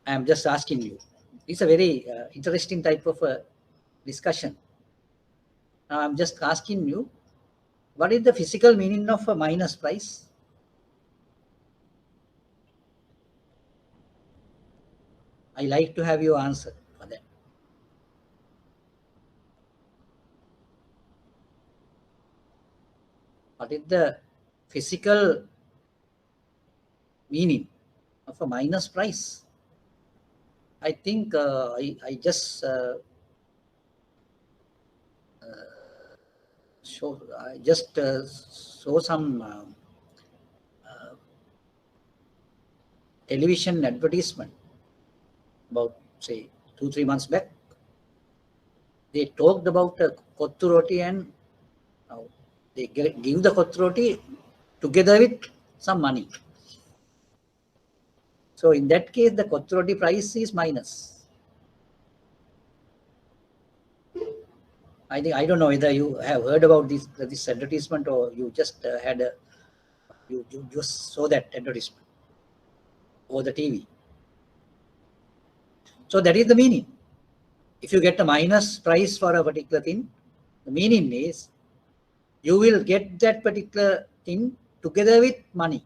I am just asking you. It's a very interesting type of discussion. Now I'm just asking you, what is the physical meaning of a minus price? I like to have your answer for that. What is the physical meaning of a minus price? I think I just show some television advertisement about, say, 2-3 months back. They talked about kottu roti, and they give the kottu roti together with some money. So in that case, the kottu roti price is minus. I don't know whether you have heard about this advertisement, or you just you just saw that advertisement over the TV. So that is the meaning. If you get a minus price for a particular thing, the meaning is you will get that particular thing together with money.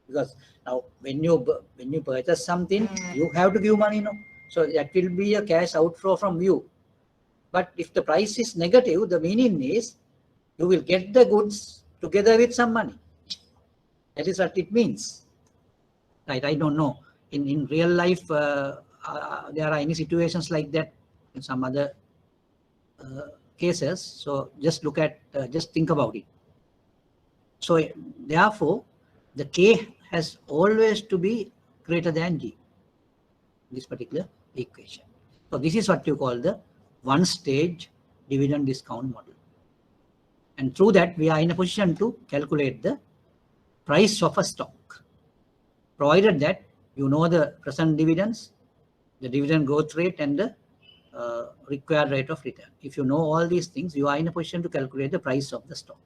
Because now when you purchase something, you have to give money, no? So that will be a cash outflow from you. But if the price is negative, the meaning is you will get the goods together with some money. That is what it means. Right? I don't know. In real life, there are any situations like that in some other cases. So just look at, just think about it. So therefore, the K has always to be greater than G, this particular equation. So this is what you call the one-stage dividend discount model. And through that, we are in a position to calculate the price of a stock, provided that you know the present dividends, the dividend growth rate, and the required rate of return. If you know all these things, you are in a position to calculate the price of the stock.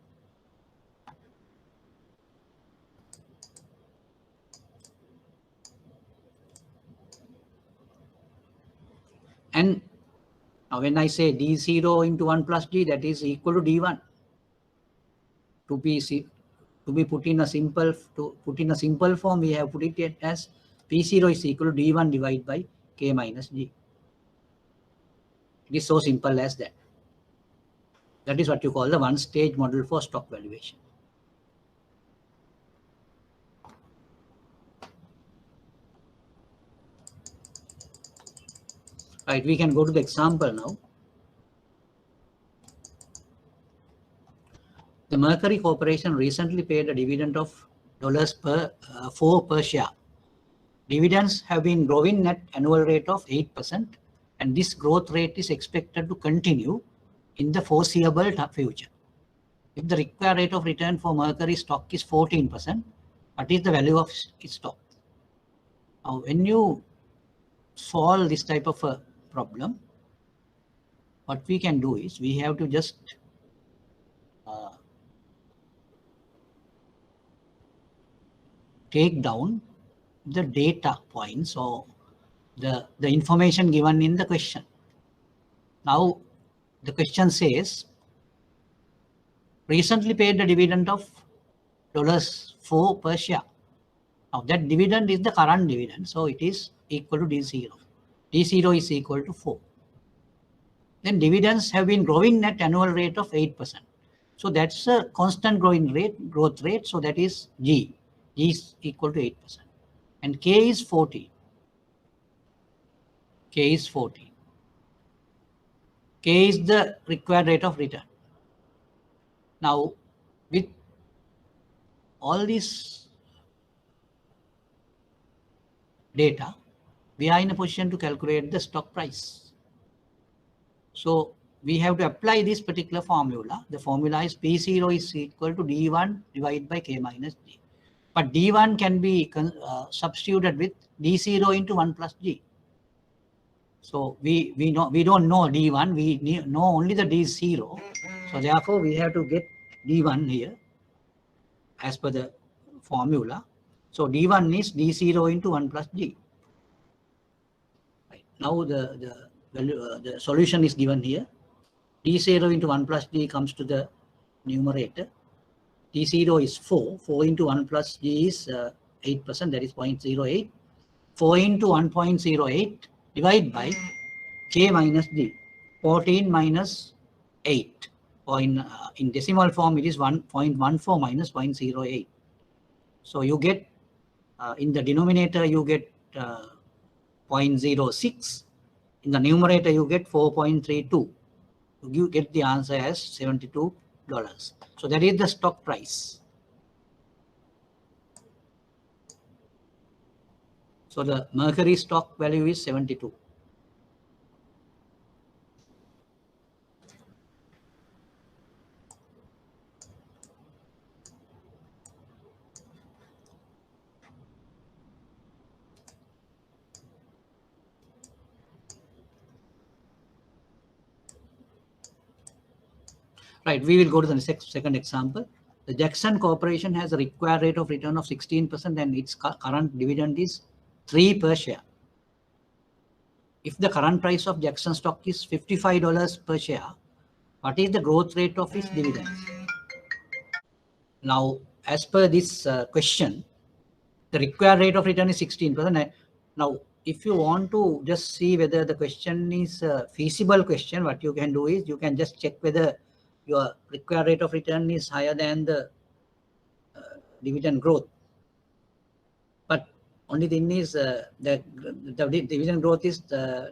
And now when I say D0 into 1 plus G, that is equal to D1. 2 to be put in a simple form, we have put it as P0 is equal to D1 divided by K minus G. It is so simple as that. That is what you call the one-stage model for stock valuation. Right, we can go to the example now. The Mercury Corporation recently paid a dividend of $4 per share. Dividends have been growing at annual rate of 8%, and this growth rate is expected to continue in the foreseeable future. If the required rate of return for Mercury stock is 14%, what is the value of its stock? Now, when you solve this type of a problem, what we can do is we have to just take down the data points or the information given in the question. Now, the question says, recently paid a dividend of $4 per share. Now, that dividend is the current dividend, so it is equal to D0. D0 is equal to 4. Then dividends have been growing at annual rate of 8%. So that's a constant growth rate, so that is G. G is equal to 8%. And K is 14. K is 14. K is the required rate of return. Now, with all this data, we are in a position to calculate the stock price. So we have to apply this particular formula. The formula is P0 is equal to D1 divided by K minus G. But D1 can be substituted with D0 into 1 plus G. So we don't know D1, we know only the D0. So therefore we have to get D1 here as per the formula. So D1 is D0 into 1 plus G. Right. Now the solution is given here. D0 into 1 plus G comes to the numerator. D0 is 4. 4 into 1 plus G is 8%, that is 0.08. 4 into 1.08 divided by K minus G. 14 minus 8. Or in decimal form, it is 1.14 minus 0.08. So you get, in the denominator, you get 0.06. In the numerator, you get 4.32. You get the answer as $72. So that is the stock price. So the Mercury stock value is 72. Right, we will go to the second example. The Jackson Corporation has a required rate of return of 16% and its current dividend is 3 per share. If the current price of Jackson stock is $55 per share, what is the growth rate of its dividends? Now, as per this question, the required rate of return is 16%. Now, if you want to just see whether the question is a feasible question, what you can do is you can just check whether your required rate of return is higher than the dividend growth. But only thing is the dividend growth is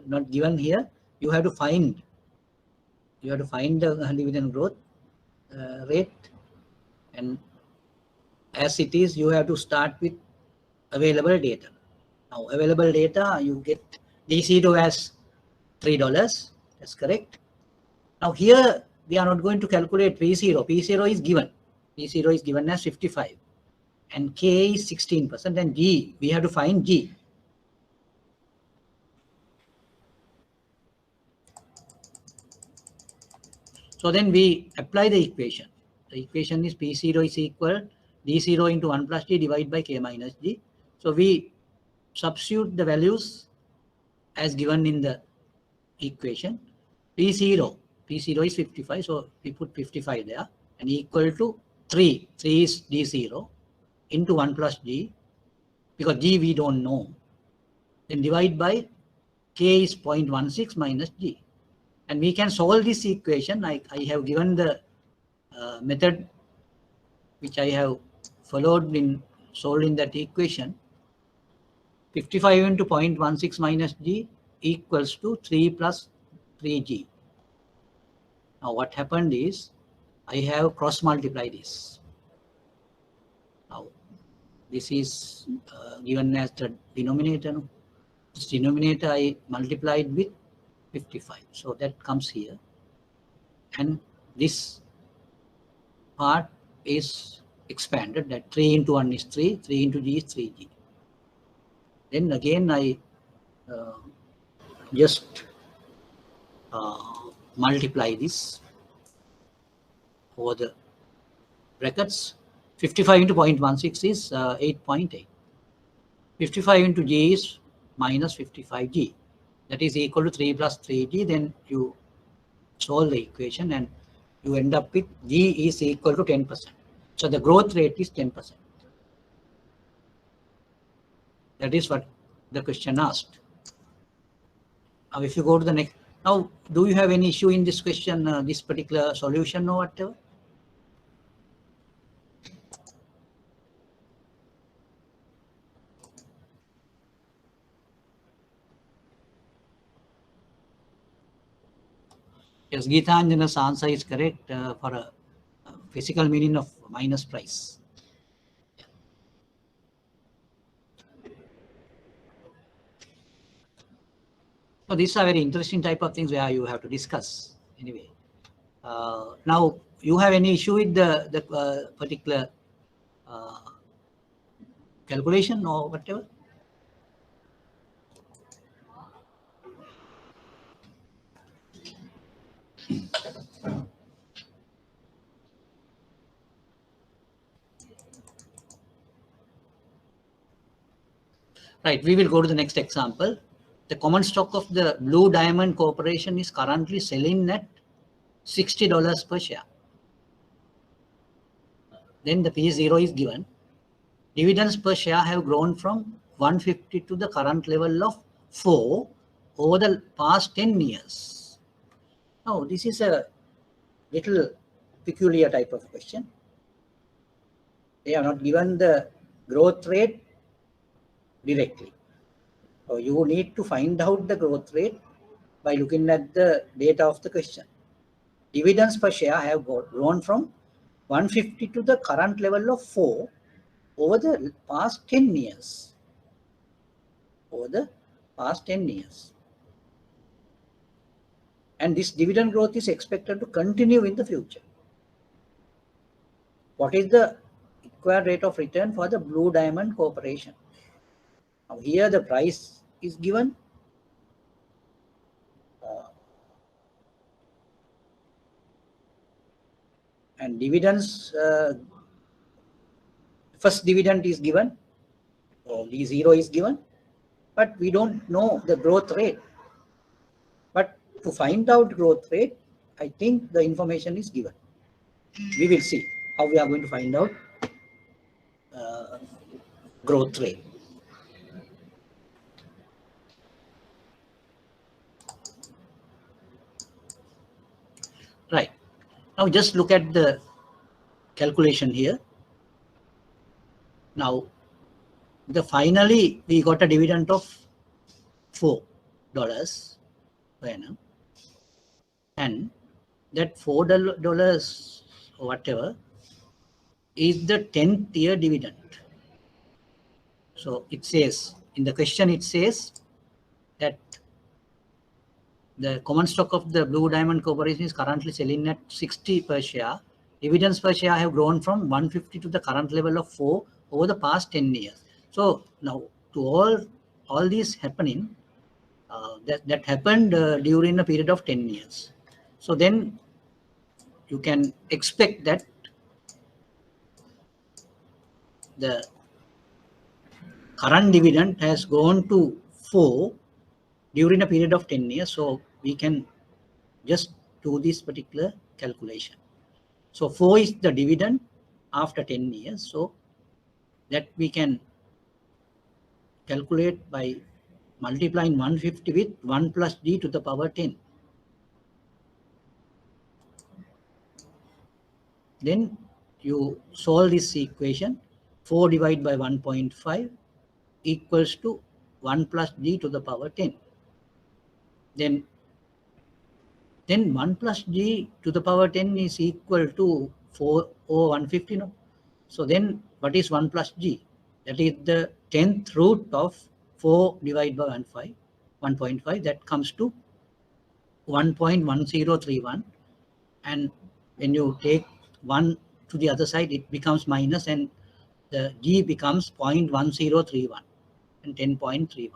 not given here. You have to find the dividend growth rate, and as it is, you have to start with available data. Now, available data, you get D0 as $3. That's correct. Now here we are not going to calculate P0. P0 is given. P0 is given as 55. And K is 16%, and G, we have to find G. So then we apply the equation. The equation is P0 is equal D0 into 1 plus G divided by K minus G. So we substitute the values as given in the equation. P0 is 55, so we put 55 there, and equal to 3 is D0 into 1 plus G, because G we don't know, then divide by K is 0.16 minus G. And we can solve this equation. I have given the method which I have followed in solving that equation. 55 into 0.16 minus G equals to 3 plus 3G. Now what happened is I have cross multiplied this. Now this is given as the denominator. This denominator I multiplied with 55. So that comes here. And this part is expanded, that 3 into 1 is 3, 3 into G is 3G. Then again I just multiply this over the brackets. 55 into 0.16 is 8.8. 55 into G is minus 55G. That is equal to 3 plus 3G. Then you solve the equation and you end up with G is equal to 10%. So the growth rate is 10%. That is what the question asked. Now if you go to the next, now do you have any issue in this question, this particular solution or whatever? Yes, Geethanjana's answer is correct for a physical meaning of minus price. So these are very interesting type of things where you have to discuss anyway. Now you have any issue with the particular calculation or whatever? Right, we will go to the next example. The common stock of the Blue Diamond Corporation is currently selling at $60 per share. Then the P0 is given. Dividends per share have grown from 150 to the current level of 4 over the past 10 years. Now, this is a little peculiar type of question. They are not given the growth rate directly. So you need to find out the growth rate by looking at the data of the question. Dividends per share have grown from 150 to the current level of 4 over the past 10 years. Over the past 10 years. And this dividend growth is expected to continue in the future. What is the required rate of return for the Blue Diamond Corporation? Now here the price is given. And dividends, first dividend is given, or D0 is given, but we don't know the growth rate. But to find out growth rate, I think the information is given. We will see how we are going to find out growth rate. Right. Now just look at the calculation here. Now, finally we got a dividend of $4 per annum, and that $4 or whatever is the 10th year dividend. So it says in the question, it says that the common stock of the Blue Diamond Corporation is currently selling at 60 per share. Dividends per share have grown from 150 to the current level of 4 over the past 10 years. So now to all these happening, that happened during a period of 10 years. So then you can expect that the current dividend has gone to 4 during a period of 10 years. So we can just do this particular calculation. So 4 is the dividend after 10 years. So that we can calculate by multiplying 150 with 1 plus d to the power 10. Then you solve this equation. 4 divided by 1.5 equals to 1 plus d to the power 10. Then 1 plus d to the power 10 is equal to 4 or 150. No? So then what is 1 plus g? That is the 10th root of 4 divided by 1.5. That comes to 1.1031. And when you take 1 to the other side, it becomes minus, and the g becomes 0.1031 and 10.31.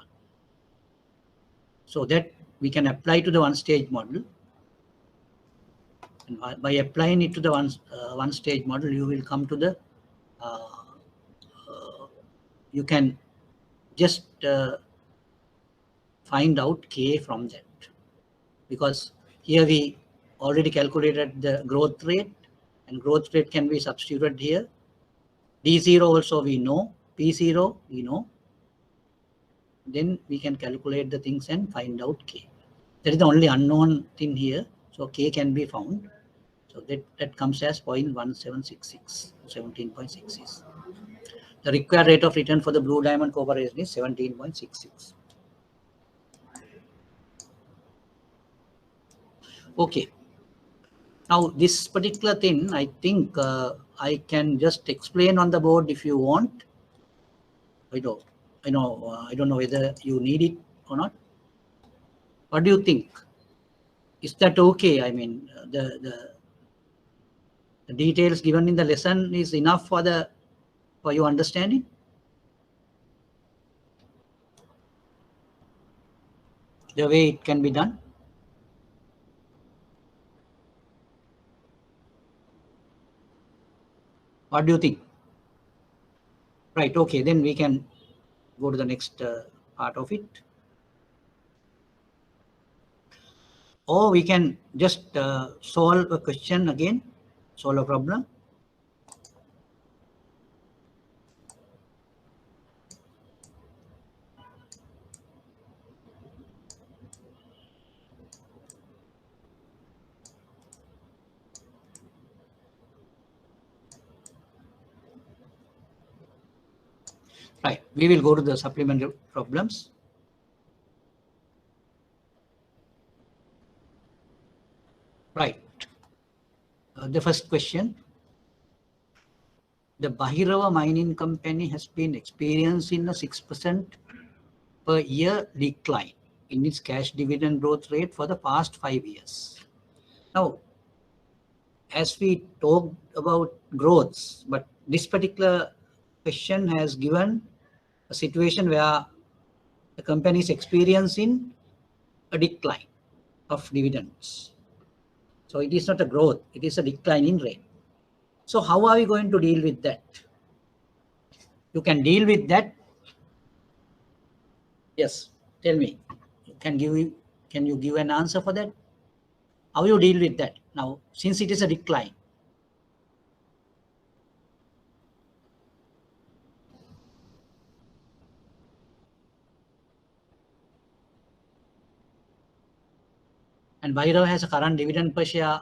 So that we can apply to the one-stage model. And by applying it to the one-stage model, you will come to the, you can just find out K from that. Because here we already calculated the growth rate, and growth rate can be substituted here. D0 also we know, P0 we know. Then we can calculate the things and find out K. That is the only unknown thing here. So K can be found. So that comes as 0.1766, 17.66. The required rate of return for the Blue Diamond Corporation is 17.66. Okay. Now this particular thing, I think I can just explain on the board if you want. I don't know whether you need it or not. What do you think? Is that okay? I mean, the details given in the lesson is enough for your understanding? The way it can be done? What do you think? Right, okay, then we can go to the next part of it. Or we can just solve a question again, solve a problem. Right, we will go to the supplementary problems. Right, the first question. The Bahira mining company has been experiencing a 6% per year decline in its cash dividend growth rate for the past 5 years. Now, as we talked about growths, but this particular question has given a situation where the company is experiencing a decline of dividends. So it is not a growth, it is a decline in rate. So how are we going to deal with that? You can deal with that. Yes, tell me. Can you give an answer for that? How you deal with that? Now, since it is a decline. And Bahira has a current dividend per share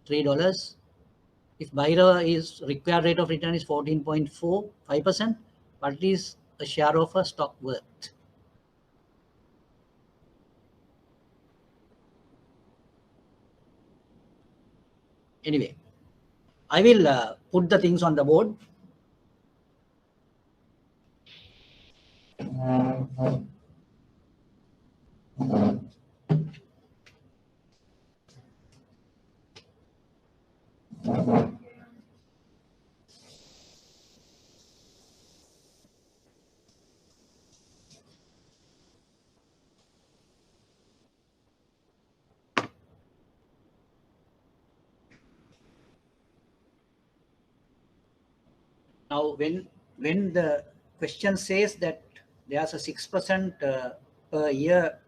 $3. If Bahira is required rate of return is 14.45%, what is a share of a stock worth? Anyway, I will put the things on the board. Now, when the question says that there's a 6% per year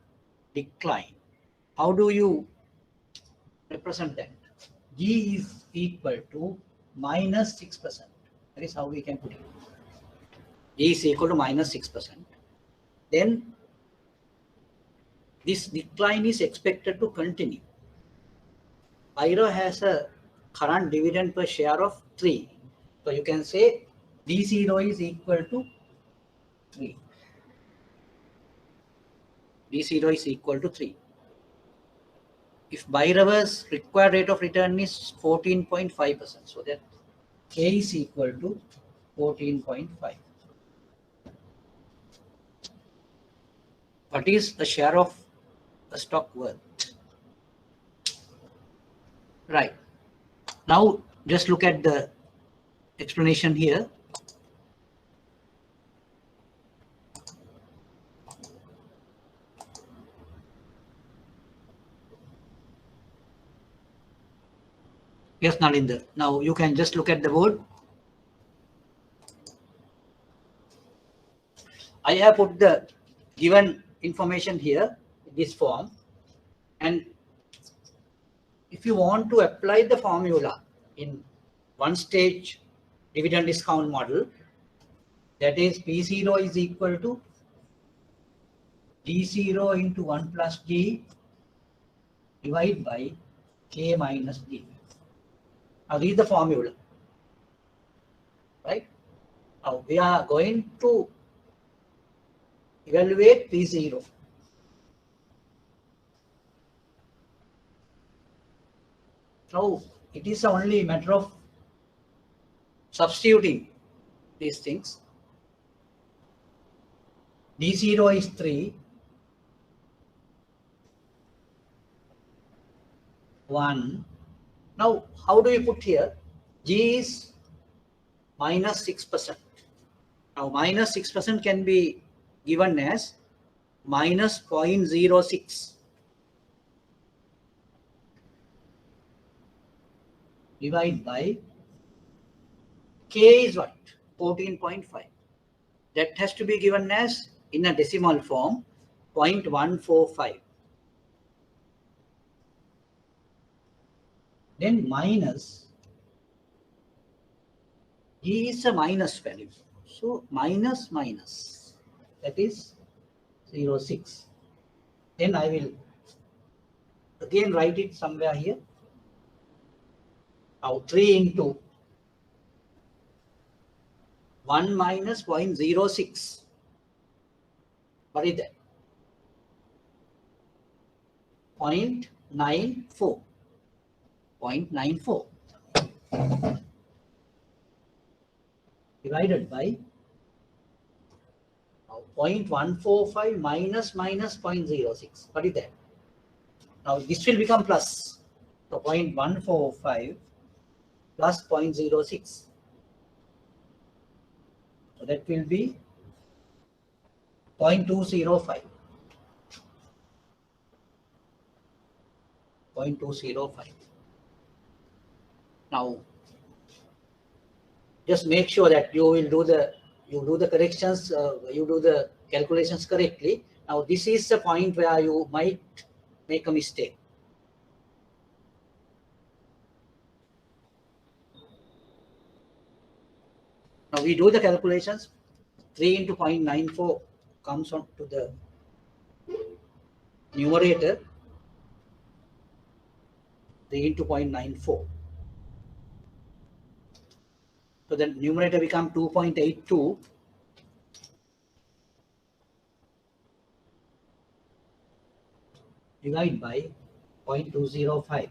decline, how do you represent that? G is equal to minus 6%. That is how we can put it. G is equal to minus 6%. Then this decline is expected to continue. Bahira has a current dividend per share of 3. So you can say D0 is equal to 3. D0 is equal to 3. If Bahira's required rate of return is 14.5%, so that K is equal to 14.5. What is the share of the stock worth? Right. Now just look at the explanation here. Yes, Nalinder. Now you can just look at the board. I have put the given information here in this form, and if you want to apply the formula in one stage dividend discount model, that is P0 is equal to D0 into 1 plus G divided by K minus D. Now read the formula, right? Now we are going to evaluate P0. Now it is only a matter of substituting these things. D0 is 3, 1. Now how do you put here? G is minus 6%. Now minus 6% can be given as minus 0.06 divided by K is what? 14.5. That has to be given as, in a decimal form, 0.145. Then minus, G is a minus value. So minus, that is 0.6. Then I will again write it somewhere here. Now 3 into 1 minus 0.06. What is that? 0.94. 0.94 divided by 0.145 minus 0.06. What is that? Now this will become plus. So 0.145 plus 0.06. So that will be 0.205. 0.205. Now, just make sure that you will do the corrections, you do the calculations correctly. Now, this is the point where you might make a mistake. Now, we do the calculations. 3 into 0.94 comes on to the numerator. 3 into 0.94. So the numerator becomes 2.82 divided by 0.205.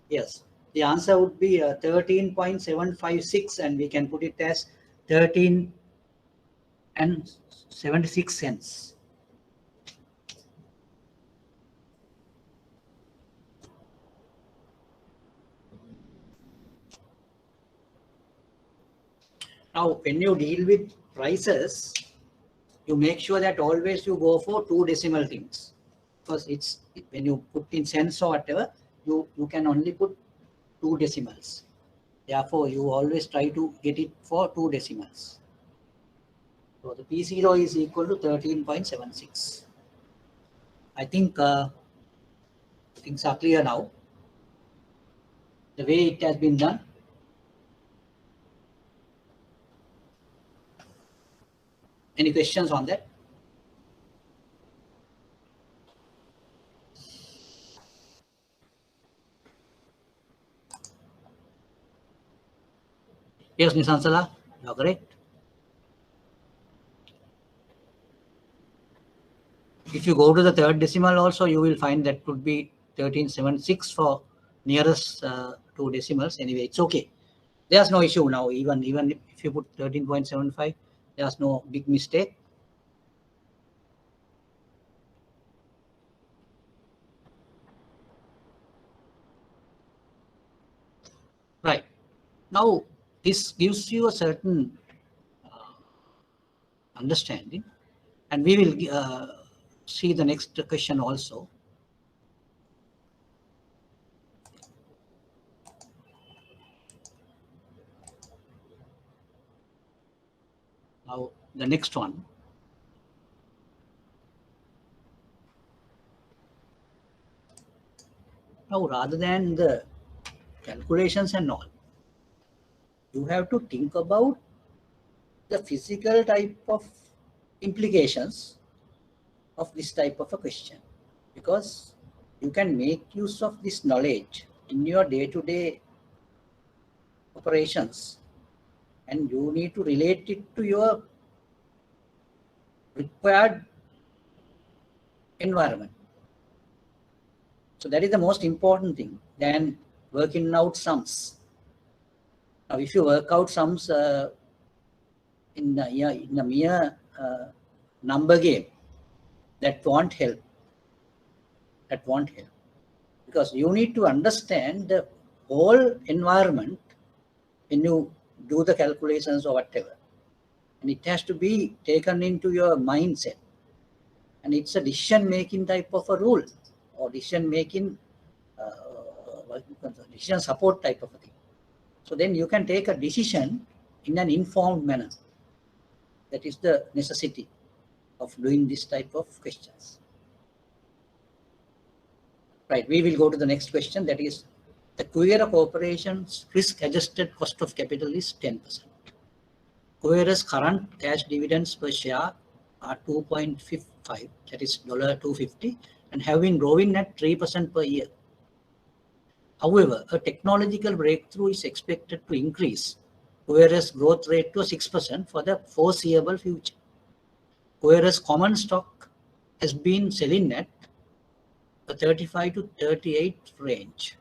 Yes, the answer would be 13.756, and we can put it as 13 and 76 cents. Now, when you deal with prices, you make sure that always you go for 2 decimal things, because it's when you put in cents or whatever, you can only put 2 decimals. Therefore, you always try to get it for 2 decimals. So the P0 is equal to 13.76. I think things are clear now. The way it has been done. Any questions on that? Yes, Nisansala, you are correct. If you go to the third decimal also, you will find that could be 13.76 for nearest 2 decimals. Anyway, it's okay. There's no issue now. Even if you put 13.75, there's no big mistake. Right. Now, this gives you a certain understanding, and we will see the next question also. Now, the next one. Now, rather than the calculations and all, you have to think about the physical type of implications of this type of a question, because you can make use of this knowledge in your day-to-day operations, and you need to relate it to your required environment. So that is the most important thing than working out sums. Now, if you work out sums in a mere number game, that won't help. That won't help, because you need to understand the whole environment when you do the calculations or whatever, and it has to be taken into your mindset, and it's a decision making type of a rule, or decision making decision support type of a thing. So then you can take a decision in an informed manner. That is the necessity of doing this type of questions. Right, we will go to the next question, that is the Coira Corporation's risk-adjusted cost of capital is 10%. Coira's current cash dividends per share are 2.55, that is $2.50, and have been growing at 3% per year. However, a technological breakthrough is expected to increase Coira's growth rate to 6% for the foreseeable future. Coira's common stock has been selling at a 35 to 38 range.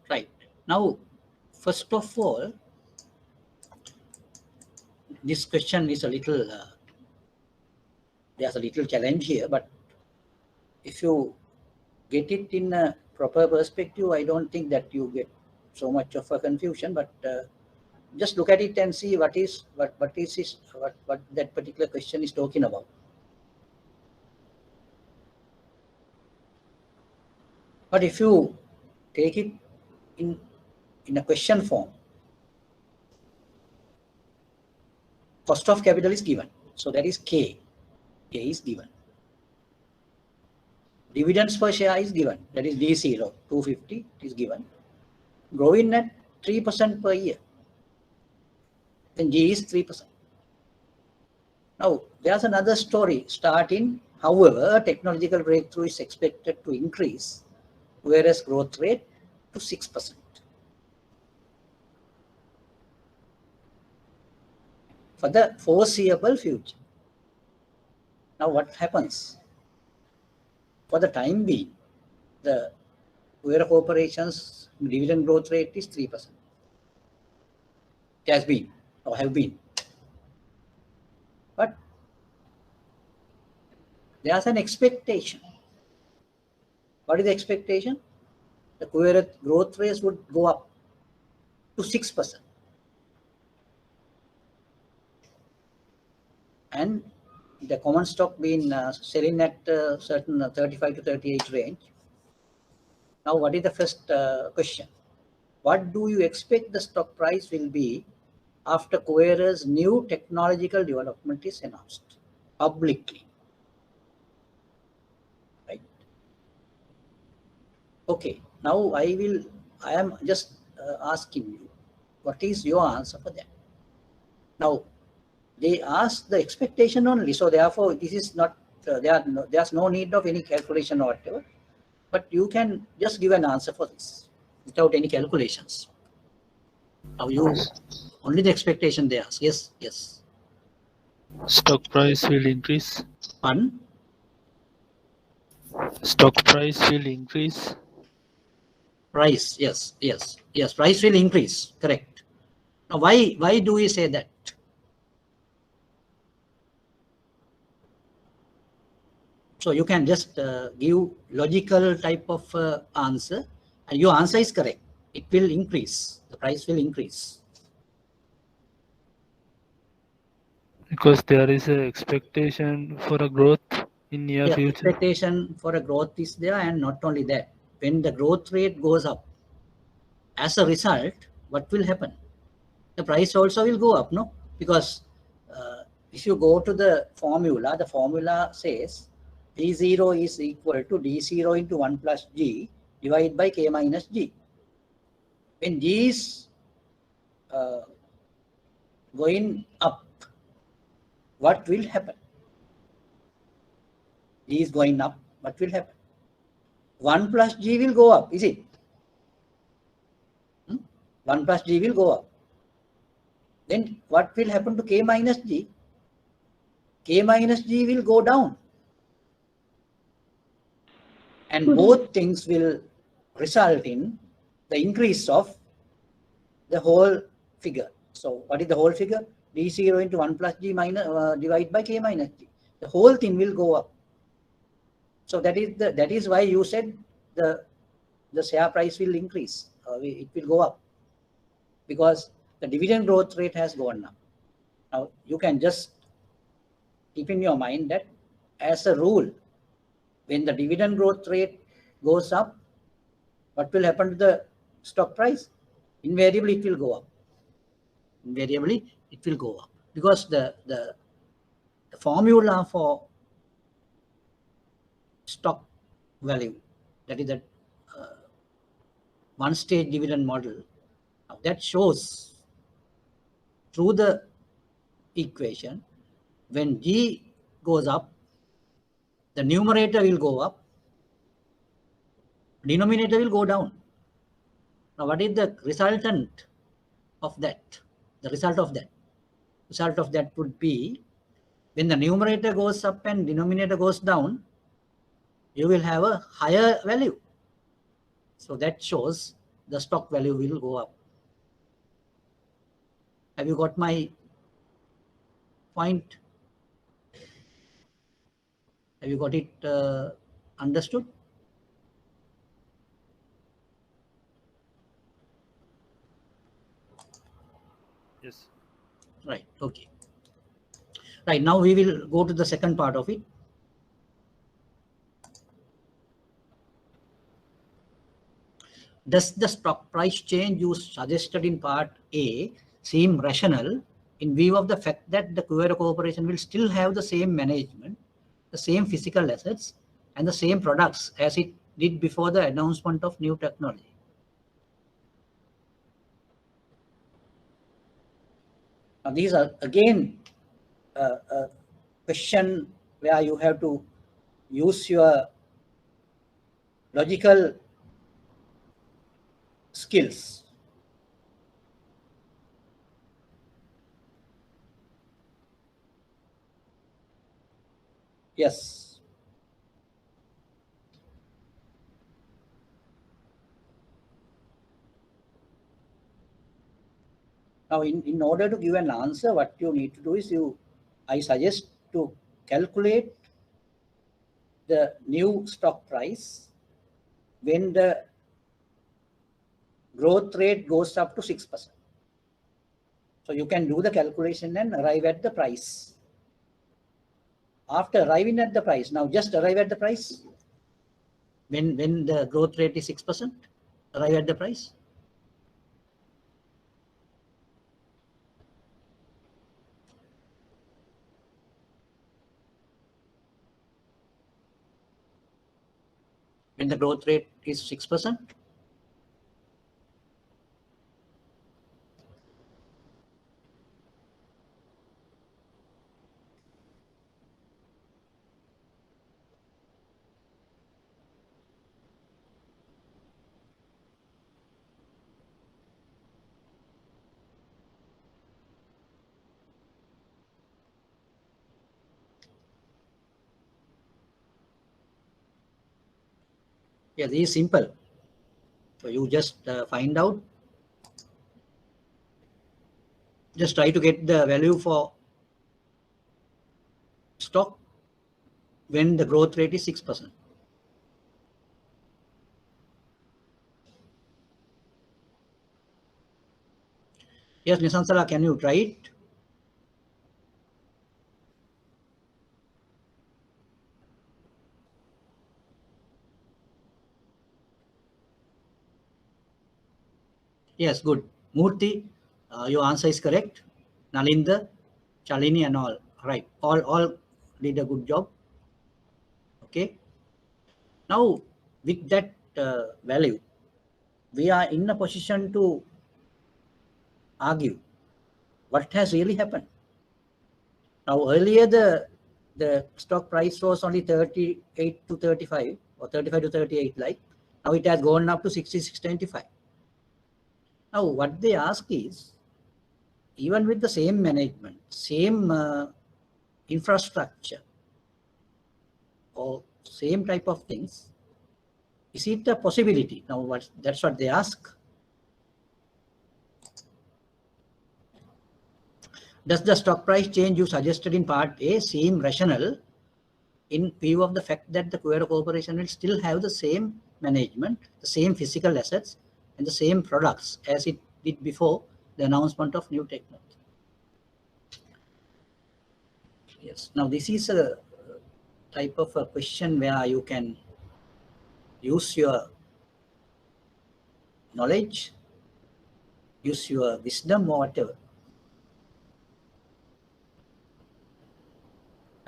Right. Now, first of all, this question is a little, there's a little challenge here, but if you get it in a proper perspective, I don't think that you get so much of a confusion, but just look at it and see what that particular question is talking about. But if you take it in a question form, cost of capital is given, so that is K. K is given. Dividends per share is given, that is D0, 250 is given. Growing at 3% per year, then G is 3%. Now, there's another story starting, however, technological breakthrough is expected to increase, whereas growth rate to 6%. For the foreseeable future. Now, what happens? For the time being, the Coira Corporation's dividend growth rate is 3%. It has been, or have been. But there's an expectation. What is the expectation? The Coira growth rate would go up to 6%. And the common stock been selling at certain 35 to 38 range. Now, what is the first question? What do you expect the stock price will be after Coira's new technological development is announced publicly? Right. Okay. Now I am just asking you, what is your answer for that? Now, they ask the expectation only, so therefore this is not there's no need of any calculation or whatever, but you can just give an answer for this without any calculations. Now you only the expectation they ask. Yes, yes. Stock price will increase. Pardon? Stock price will increase. Price, yes, yes, yes. Price will increase. Correct. Now, why do we say that? So you can just give logical type of answer, and your answer is correct. It will increase. The price will increase. Because there is an expectation for a growth in near future. Expectation for a growth is there, and not only that, when the growth rate goes up, as a result, what will happen? The price also will go up, no? Because if you go to the formula says D0 is equal to D0 into 1 plus G divided by K minus G. When G is going up, what will happen? G is going up, what will happen? 1 plus G will go up, is it? 1 plus G will go up. Then what will happen to K minus G? K minus G will go down. And both things will result in the increase of the whole figure. So what is the whole figure? D0 into 1 plus G minus divided by K minus G. The whole thing will go up. So that is why you said the share price will increase. It will go up because the dividend growth rate has gone up. Now you can just keep in your mind that as a rule, when the dividend growth rate goes up, what will happen to the stock price? Invariably, it will go up. Invariably, it will go up because the formula for stock value, that is that one-stage dividend model, that shows through the equation, when G goes up, the numerator will go up, denominator will go down. Now, what is the resultant of that? The result of that would be when the numerator goes up and denominator goes down, you will have a higher value. So that shows the stock value will go up. Have you got my point? Have you got it understood? Yes. Right. Okay. Right. Now we will go to the second part of it. Does the stock price change you suggested in part A seem rational in view of the fact that the Coira Corporation will still have the same management, the same physical assets, and the same products as it did before the announcement of new technology? Now, these are again a question where you have to use your logical skills. Yes. Now, in order to give an answer, what you need to do is I suggest to calculate the new stock price when the growth rate goes up to 6%. So you can do the calculation and arrive at the price. After arriving at the price, now just arrive at the price. When the growth rate is 6%, arrive at the price. When the growth rate is 6%. Yeah, this is simple. So you just find out. Just try to get the value for stock when the growth rate is 6%. Yes, Nisansala, can you try it? Yes, good. Murthy, your answer is correct. Nalinda, Chalini and all. Right. All did a good job. Okay. Now, with that value, we are in a position to argue what has really happened. Now, earlier the stock price was only 38 to 35 or 35 to 38 like. Now it has gone up to 66.25. Now, what they ask is, even with the same management, same infrastructure, or same type of things, is it a possibility? Now, that's what they ask. Does the stock price change you suggested in part A seem rational in view of the fact that the Coira Corporation will still have the same management, the same physical assets, and the same products as it did before the announcement of new technology? Yes. Now, this is a type of a question where you can use your knowledge, use your wisdom or whatever.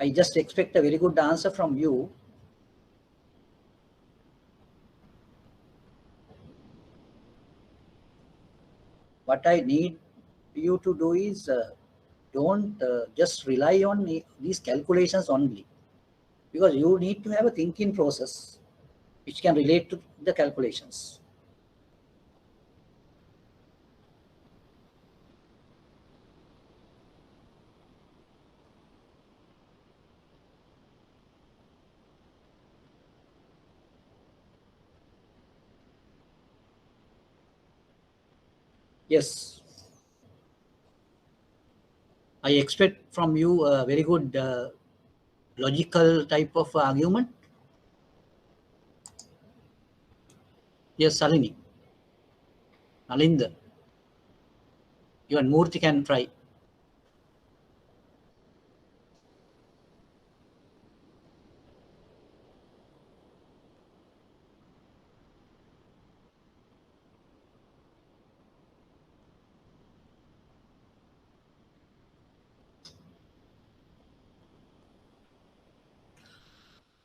I just expect a very good answer from you. What I need you to do is don't just rely on these calculations only, because you need to have a thinking process which can relate to the calculations. Yes, I expect from you a very good logical type of argument. Yes, Salini, Nalinda, even Murthy can try.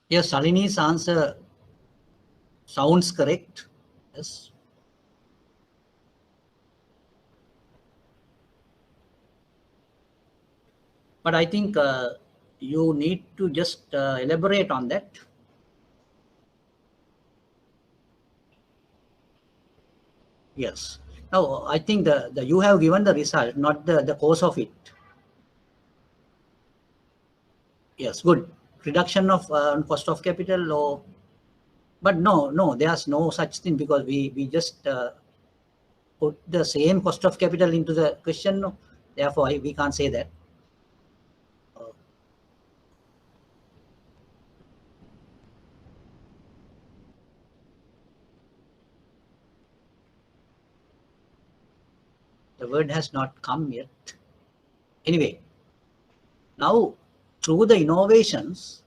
Yes, Salini's answer sounds correct. Yes. But I think you need to just elaborate on that. Yes. Now, I think the you have given the result, not the cause of it. Yes, good. Reduction of cost of capital, or but no, there's no such thing, because we just put the same cost of capital into the question. No? Therefore, we can't say that. The word has not come yet. Anyway, now through the innovations,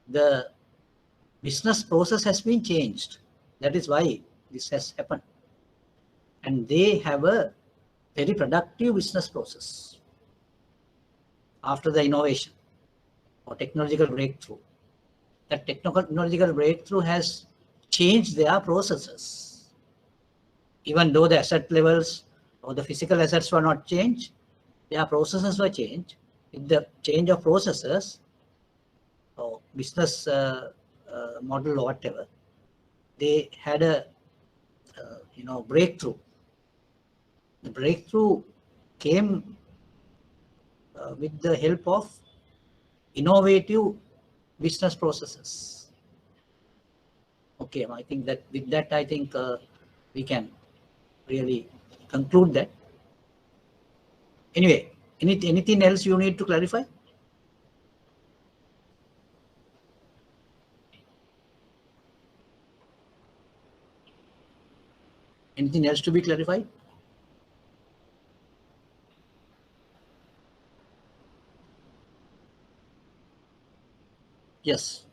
the business process has been changed. That is why this has happened. And they have a very productive business process after the innovation or technological breakthrough. That technological breakthrough has changed their processes. Even though the asset levels or the physical assets were not changed, their processes were changed. With the change of processes or business model or whatever, they had a breakthrough. The breakthrough came with the help of innovative business processes. Okay, I think that with that, I think we can really conclude that. Anyway, anything else you need to clarify? Anything else to be clarified? Yes.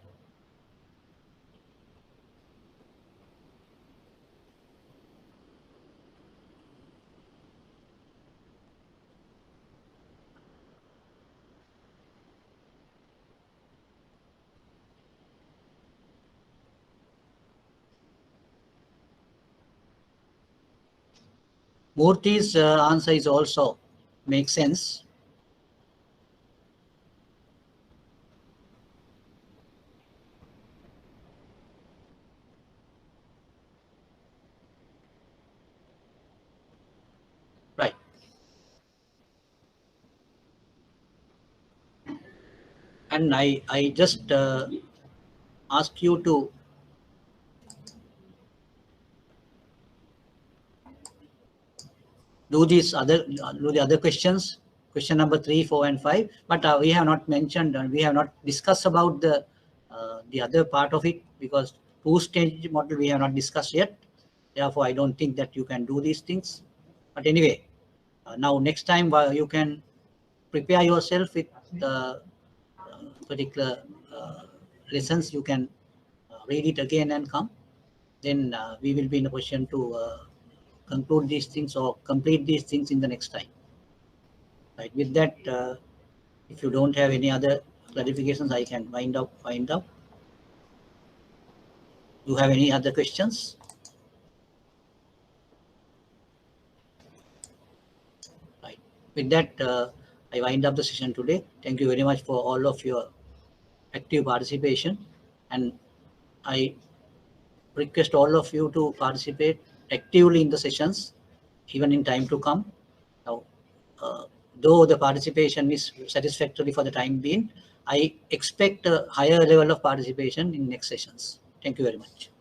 Murthy's answer is also makes sense. Right. And I just ask you to do the other questions, question number 3, 4, and 5. But we have not mentioned, we have not discussed about the other part of it, because two-stage model we have not discussed yet. Therefore, I don't think that you can do these things. But anyway, now next time you can prepare yourself with the particular lessons. You can read it again and come. Then we will be in a position to conclude these things or complete these things in the next time. Right. With that, if you don't have any other clarifications, I can wind up. You have any other questions? Right. With that, I wind up the session today. Thank you very much for all of your active participation, and I request all of you to participate actively in the sessions, even in time to come. Now, though the participation is satisfactory for the time being, I expect a higher level of participation in next sessions. Thank you very much.